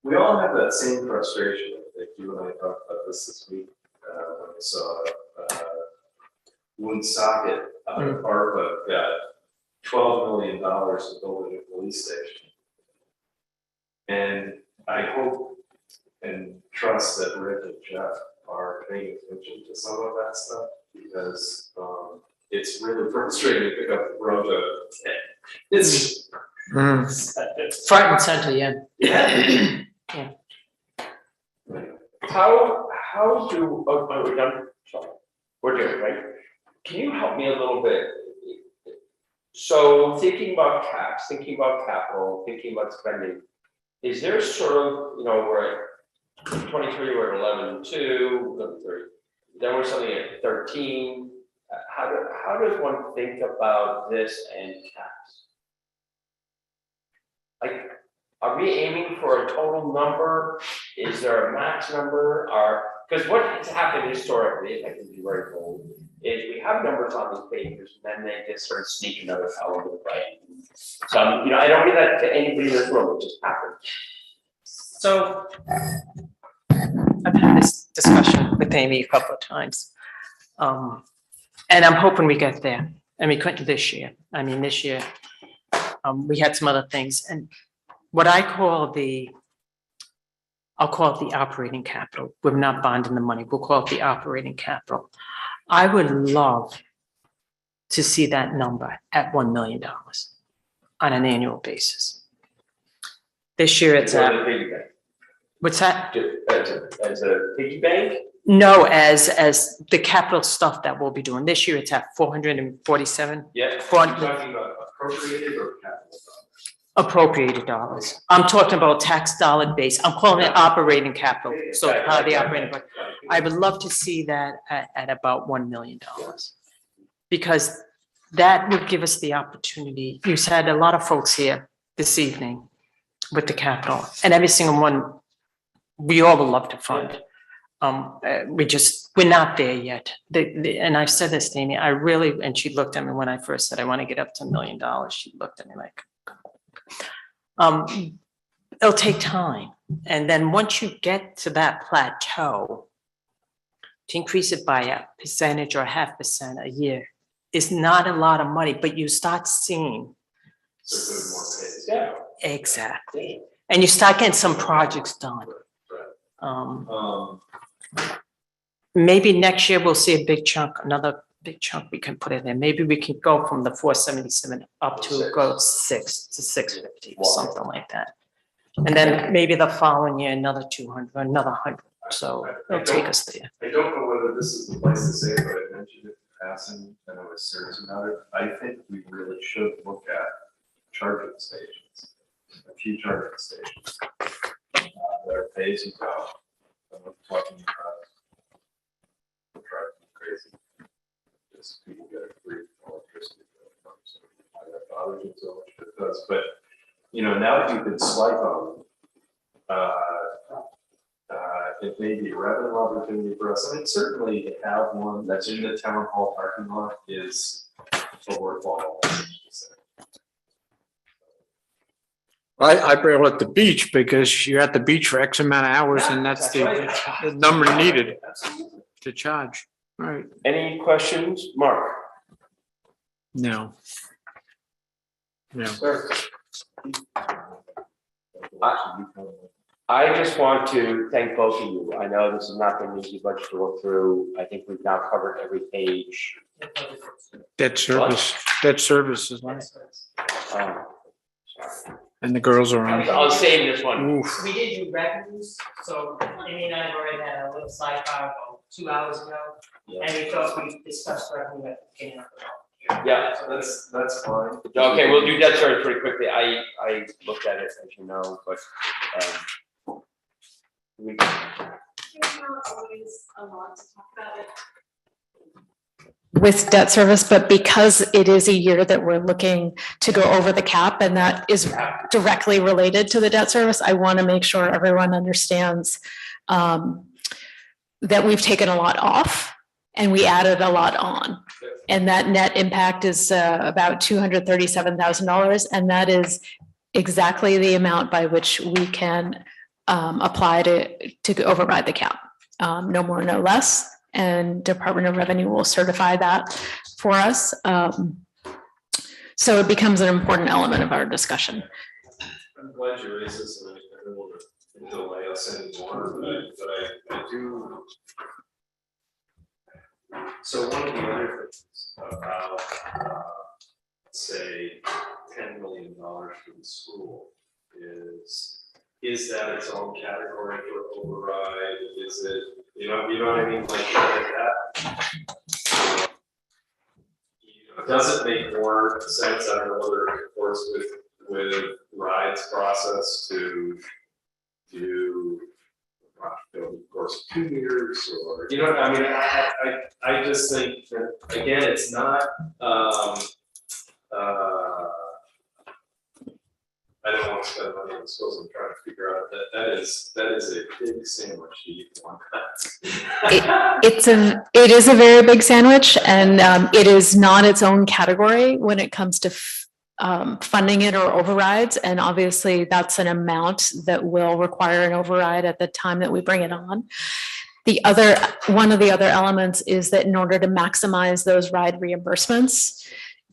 we all have that same frustration, I think you and I talked about this week, when we saw, Woonsocket out of ARPA got $12 million to build a new police station. And I hope and trust that Rick and Jeff are paying attention to some of that stuff, because, it's really frustrating to pick up the road. It's. Front and center, yeah. Yeah. Yeah. How do, we're done? Sorry. We're doing, right? Can you help me a little bit? So thinking about tax, thinking about capital, thinking about spending, is there sort of, we're at 23, we're at 11.2, 11.3, then we're something at 13. How does one think about this and tax? Like, are we aiming for a total number? Is there a max number? Because what has happened historically, if I can be very bold, is we have numbers on these papers, and then they just sort of sneak another column to the right. So, I don't do that to anybody in this room, it just happened. So I've had this discussion with Amy a couple of times. And I'm hoping we get there. And we couldn't this year. I mean, this year, we had some other things. And what I'll call it the operating capital. We're not bonding the money. We'll call it the operating capital. I would love to see that number at $1 million on an annual basis. This year it's at, what's that? As a piggy bank? No, as the capital stuff that we'll be doing. This year it's at 447. Yeah, you're For- talking about appropriated or capital? Appropriated dollars. I'm talking about tax dollar base. I'm calling it operating capital. So part of the operating, but I would love to see that at about $1 million. Because that would give us the opportunity. You said a lot of folks here this evening with the capital, and every single one, we all would love to fund. We're not there yet. And I've said this to Amy, and she looked at me when I first said, I want to get up to $1 million. She looked at me like, it'll take time. And then once you get to that plateau, to increase it by a percentage or 0.5% a year is not a lot of money, but you start seeing. Exactly. And you start getting some projects done. Maybe next year we'll see a big chunk, another big chunk we can put in there. Maybe we can go from the 477 up to go 6 to 650 or something like that. And then maybe the following year, another 200, another 100. So it'll take us there. I don't know whether this is the place to say it, but I mentioned it in passing, and I was serious about it. I think we really should look at charging stations, a few charging stations that are pay as you go. I'm not talking about driving crazy. Just people get a free electricity bill. So that bothers me so much, it does. But now that you can swipe on, it may be a revenue opportunity for us. I mean, certainly to have one that's in the town hall parking lot is a worthwhile. I bring it at the beach because you're at the beach for X amount of hours and that's the number needed to charge. All right. Any questions, Mark? No. Sir? I just want to thank both of you. I know this has not been an easy budget to look through. I think we've now covered every page. Debt service is nice. Sorry. And the girls are on. I'll save this one. Oof. We did do revenues, so Amy and I have already had a little sidebar about 2 hours ago. And we thought we discussed revenue at the beginning of the Yeah. That's fine. Okay, we'll do debt service pretty quickly. I looked at it, as you know, but, we, There's not always a lot to talk about it. with debt service, but because it is a year that we're looking to go over the cap and that is directly related to the debt service, I want to make sure everyone understands that we've taken a lot off and we added a lot on. And that net impact is about $237,000. And that is exactly the amount by which we can apply to override the cap. No more, no less. And Department of Revenue will certify that for us. So it becomes an important element of our discussion. I'm glad you raised this, and I don't want to delay us anymore, but I do. So one of the other things about, say, $10 million for the school is that its own category for override? Is it, you know what I mean, like that? Does it make more sense, I don't know whether it works with rides process to do of course 2 years, or you know, I mean, I just think that again, it's not I don't want to spend money on schools. I'm trying to figure out that is a big sandwich to eat one. It is a very big sandwich, and it is not its own category when it comes to funding it or overrides. And obviously that's an amount that will require an override at the time that we bring it on. One of the other elements is that in order to maximize those ride reimbursements,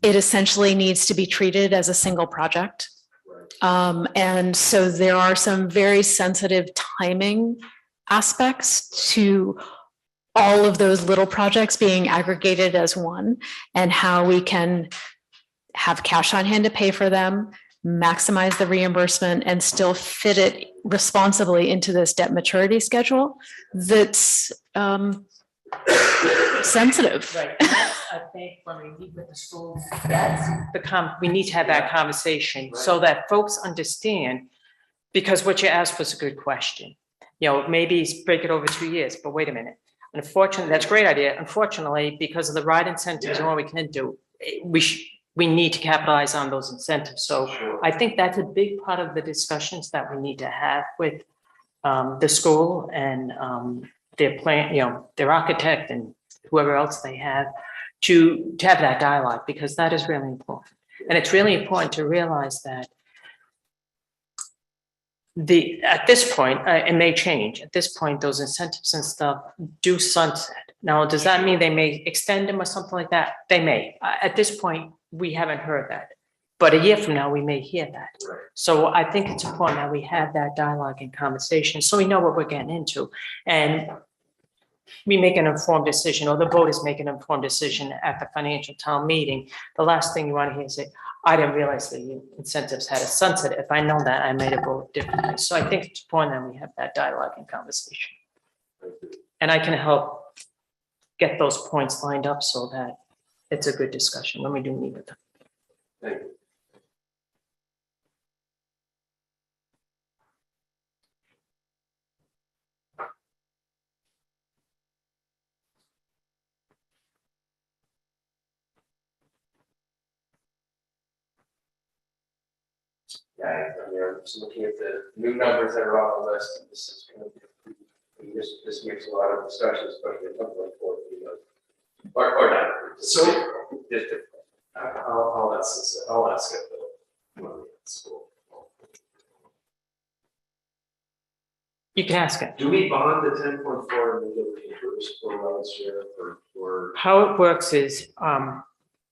it essentially needs to be treated as a single project. And so there are some very sensitive timing aspects to all of those little projects being aggregated as one, and how we can have cash on hand to pay for them, maximize the reimbursement, and still fit it responsibly into this debt maturity schedule that's sensitive. Right. I think when we meet with the school, we need to have that conversation so that folks understand, because what you asked was a good question. You know, maybe break it over 2 years, but wait a minute. Unfortunately, that's a great idea. Unfortunately, because of the ride incentives and what we can do, we need to capitalize on those incentives. So I think that's a big part of the discussions that we need to have with the school and their plan, you know, their architect and whoever else they have to have that dialogue, because that is really important. And it's really important to realize that at this point, it may change. At this point, those incentives and stuff do sunset. Now, does that mean they may extend them or something like that? They may. At this point, we haven't heard that. But a year from now, we may hear that. Right. So I think it's important that we have that dialogue and conversation so we know what we're getting into. And we make an informed decision, or the voters make an informed decision at the financial town meeting. The last thing you want to hear is say, I didn't realize the incentives had a sunset. If I know that, I made a vote differently. So I think it's important that we have that dialogue and conversation. And I can help get those points lined up so that it's a good discussion when we do meet with them. Thank you. Yeah, I mean, I'm just looking at the new numbers that are on the list, and this is going to be, this makes a lot of discussion, especially at something like 4, or not. So- District. I'll ask at the school. You can ask it. Do we bond the 10.4 and then get reimbursed for last year, or? How it works is,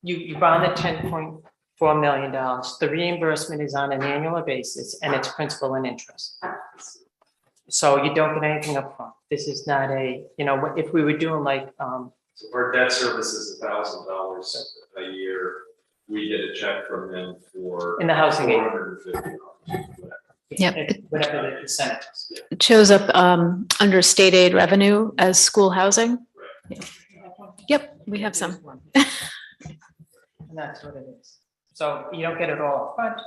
you bond the $10.4 million. The reimbursement is on an annual basis and it's principal and interest. So you don't get anything upfront. This is not a, you know, if we were doing like, So our debt service is $1,000 a year. We get a check from them for. In the housing aid. $450. Yep. whatever the percentage is. It shows up under state aid revenue as school housing. Yep, we have some. And that's what it is. So you don't get it all upfront.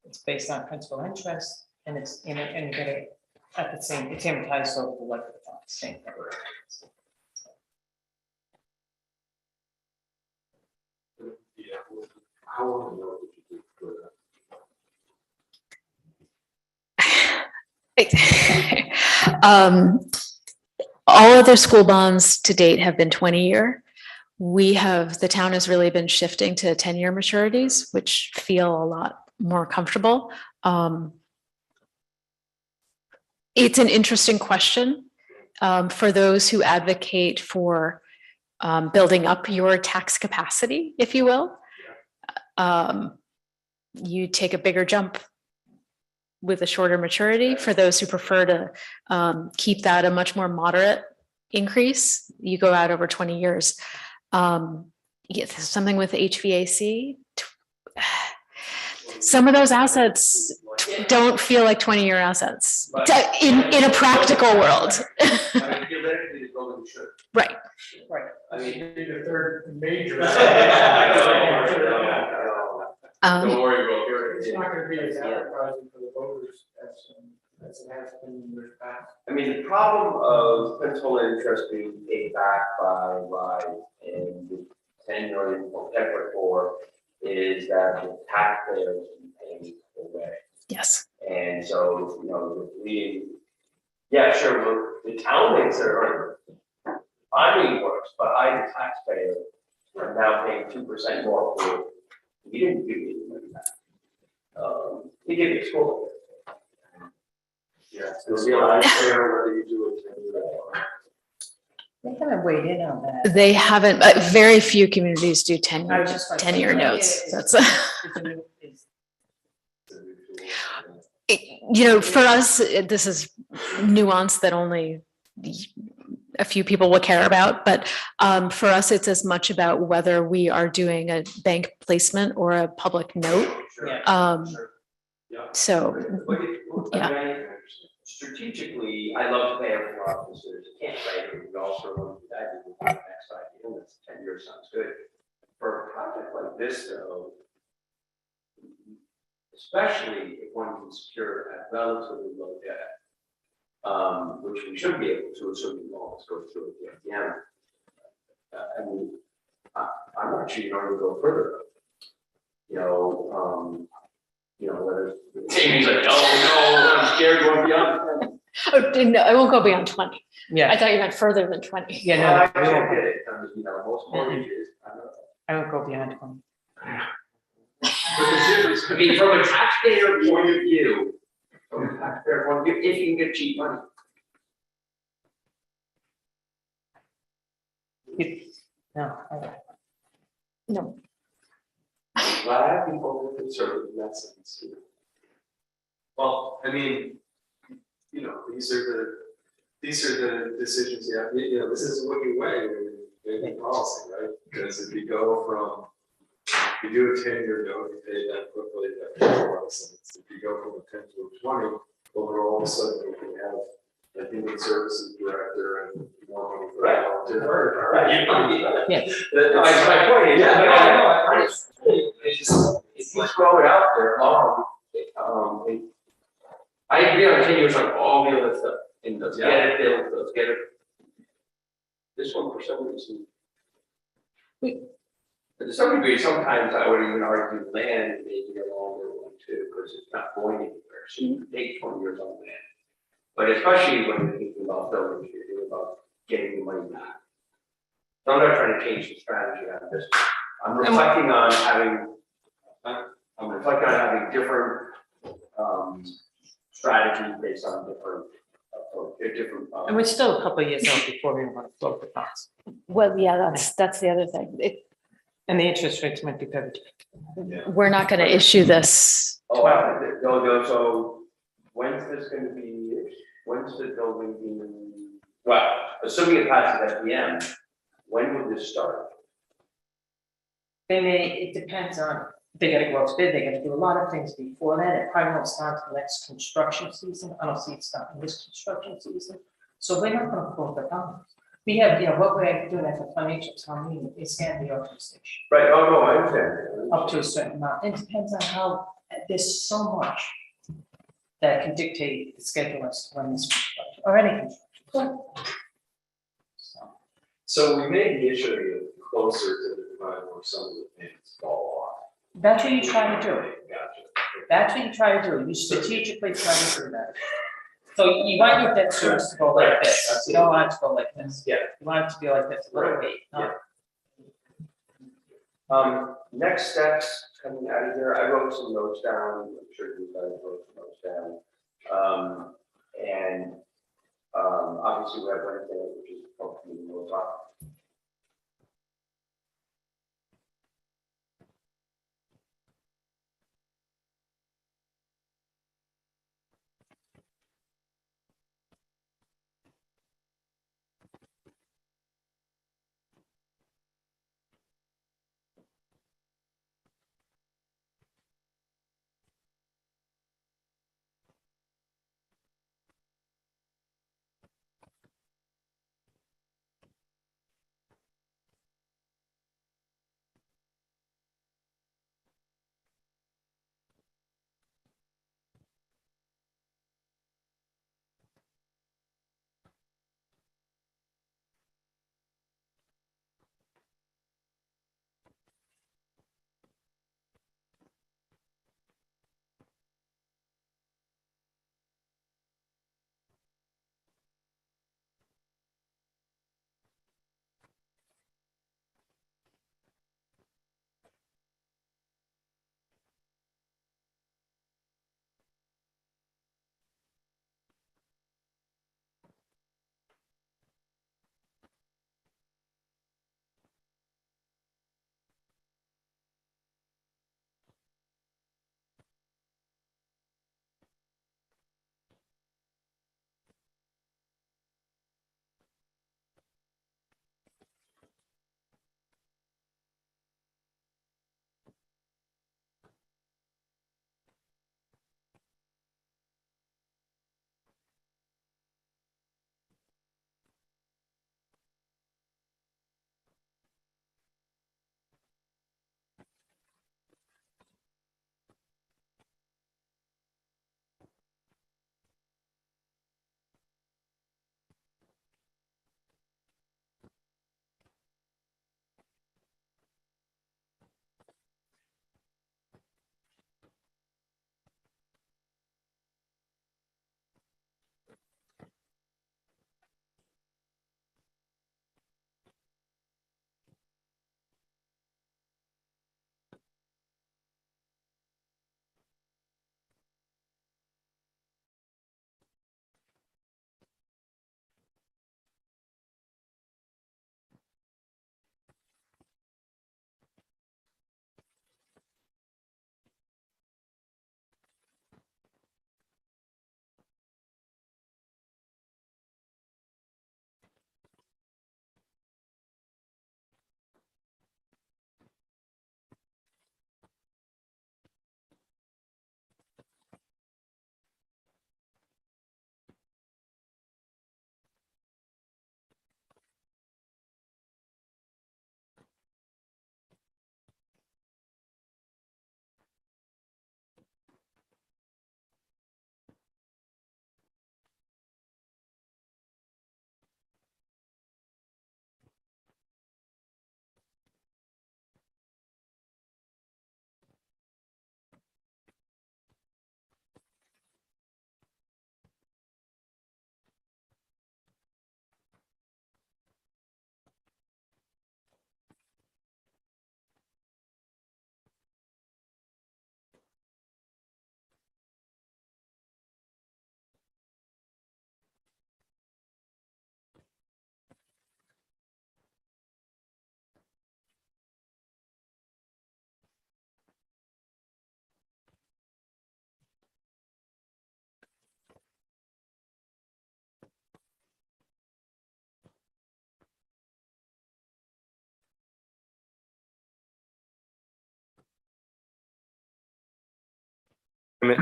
It's based on principal interest and it's, and you get it at the same, it's amortized over the life of the fund, same thing. How long ago did you do that? All other school bonds to date have been 20-year. The town has really been shifting to 10-year maturities, which feel a lot more comfortable. It's an interesting question for those who advocate for building up your tax capacity, if you will. You take a bigger jump with a shorter maturity. For those who prefer to keep that a much more moderate increase, you go out over 20 years. Something with HVAC. Some of those assets don't feel like 20-year assets in a practical world. I mean, theoretically, the building should. Right. Right. I mean, The third major. don't worry, we'll hear it. It's not gonna be as advertising for the voters as it has been in years past. I mean, the problem of principal interest being paid back by and the 10 million or 10.4 is that the taxpayers pay away. Yes. And so, yeah, sure, the town thinks they're finding works, but I, the taxpayer, are now paying 2% more for, we didn't give you the money back. We give you school. Yeah, it's not fair whether you do it. They haven't weighed in on that. They haven't, very few communities do 10-year notes. That's for us, this is nuance that only a few people will care about, but for us, it's as much about whether we are doing a bank placement or a public note. So, yeah. Strategically, I love to pay every officers, you can't say, we also want to do that, you can do the next idea, and it's 10 years sounds good. For a project like this, though, especially if one can secure at relatively low debt, which we should be able to, assuming loans go through at the ATM. I mean, I'm actually going to go further. Whether Jamie's like, oh no, I'm scared going beyond 10. Oh, no, I won't go beyond 20. Yeah. I thought you meant further than 20. Yeah, Well, I no, get it. Most mortgages, I won't go beyond 20. I mean, from a taxpayer point of view, if you can get cheap money. No. No. Well, I have people who are conservative in that sense too. Well, I mean, these are the decisions you have, this is a wicked way in making policy, right? Because if you go from, you do a 10-year note, you pay that quickly, that makes a lot of sense. If you go from a 10 to a 20, well, all of a sudden you can have a human services director and more money for that. Right. Yeah. That's my point. It's just throw it out there long. I agree on 10 years on all the other stuff, and let's get it built, let's get it. This one for some reason. But to some degree, sometimes I would even argue land maybe a longer one too, because it's not going anywhere, so you can take 20 years on land. But especially when you're thinking about buildings, you're thinking about getting the money back. So I'm not trying to change the strategy on this. I'm reflecting on having different strategies based on different. And we're still a couple of years out before we want to float the funds. Well, yeah, that's the other thing. And the interest rates might be better. We're not going to issue this. So when's this going to be, when's the building being, well, assuming it passes FDM, when would this start? It depends on, they gotta go out to bid, they gotta do a lot of things before that, it probably won't start until next construction season, I don't see it starting this construction season. So we're not gonna float the funds, We have, what we're doing at the financial town meeting is scan the authorization Right, oh, no, I understand. up to a certain amount. It depends on how, there's so much that can dictate the schedule as to when this, or any construction. So, So we may be issuing it closer to the time where some of the payments fall off. that's what you try to do. Gotcha. That's what you try to do. You strategically try to do that. So you want your debt service to go like this. You don't want it to go like this. Yeah. You want it to be like this, a little bit, not Next steps coming out of here, I wrote some notes down, I'm sure you guys wrote some notes down. Obviously we have Wednesday, which is hopefully we'll talk.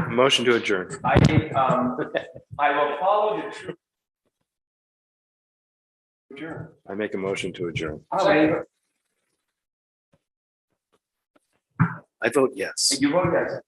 Motion to adjourn. I will follow the Adjourn. I make a motion to adjourn. Second. I vote yes. You vote yes.